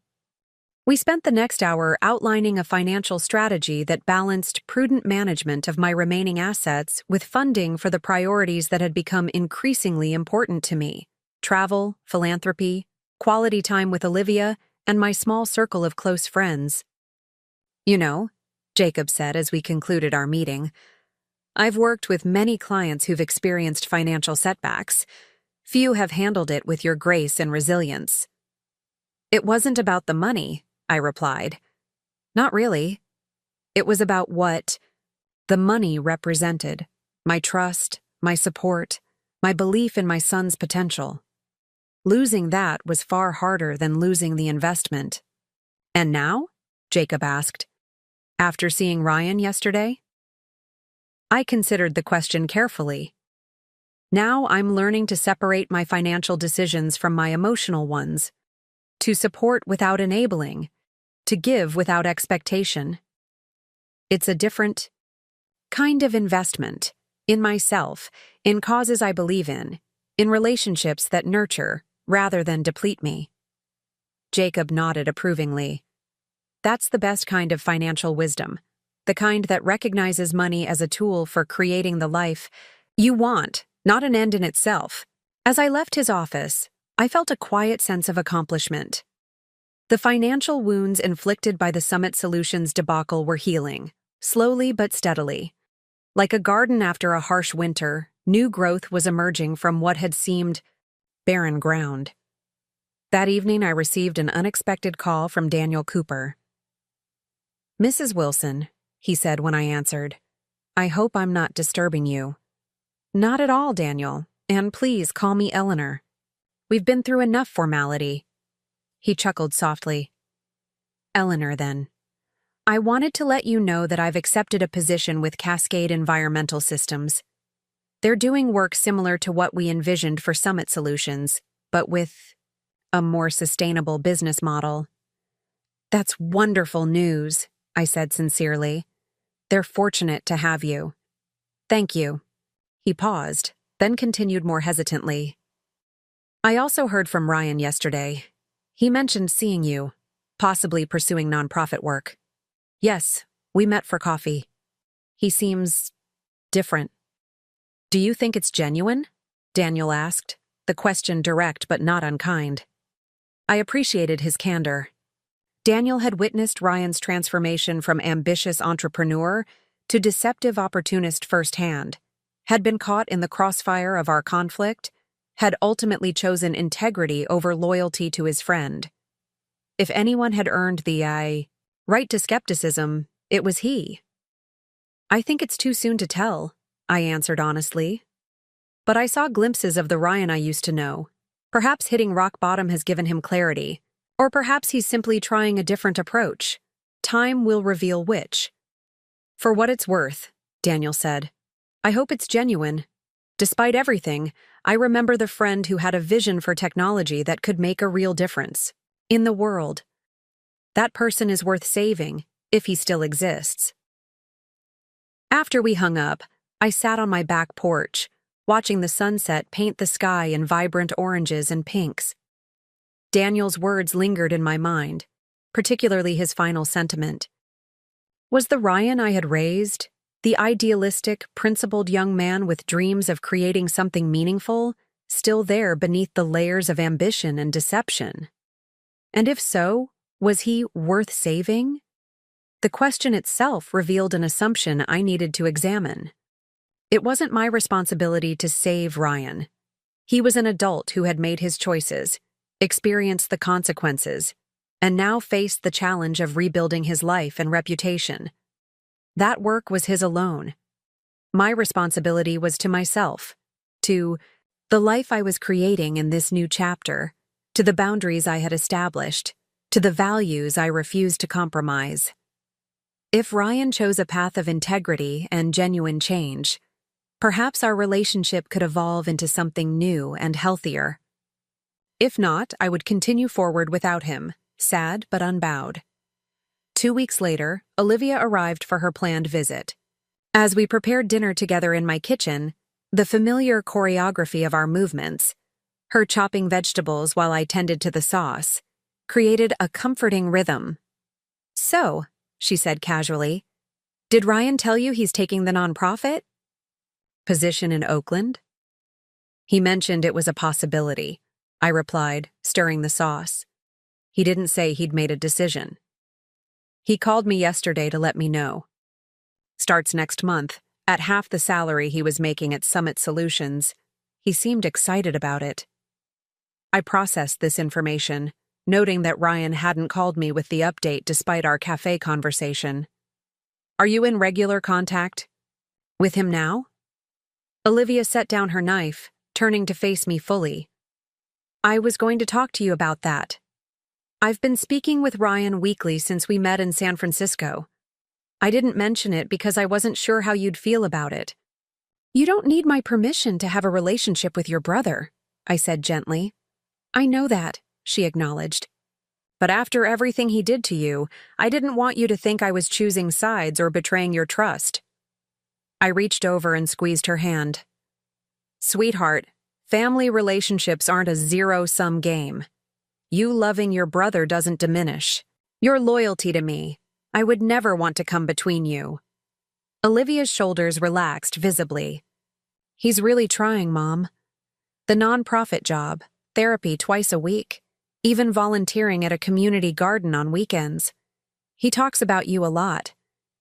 We spent the next hour outlining a financial strategy that balanced prudent management of my remaining assets with funding for the priorities that had become increasingly important to me: travel, philanthropy, quality time with Olivia, and my small circle of close friends. You know, Jacob said as we concluded our meeting, I've worked with many clients who've experienced financial setbacks. Few have handled it with your grace and resilience. It wasn't about the money, I replied. Not really. It was about what the money represented: my trust, my support, my belief in my son's potential. Losing that was far harder than losing the investment. And now? Jacob asked. After seeing Ryan yesterday? I considered the question carefully. Now I'm learning to separate my financial decisions from my emotional ones, to support without enabling, to give without expectation. It's a different kind of investment, in myself, in causes I believe in relationships that nurture rather than deplete me. Jacob nodded approvingly. That's the best kind of financial wisdom, the kind that recognizes money as a tool for creating the life you want, not an end in itself. As I left his office, I felt a quiet sense of accomplishment. The financial wounds inflicted by the Summit Solutions debacle were healing, slowly but steadily. Like a garden after a harsh winter, new growth was emerging from what had seemed barren ground. That evening I received an unexpected call from Daniel Cooper. Mrs. Wilson, he said when I answered, I hope I'm not disturbing you. Not at all, Daniel, and please call me Eleanor. We've been through enough formality. He chuckled softly. Eleanor, then. I wanted to let you know that I've accepted a position with Cascade Environmental Systems. They're doing work similar to what we envisioned for Summit Solutions, but with a more sustainable business model. That's wonderful news, I said sincerely. They're fortunate to have you. Thank you. He paused, then continued more hesitantly. I also heard from Ryan yesterday. He mentioned seeing you, possibly pursuing nonprofit work. Yes, we met for coffee. He seems different. Do you think it's genuine? Daniel asked, the question direct but not unkind. I appreciated his candor. Daniel had witnessed Ryan's transformation from ambitious entrepreneur to deceptive opportunist firsthand, had been caught in the crossfire of our conflict, had ultimately chosen integrity over loyalty to his friend. If anyone had earned the Right to skepticism, it was he. I think it's too soon to tell, I answered honestly. But I saw glimpses of the Ryan I used to know. Perhaps hitting rock bottom has given him clarity. Or perhaps he's simply trying a different approach. Time will reveal which. For what it's worth, Daniel said. I hope it's genuine. Despite everything, I remember the friend who had a vision for technology that could make a real difference. In the world. That person is worth saving, if he still exists. After we hung up, I sat on my back porch, watching the sunset paint the sky in vibrant oranges and pinks. Daniel's words lingered in my mind, particularly his final sentiment. Was the Ryan I had raised, the idealistic, principled young man with dreams of creating something meaningful, still there beneath the layers of ambition and deception? And if so, was he worth saving? The question itself revealed an assumption I needed to examine. It wasn't my responsibility to save Ryan. He was an adult who had made his choices, experienced the consequences, and now faced the challenge of rebuilding his life and reputation. That work was his alone. My responsibility was to myself, to the life I was creating in this new chapter, to the boundaries I had established, to the values I refused to compromise. If Ryan chose a path of integrity and genuine change, perhaps our relationship could evolve into something new and healthier. If not, I would continue forward without him, sad but unbowed. 2 weeks later, Olivia arrived for her planned visit. As we prepared dinner together in my kitchen, the familiar choreography of our movements, her chopping vegetables while I tended to the sauce, created a comforting rhythm. So, she said casually, did Ryan tell you he's taking the nonprofit position in Oakland? He mentioned it was a possibility, I replied, stirring the sauce. He didn't say he'd made a decision. He called me yesterday to let me know. Starts next month, at half the salary he was making at Summit Solutions. He seemed excited about it. I processed this information, noting that Ryan hadn't called me with the update despite our cafe conversation. Are you in regular contact with him now? Olivia set down her knife, turning to face me fully. I was going to talk to you about that. I've been speaking with Ryan weekly since we met in San Francisco. I didn't mention it because I wasn't sure how you'd feel about it. You don't need my permission to have a relationship with your brother, I said gently. I know that, she acknowledged. But after everything he did to you, I didn't want you to think I was choosing sides or betraying your trust. I reached over and squeezed her hand. Sweetheart, family relationships aren't a zero-sum game. You loving your brother doesn't diminish. Your loyalty to me, I would never want to come between you. Olivia's shoulders relaxed visibly. He's really trying, Mom. The nonprofit job, therapy twice a week, even volunteering at a community garden on weekends. He talks about you a lot,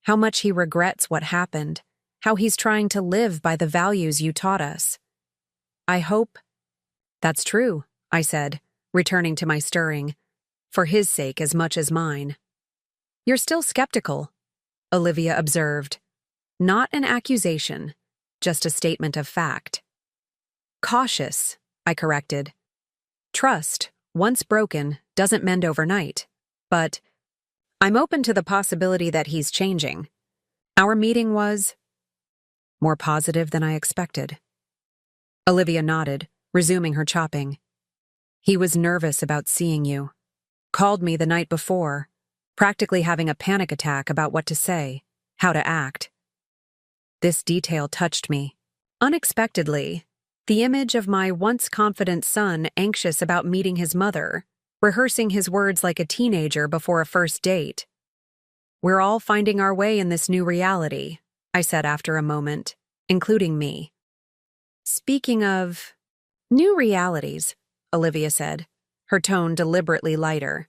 how much he regrets what happened, how he's trying to live by the values you taught us. I hope that's true, I said, returning to my stirring, for his sake as much as mine. You're still skeptical, Olivia observed. Not an accusation, just a statement of fact. Cautious, I corrected. Trust, once broken, doesn't mend overnight, but I'm open to the possibility that he's changing. Our meeting was more positive than I expected. Olivia nodded, resuming her chopping. He was nervous about seeing you. Called me the night before, practically having a panic attack about what to say, how to act. This detail touched me. Unexpectedly, the image of my once confident son anxious about meeting his mother, rehearsing his words like a teenager before a first date. We're all finding our way in this new reality, I said after a moment, including me. Speaking of new realities, Olivia said, her tone deliberately lighter.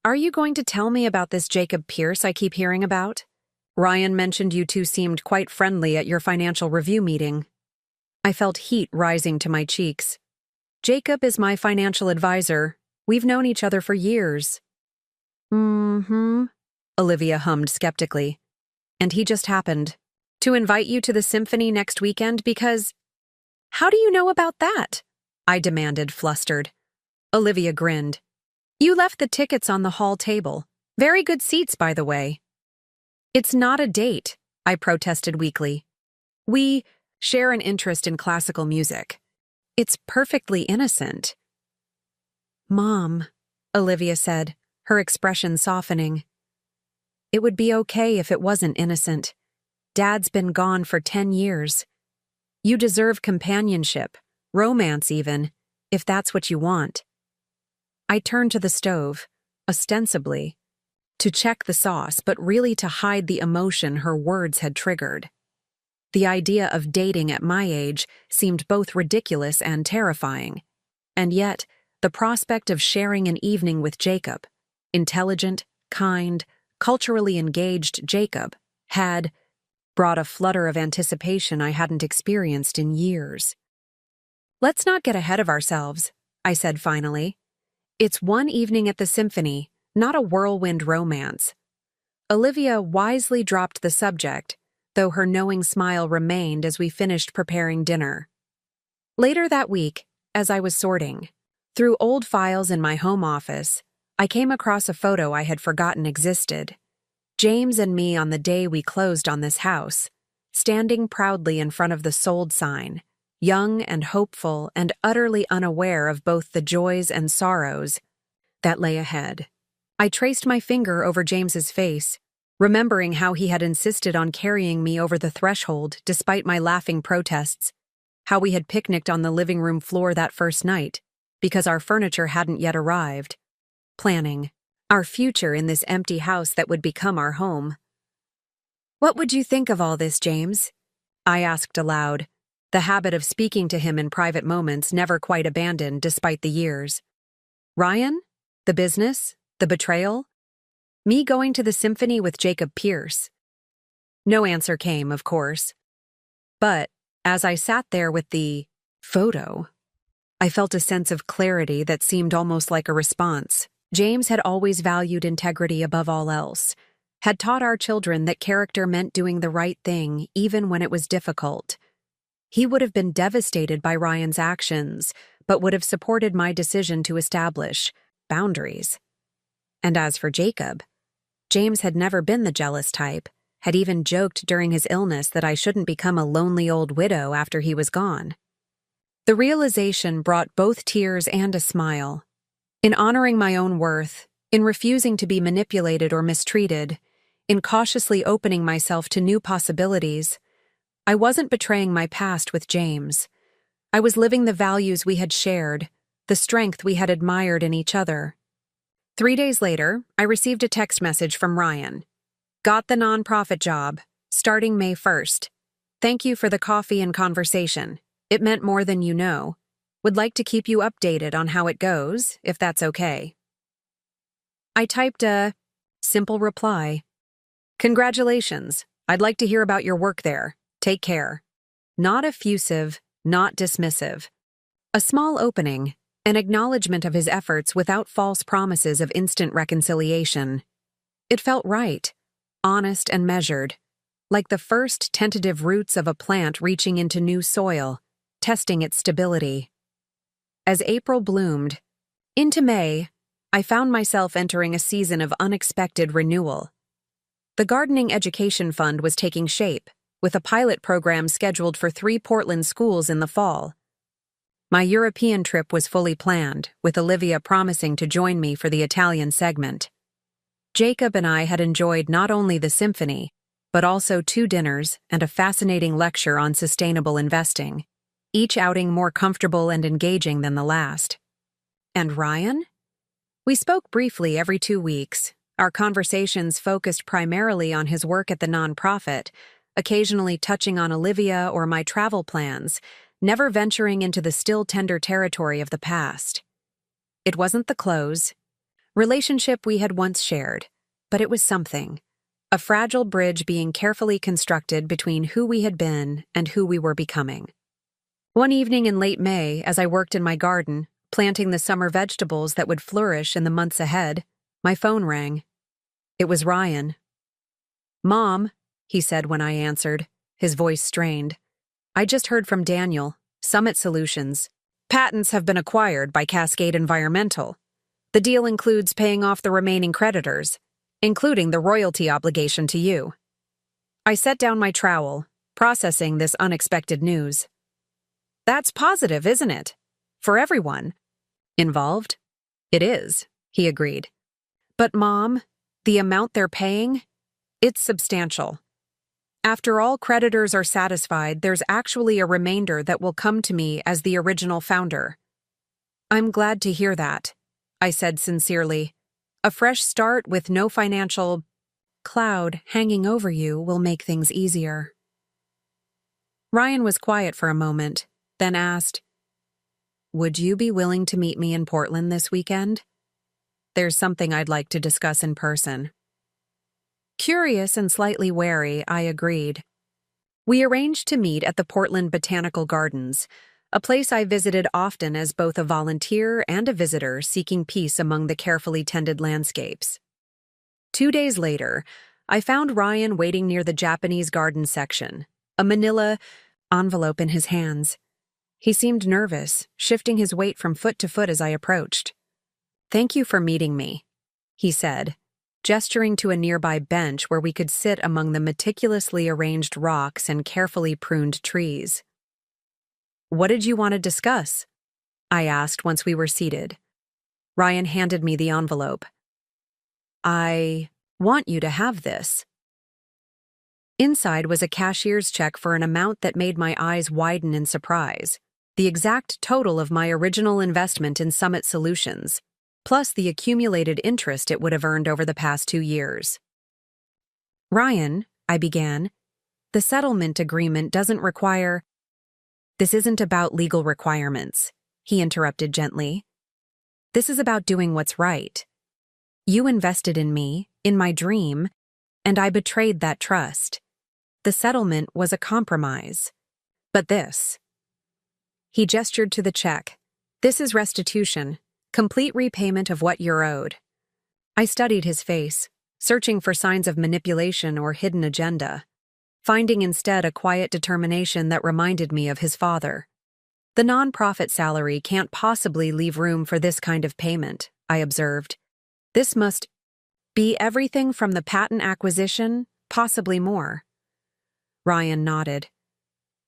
Are you going to tell me about this Jacob Pierce I keep hearing about? Ryan mentioned you two seemed quite friendly at your financial review meeting. I felt heat rising to my cheeks. Jacob is my financial advisor. We've known each other for years. Olivia hummed skeptically. And he just happened to invite you to the symphony next weekend because— How do you know about that? I demanded, flustered. Olivia grinned. You left the tickets on the hall table. Very good seats, by the way. It's not a date, I protested weakly. We share an interest in classical music. It's perfectly innocent. Mom, Olivia said, her expression softening. It would be okay if it wasn't innocent. Dad's been gone for 10 years. You deserve companionship, romance even, if that's what you want. I turned to the stove, ostensibly, to check the sauce, but really to hide the emotion her words had triggered. The idea of dating at my age seemed both ridiculous and terrifying. And yet, the prospect of sharing an evening with Jacob, intelligent, kind, culturally engaged Jacob, had brought a flutter of anticipation I hadn't experienced in years. Let's not get ahead of ourselves, I said finally. It's one evening at the symphony, not a whirlwind romance. Olivia wisely dropped the subject, though her knowing smile remained as we finished preparing dinner. Later that week, as I was sorting through old files in my home office, I came across a photo I had forgotten existed. James and me on the day we closed on this house, standing proudly in front of the sold sign, young and hopeful and utterly unaware of both the joys and sorrows that lay ahead. I traced my finger over James's face, remembering how he had insisted on carrying me over the threshold despite my laughing protests, how we had picnicked on the living room floor that first night because our furniture hadn't yet arrived, planning our future in this empty house that would become our home. What would you think of all this, James? I asked aloud, the habit of speaking to him in private moments never quite abandoned despite the years. Ryan? The business? The betrayal? Me going to the symphony with Jacob Pierce? No answer came, of course. But as I sat there with the photo, I felt a sense of clarity that seemed almost like a response. James had always valued integrity above all else, had taught our children that character meant doing the right thing even when it was difficult. He would have been devastated by Ryan's actions, but would have supported my decision to establish boundaries. And as for Jacob, James had never been the jealous type, had even joked during his illness that I shouldn't become a lonely old widow after he was gone. The realization brought both tears and a smile. In honoring my own worth, in refusing to be manipulated or mistreated, in cautiously opening myself to new possibilities, I wasn't betraying my past with James. I was living the values we had shared, the strength we had admired in each other. 3 days later, I received a text message from Ryan. Got the nonprofit job, starting May 1st. Thank you for the coffee and conversation. It meant more than you know. Would like to keep you updated on how it goes, if that's okay. I typed a simple reply. Congratulations. I'd like to hear about your work there. Take care. Not effusive, not dismissive. A small opening, an acknowledgement of his efforts without false promises of instant reconciliation. It felt right, honest and measured, like the first tentative roots of a plant reaching into new soil, testing its stability. As April bloomed, into May, I found myself entering a season of unexpected renewal. The Gardening Education Fund was taking shape, with a pilot program scheduled for 3 Portland schools in the fall. My European trip was fully planned, with Olivia promising to join me for the Italian segment. Jacob and I had enjoyed not only the symphony, but also 2 dinners and a fascinating lecture on sustainable investing, each outing more comfortable and engaging than the last. And Ryan? We spoke briefly every 2 weeks. Our conversations focused primarily on his work at the nonprofit, occasionally touching on Olivia or my travel plans, never venturing into the still tender territory of the past. It wasn't the close relationship we had once shared, but it was something, a fragile bridge being carefully constructed between who we had been and who we were becoming. One evening in late May, as I worked in my garden, planting the summer vegetables that would flourish in the months ahead, my phone rang. It was Ryan. "Mom," he said when I answered, his voice strained. "I just heard from Daniel, Summit Solutions. Patents have been acquired by Cascade Environmental. The deal includes paying off the remaining creditors, including the royalty obligation to you." I set down my trowel, processing this unexpected news. "That's positive, isn't it? For everyone involved?" "It is," he agreed. "But Mom, the amount they're paying? It's substantial. After all creditors are satisfied, there's actually a remainder that will come to me as the original founder." "I'm glad to hear that," I said sincerely. "A fresh start with no financial cloud hanging over you will make things easier." Ryan was quiet for a moment, then asked, "Would you be willing to meet me in Portland this weekend? There's something I'd like to discuss in person." Curious and slightly wary, I agreed. We arranged to meet at the Portland Botanical Gardens, a place I visited often as both a volunteer and a visitor seeking peace among the carefully tended landscapes. 2 days later, I found Ryan waiting near the Japanese garden section, a manila envelope in his hands. He seemed nervous, shifting his weight from foot to foot as I approached. "Thank you for meeting me," he said, gesturing to a nearby bench where we could sit among the meticulously arranged rocks and carefully pruned trees. "What did you want to discuss?" I asked once we were seated. Ryan handed me the envelope. "I want you to have this." Inside was a cashier's check for an amount that made my eyes widen in surprise, the exact total of my original investment in Summit Solutions, plus the accumulated interest it would have earned over the past 2 years. "Ryan," I began, "the settlement agreement doesn't require—" "This isn't about legal requirements," he interrupted gently. "This is about doing what's right. You invested in me, in my dream, and I betrayed that trust. The settlement was a compromise. But this—" He gestured to the check. "This is restitution. Complete repayment of what you're owed." I studied his face, searching for signs of manipulation or hidden agenda, finding instead a quiet determination that reminded me of his father. "The non-profit salary can't possibly leave room for this kind of payment," I observed. "This must be everything from the patent acquisition, possibly more." Ryan nodded.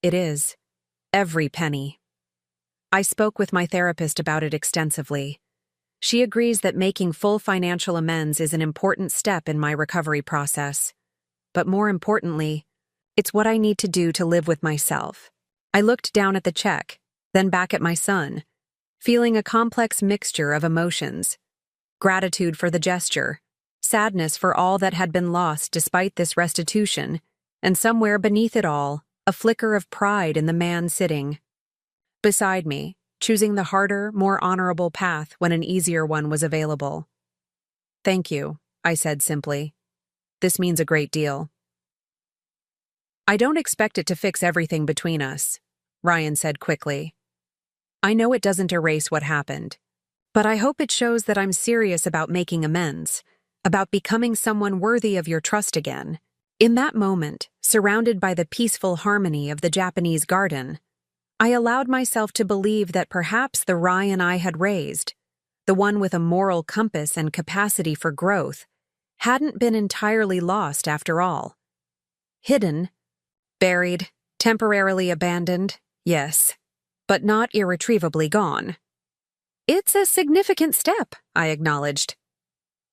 "It is. Every penny." I spoke with my therapist about it extensively. She agrees that making full financial amends is an important step in my recovery process. But more importantly, it's what I need to do to live with myself. I looked down at the check, then back at my son, feeling a complex mixture of emotions. Gratitude for the gesture, sadness for all that had been lost despite this restitution, and somewhere beneath it all, a flicker of pride in the man sitting beside me, choosing the harder, more honorable path when an easier one was available. "Thank you," I said simply. "This means a great deal." "I don't expect it to fix everything between us," Ryan said quickly. "I know it doesn't erase what happened, but I hope it shows that I'm serious about making amends, about becoming someone worthy of your trust again." In that moment, surrounded by the peaceful harmony of the Japanese garden, I allowed myself to believe that perhaps the Ryan I had raised, the one with a moral compass and capacity for growth, hadn't been entirely lost after all. Hidden, buried, temporarily abandoned, yes, but not irretrievably gone. "It's a significant step," I acknowledged.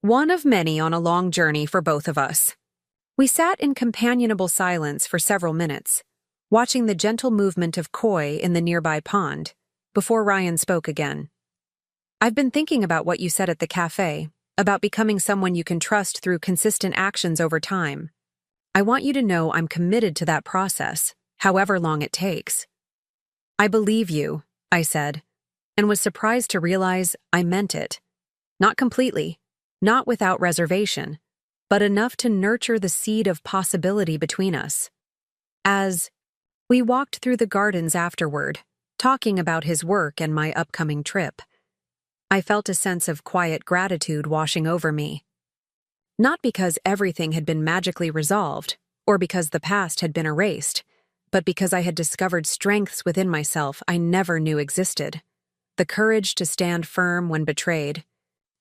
"One of many on a long journey for both of us." We sat in companionable silence for several minutes, watching the gentle movement of koi in the nearby pond, before Ryan spoke again. "I've been thinking about what you said at the cafe, about becoming someone you can trust through consistent actions over time. I want you to know I'm committed to that process, however long it takes." "I believe you," I said, and was surprised to realize I meant it. Not completely, not without reservation, but enough to nurture the seed of possibility between us. As we walked through the gardens afterward, talking about his work and my upcoming trip, I felt a sense of quiet gratitude washing over me. Not because everything had been magically resolved, or because the past had been erased, but because I had discovered strengths within myself I never knew existed. The courage to stand firm when betrayed,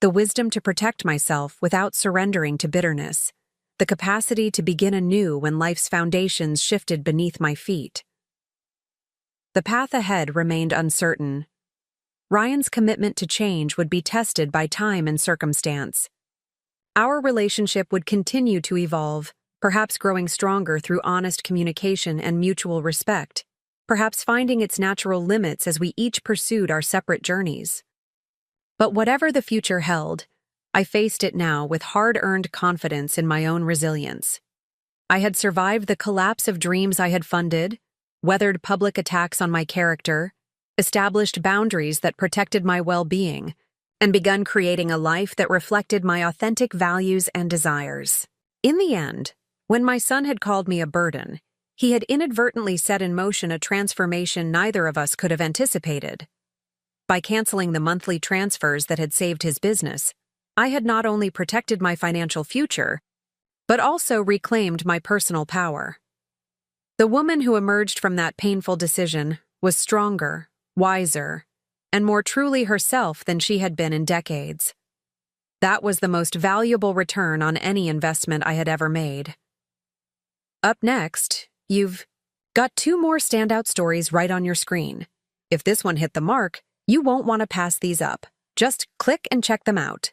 the wisdom to protect myself without surrendering to bitterness, the capacity to begin anew when life's foundations shifted beneath my feet. The path ahead remained uncertain. Ryan's commitment to change would be tested by time and circumstance. Our relationship would continue to evolve, perhaps growing stronger through honest communication and mutual respect, perhaps finding its natural limits as we each pursued our separate journeys. But whatever the future held, I faced it now with hard-earned confidence in my own resilience. I had survived the collapse of dreams I had funded, weathered public attacks on my character, established boundaries that protected my well-being, and begun creating a life that reflected my authentic values and desires. In the end, when my son had called me a burden, he had inadvertently set in motion a transformation neither of us could have anticipated. By canceling the monthly transfers that had saved his business, I had not only protected my financial future, but also reclaimed my personal power. The woman who emerged from that painful decision was stronger, wiser, and more truly herself than she had been in decades. That was the most valuable return on any investment I had ever made. Up next, you've got 2 more standout stories right on your screen. If this one hit the mark, you won't want to pass these up. Just click and check them out.